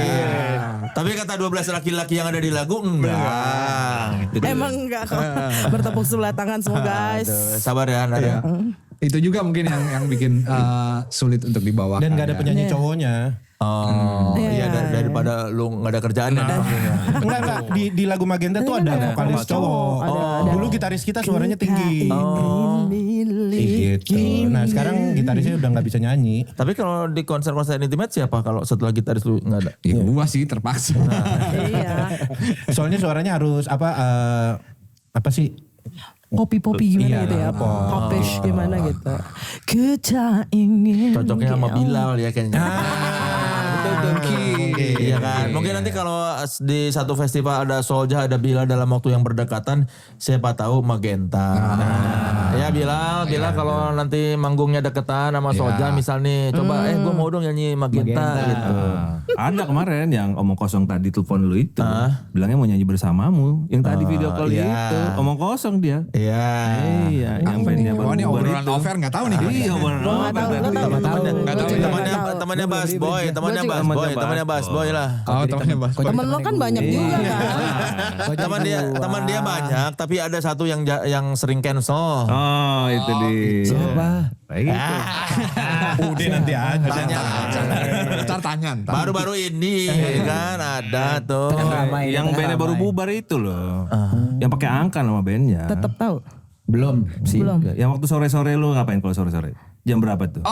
Tapi kata 12 laki-laki yang ada di lagu enggak. Emang enggak kok. Bertepuk sebelah tangan semua guys. Sabar ya Nar ya. Itu juga mungkin yang bikin sulit untuk dibawakan. Dan gak ada penyanyi cowoknya. Iya daripada lu nggak ada kerjaan ya. Enggak di lagu Magenta tuh ada vokalis cowok. Dulu gitaris kita suaranya tinggi. Gitu. Nah sekarang gitarisnya udah nggak bisa nyanyi. Tapi kalau di konser-konser intimate siapa kalau setelah gitaris lu nggak ada? Ya gua sih terpaksa. Iya. Soalnya suaranya harus apa sih? Popi-popi gimana Iya, gitu ya. pop. Popish gimana gitu. Kita ingin. Cocoknya sama Bilal ya kayaknya. Mungkin. Iya kan. Mungkin nanti kalau di satu festival ada Soulja, ada Bilal dalam waktu yang berdekatan, siapa tahu Magenta. Ya Bilal kalau nanti manggungnya deketan sama Soulja misal nih, coba gue mau dong nyanyi Magenta gitu. Ada kemarin yang omong kosong tadi telepon lu itu. Bilangnya mau nyanyi bersamamu. Yang tadi video call itu. Omong kosong dia. Iya. Iya, yang bandnya Oh ini obrolan over nggak tahu nih. Iya, obrolan Temannya Bass Boy, temannya Bass Boy lah. Oh temannya Bas. Temen lo kan banyak juga kan. Teman dia banyak, tapi ada satu yang sering cancel. Oh, itu dia. Siapa? Baik. Udah nanti aja. Tar tangan. Baru-baru ini kan ada tuh. Yang bandnya baru bubar itu loh. Yang pakai angka nama bandnya. Tetap tahu. Belum sih. Belum. Yang waktu sore-sore lu ngapain kalau sore-sore? Jam berapa tuh?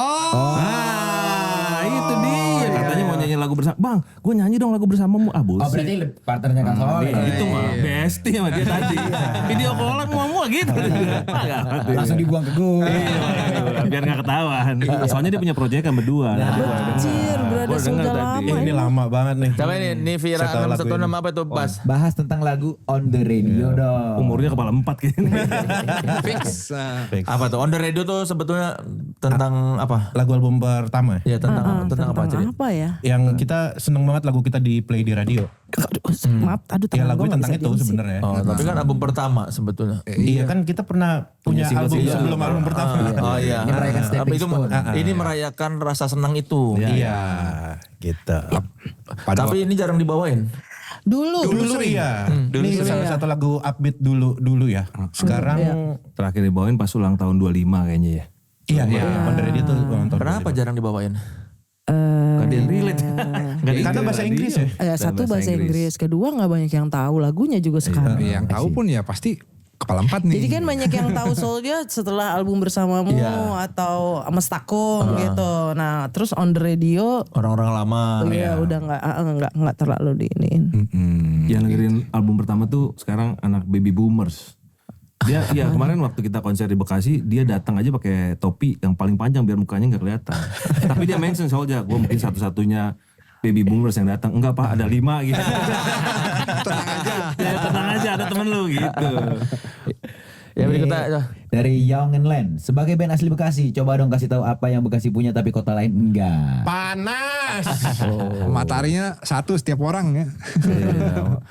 Itu dia. Katanya mau nyanyi lagu bersama. Bang, gue nyanyi dong lagu bersamamu. Oh berarti partnernya Kang Sol. Itu mah bestie sama dia tadi. Video callan mau gitu. Langsung dibuang ke gue. Biar gak ketahuan. Soalnya dia punya proyek kan berdua. Anjir, berada sudah lama. Ini lama banget nih. Coba ini Vira 616 apa tuh Bas? Bahas tentang lagu On The Radio dong. Umurnya kepala 4 kayaknya. Fix. Apa tuh? On The Radio tuh sebetulnya tentang apa? Lagu album pertama Ya tentang apa cerita? Apa ya? yang kita seneng banget lagu kita di play di radio. Maaf, aduh Ya tangan lagu gue tentang nggak bisa itu diam sih. sebenarnya. Oh, tapi kan album pertama sebetulnya. Iya kan kita pernah punya album single-single. sebelum album pertama. Oh iya. Ini merayakan Tapi stepping itu stone. ini merayakan rasa senang itu. Iya, gitu. Tapi ini jarang dibawain. Dulu iya. Ini salah satu lagu upbeat dulu ya. Sekarang Terakhir dibawain pas ulang tahun 25 kayaknya ya. iya On The Radio tuh ulang tahun. Kenapa jarang dibawain? Gak ada yang relate. Karena bahasa Inggris ya. Satu bahasa Inggris, kedua nggak banyak yang tahu lagunya juga sekarang. Yang tahu pun ya pasti kepala 4 nih. Jadi kan banyak yang tahu Soulja setelah album bersamamu atau Mestakung gitu. Nah, terus On The Radio Orang-orang lama. udah nggak terlalu diiniin. Yang dengerin album pertama tuh sekarang anak baby boomers. Dia ya kemarin waktu kita konser di Bekasi dia datang aja pakai topi yang paling panjang biar mukanya nggak kelihatan. Tapi dia mention Soulja, gue mungkin satu-satunya baby boomers yang datang. Enggak Pak, ada 5 gitu. Tenang aja. Ya, tenang aja, ada temen lu gitu. Ya berikutnya Dari Young and Land. Sebagai band asli Bekasi, coba dong kasih tahu apa yang Bekasi punya tapi kota lain enggak. Panas. Mataharinya satu setiap orang ya.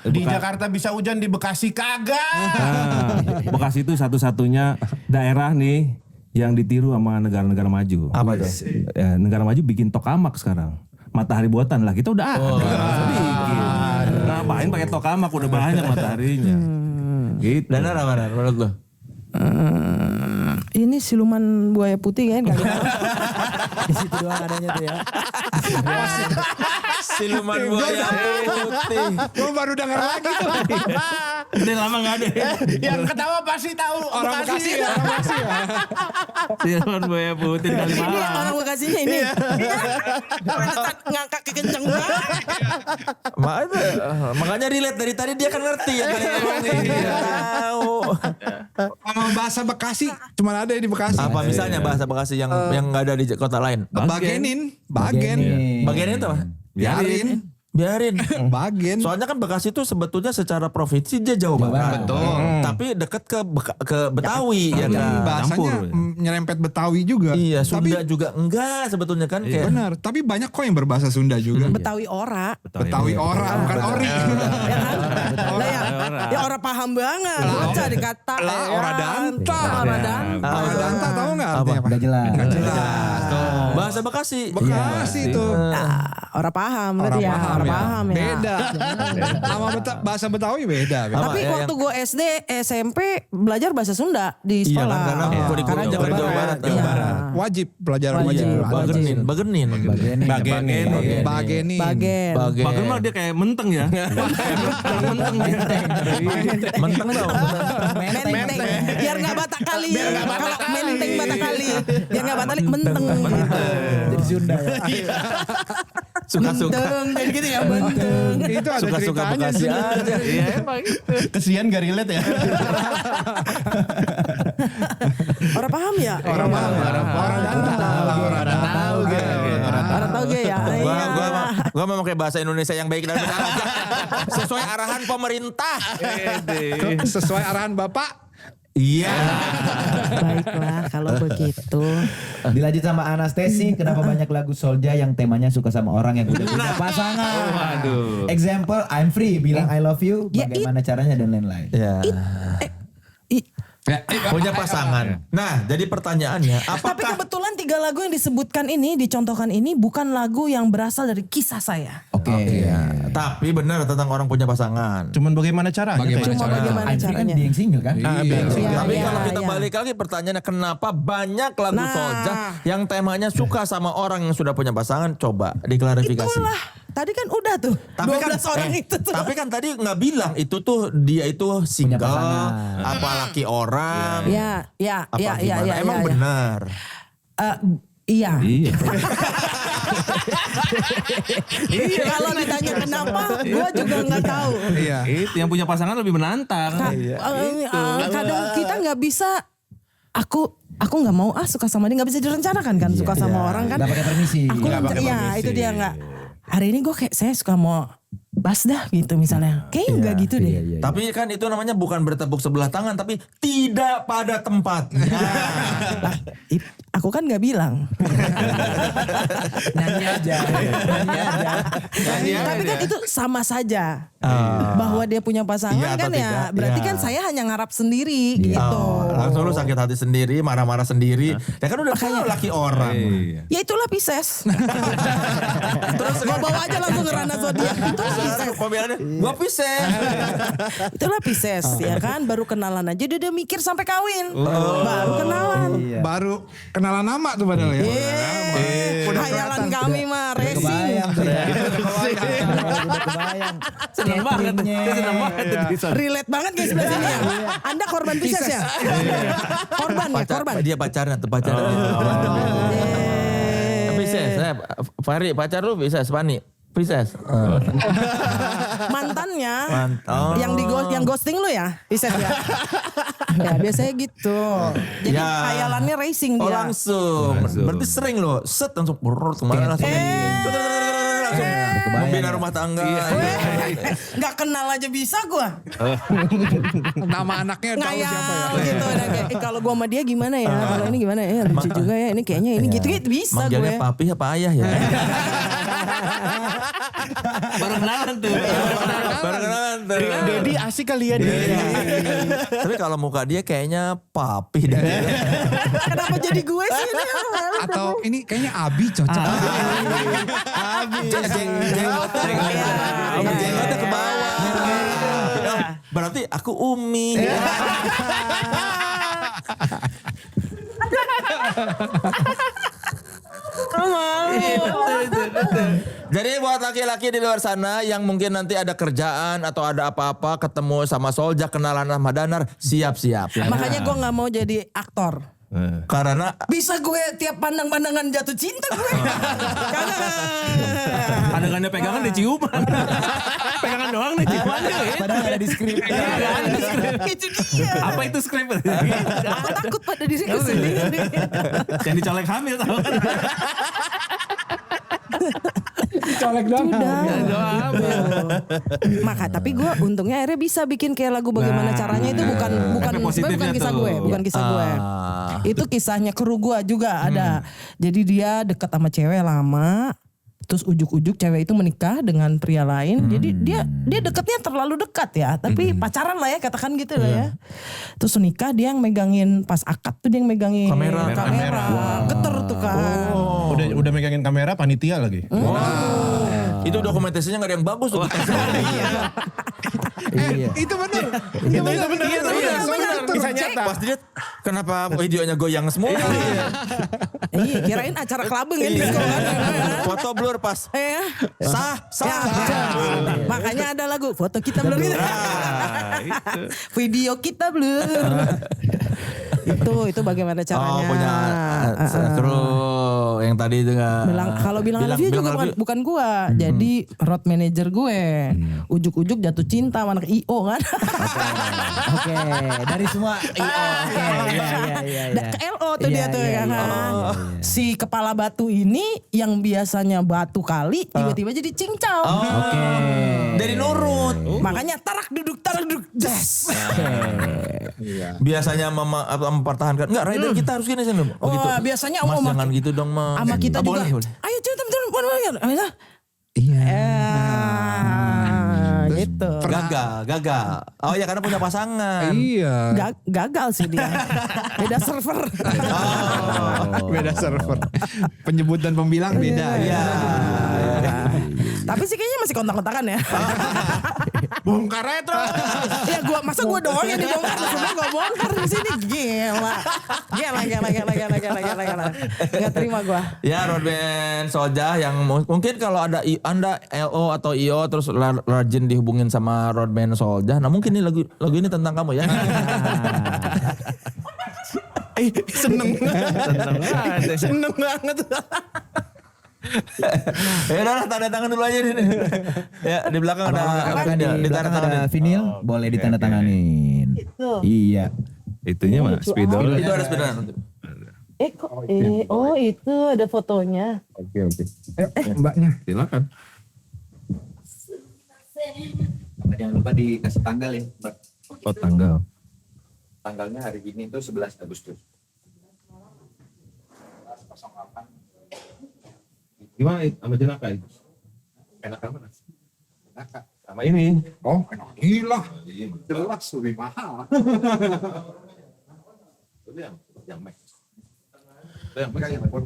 Di Jakarta bisa hujan, di Bekasi kagak. Bekasi itu satu-satunya daerah nih yang ditiru sama negara-negara maju. apa tuh? Ya, negara maju bikin tokamak sekarang. Matahari buatan lah, kita udah ada. Sedikit. Ngapain pakai tokamak, udah banyak mataharinya. Gitu. Dan apa menurut lo? Ini siluman buaya putih kan kali. Di situ doang adanya tuh ya. Siluman buaya putih. Gue baru denger lagi tuh. Udah lama gak ada. Yang ketawa pasti tahu Orang Bekasi ya. Siluman buaya putih di Ini Kalimalang. orang Bekasinya ini. Ngangkat kenceng banget. Makanya relate dari tadi dia kan ngerti ya. Tahu. Sama bahasa Bekasi cuma ada di Bekasi. Apa misalnya bahasa Bekasi yang nggak ada di kota lain? Bagenin, bagen. Bagian itu apa? Biarin. Biarin. Bagen. Soalnya kan Bekasi itu sebetulnya secara provinsi dia jauh banget. Betul. Tapi dekat ke Betawi ya kan. Bahasanya nyerempet Betawi juga. Iya, Sunda Tapi juga enggak sebetulnya kan kayak. benar, tapi banyak kok yang berbahasa Sunda juga. Betawi ora. Betawi orang, bukan ori. Ya kan? Lah ya orang paham banget. Bocah dikata. Lah, ora danta. Ora danta. Orang Danta tahu nggak artinya apa? Gak jelas. Nggak jelas. Bahasa Bekasi. Bekasi tuh. Orang paham berarti ya. Orang paham ya. Beda. Sama bahasa Betawi beda. Tapi ya, waktu gue SD, SMP belajar bahasa Sunda di Iya sekolah. kan karena kurikulum Karena Jawa Barat. Iya. Wajib, pelajaran wajib. Bagenin. Bagenin. Bagenin. Bagen. Bagen mah dia kayak menteng ya. Menteng dia. Menteng tau. Menteng. Biar nggak Batak kali. Kalau menteng Batak kali. Biar nggak Batak kali menteng. Jadi Sunda ya. Suka-suka. Menteng. Kayak gitu ya menteng. Itu ada Suka-suka ceritanya Bekasi sih. aja. Iya emang gitu. Kesian gak relate ya. Orang paham ya? Orang paham. Orang Danta. Orang tahu. Orang tahu gak ya? Gua mau pakai bahasa Indonesia yang baik dan benar aja. Sesuai arahan pemerintah. Sesuai arahan Bapak. Iya. Baiklah kalau begitu. Dilanjut sama Anastasi, kenapa banyak lagu Soulja yang temanya suka sama orang yang udah punya pasangan. Waduh. Example, I'm free, bilang I love you, Ya, bagaimana caranya dan lain-lain. Ya. Ya, Punya pasangan. Nah, jadi pertanyaannya, Tapi apakah kebetulan 3 lagu yang disebutkan ini, dicontohkan ini bukan lagu yang berasal dari kisah saya. Oke. ya, tapi benar tentang orang punya pasangan. Cuman bagaimana caranya? Bagaimana Cuma caranya? bagaimana I'm free kan caranya? dia yang single kan? Iya, Tapi iya, kalau kita iya. balik lagi pertanyaannya kenapa banyak lagu Nah. Soulja yang temanya suka sama orang yang sudah punya pasangan? Coba diklarifikasi. Itulah. Tadi kan udah tuh. 12 orang itu tuh. Tapi kan tadi nggak bilang itu tuh dia itu single, pasangan. apa laki orang, Ya, apa ya, gimana? ya, Emang ya. benar. Iya. Iya. Kalau ditanya kenapa, gue juga nggak tahu. Iya. Itu yang punya pasangan lebih menantang. Kadang kita nggak bisa. Aku nggak mau suka sama dia, nggak bisa direncanakan kan suka sama orang kan. Nggak pakai permisi. Aku ya itu dia nggak. Hari ini gue kayak saya suka mau Basdah gitu misalnya. Kayaknya nggak gitu deh. Iya. Tapi kan itu namanya bukan bertepuk sebelah tangan, tapi tidak pada tempatnya. Aku kan nggak bilang. Nyanyi aja. Tapi kan itu sama saja. Bahwa dia punya pasangan Iya atau kan ya. tidak, Berarti iya. kan saya hanya ngarap sendiri gitu. Langsung lu sakit hati sendiri, marah-marah sendiri. Ya kan udah tahu laki orang. Iya. Ya itulah Pisces. Terus Gua bawa aja langsung ke ranah zodiak. Itulah Pisces. pembelannya, gua Pisces. Itulah Pisces ya kan. Baru kenalan aja dia udah mikir sampai kawin. Baru kenalan. Baru kenalan nama tuh padahal ya. Hayalan kami mah racing. Kebayang tuh ya. Udah kebayang. Senang banget. Senang banget. Relate banget guys sebelah sini ya. Anda korban Pisces ya? Korban ya, korban. Dia pacarnya tuh pacarnya. Pisces, Fahri pacar lu Pisces, Fani. Pisces. Mantannya Oh. yang ghosting lu ya Pisces ya. Ya biasanya gitu. Jadi Ya. hayalannya racing Oh dia. langsung. Berarti sering loh. Set langsung burur kemana langsung. Langsung membina rumah tangga. Nggak kenal aja bisa gua. Nama anaknya tahu Ngayal siapa ya. gitu. Ada kayak, kalau gua sama dia gimana ya? Kalau ini gimana ya? Lucu juga ya. Ini kayaknya ini gitu-gitu bisa gue. Manggilnya papi apa ayah ya? Baru kenalan tuh. Baru kenalan tuh. Dedi asik kali ya dia. Tapi kalau muka dia kayaknya papi deh. Kenapa jadi gue sih ini? Atau ini kayaknya Abi cocok. Jenggotnya ke bawah. Berarti aku Umi. Jadi buat laki-laki di luar sana yang mungkin nanti ada kerjaan atau ada apa-apa ketemu sama Soljah, kenalan sama Danar, siap-siap. Makanya gue nggak mau jadi aktor. Karena Bisa gue tiap pandang-pandangan jatuh cinta gue. Kagak. Pandangannya pegangan diciuman. Pegangan doang diciuman. Padahal ada di skrip. Itu dia. Apa itu skrip? Aku takut pada diriku sendiri. Yang dicolek hamil tau kan? Colek doang. Maka tapi gue untungnya akhirnya bisa bikin kayak lagu bagaimana caranya itu bukan sebenarnya bukan kisah gue, bukan kisah gue. Itu kisahnya kru gue juga ada. Jadi dia dekat sama cewek lama. Terus ujuk-ujuk cewek itu menikah dengan pria lain. Jadi dia dekatnya terlalu dekat ya. Tapi pacaran lah ya katakan gitu lah ya. Terus nikah dia yang megangin pas akad tuh dia yang megangin kamera. Geter tuh kan. Udah megangin kamera panitia lagi. itu dokumentasinya gak ada yang bagus. Itu benar. Itu benar. Kisah nyata. Pas dilihat kenapa videonya goyang semua. Iya, kirain acara clubbing ya disco kan. Foto blur pas. Sah. Makanya ada lagu foto kita blur gitu. Video kita blur. itu bagaimana caranya? Oh punya kru yang tadi itu nggak. Kalau bilang I love you juga bukan gua. Jadi road manager gue. Ujuk-ujuk jatuh cinta sama anak IO kan. Oke, dari semua IO. Oke, Ke LO tuh dia tuh ya kan. Si kepala batu ini yang biasanya batu kali tiba-tiba jadi cincau. Oke. Dari nurut. Makanya tarak duduk das. Biasanya mama mempertahankan. Enggak, rider kita harus gini sih. Oh, gitu. biasanya Mas Om jangan gitu dong, Mas. sama kita juga. Boleh. Ayo turun. Iya. Gitu. Gagal. Oh ya karena punya pasangan. Iya. Gagal sih dia. Beda server. Beda server. Penyebut dan pembilang beda. Iya. Tapi sih kayaknya masih kontak-kontakan ya. Bongkar aja terus. Ya masa gue doang yang dibongkar, semua gue bongkar di sini. Gila. Gak terima gue. Ya road band Soljah yang mungkin kalau ada Anda LO atau IO terus rajin dihubungin sama road band Soljah. Nah mungkin ini lagu ini tentang kamu ya. Seneng banget. Ya udah tanda tangan dulu aja nih. Ya di belakang ada Di belakang ada vinil, boleh ditandatanganin. Iya. Itunya mah spidol. itu ada sepeda. Oh itu ada fotonya. Oke. Mbaknya. Silakan. Jangan lupa dikasih tanggal ya. Oh tanggal. Tanggalnya hari ini tuh 11 Agustus. Gimana sama jenaka itu? Enak mana? Enak. Sama ini. Oh, enak gila. Jelas lebih mahal.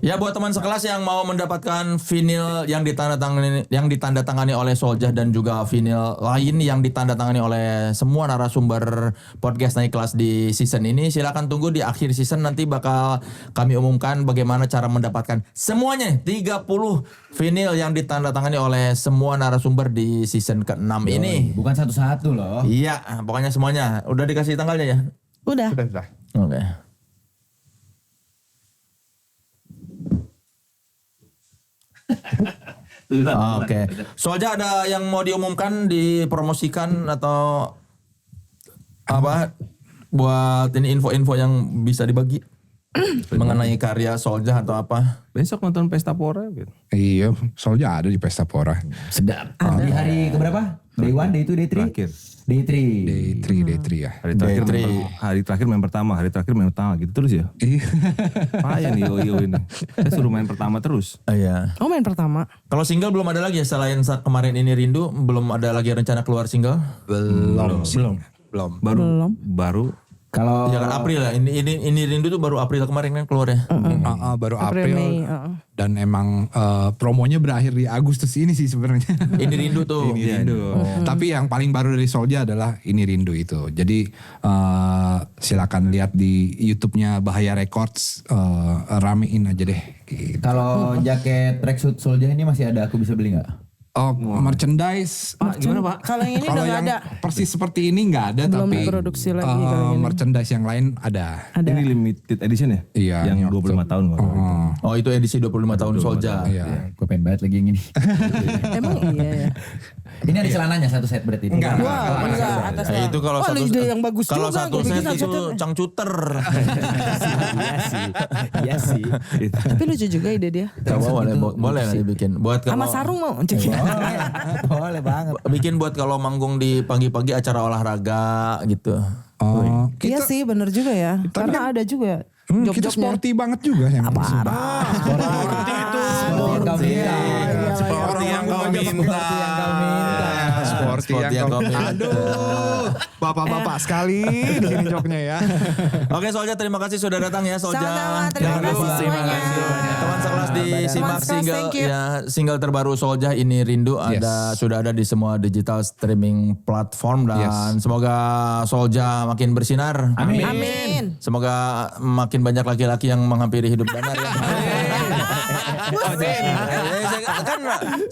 Ya buat teman sekelas yang mau mendapatkan vinil yang ditandatangani oleh Soljah dan juga vinil lain yang ditandatangani oleh semua narasumber podcast Naik Kelas di season ini, silakan tunggu di akhir season, nanti bakal kami umumkan bagaimana cara mendapatkan semuanya 30 vinil yang ditandatangani oleh semua narasumber di season ke-6 ini. Bukan satu-satu loh. Iya, pokoknya semuanya. Udah dikasih tanggalnya ya? Udah. Oke. Oke. Soalnya ada yang mau diumumkan, dipromosikan atau apa buat ini info-info yang bisa dibagi mengenai karya Soljah atau apa? Besok nonton Pesta Pora gitu. Iya, soalnya ada di Pesta Pora. Sedap. Di hari keberapa? Day 1, Day 2, Day 3? Terakhir. Day 3. Day 3 ya. Hari terakhir main pertama gitu terus ya. Iya. Payah nih Yo ini. Saya suruh main pertama terus. Iya. Oh main pertama. Kalau single belum ada lagi ya selain saat kemarin ini Rindu, belum ada lagi rencana keluar single? Belum. Baru Kalau Ya kan April ya. Ini Rindu tuh baru April kemarin kan keluarnya. Baru April, April, Mei, dan emang promonya berakhir di Agustus ini sih sebenarnya. Ini Rindu tuh. Ini Rindu. Tapi yang paling baru dari Soulja adalah Ini Rindu itu. Jadi silakan lihat di YouTube-nya Bahaya Records, ramein aja deh. Gitu. kalau jaket tracksuit Soulja ini masih ada, aku bisa beli nggak? Oh, merchandise. Gimana Pak? Kalau yang ini udah Kalau nggak yang ada. persis seperti ini nggak ada, Belum tapi produksi lagi kalau yang ini. merchandise yang lain ada. Ada. Ini limited edition ya? Iya, Yang ini 25 tahun. Bang. Oh itu edisi 25 tahun Soulja. Iya. Gue pengen banget lagi yang ini. Emang iya ya. Ini ada celananya satu set berarti. Enggak. Wah, enggak atas. Ya, itu kalau Wah, satu ide yang bagus kalau juga. satu Gua bikin set itu satu set. cangcuter. Iya sih. Tapi lucu juga ide dia. Coba boleh lah dibikin. Buat Sama kalau sarung mau cek. Boleh banget. bikin buat kalau manggung di pagi-pagi acara olahraga gitu. Oh, Iya sih bener juga ya. Karena ada juga kita job-jobnya. sporty banget juga ya. Seperti itu. Seperti yang kau minta. Sporty yang kau minta. Aduh, bapak-bapak sekali di sini joknya ya. Oke Soulja, terima kasih sudah datang ya Soulja. Sama-sama, terima kasih semuanya. Teman sekelas disimak Teman sekelas, single thank you. ya single terbaru Soulja Ini Rindu sudah ada di semua digital streaming platform dan semoga Soulja makin bersinar. Amin. Semoga makin banyak laki-laki yang menghampiri hidup Danar ya. Kan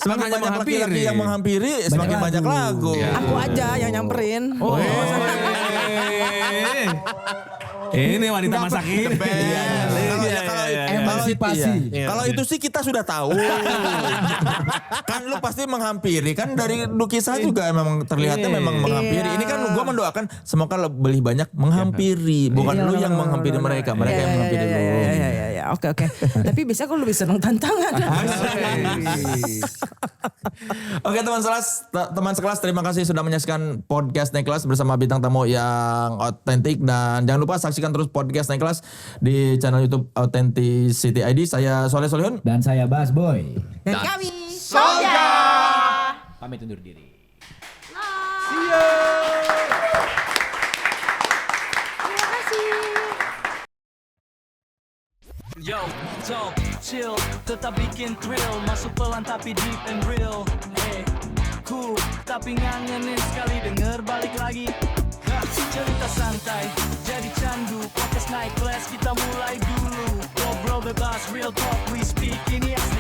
semakin banyak laki-laki yang menghampiri semakin banyak lagu. Aku aja yang nyamperin. Ini wanita masa kini. emansipasi. Kalau itu sih kita sudah tahu. Kan lu pasti menghampiri. Kan dari Dukisa juga memang terlihatnya memang menghampiri. Ini kan gue mendoakan semoga lebih banyak menghampiri. Bukan lu yang menghampiri mereka. Mereka yang menghampiri lu. Iya. Oke. Tapi biasanya aku lebih senang tantangan. Oke teman sekelas terima kasih sudah menyaksikan podcast Naik Kelas bersama bintang tamu yang otentik dan jangan lupa saksikan terus podcast Naik Kelas di channel YouTube Authenticity ID. Saya Soleh Solihun Dan saya Bas Boy. Dan kami Pamit undur diri. Yo, talk, chill, tetap bikin thrill. Masuk pelan tapi deep and real. Hey, cool, tapi ngangenin sekali denger balik lagi. Hah, cerita santai, jadi candu. Podcast Naik Kelas kita mulai dulu. Ngobrol bebas, real talk we speak. Ini asli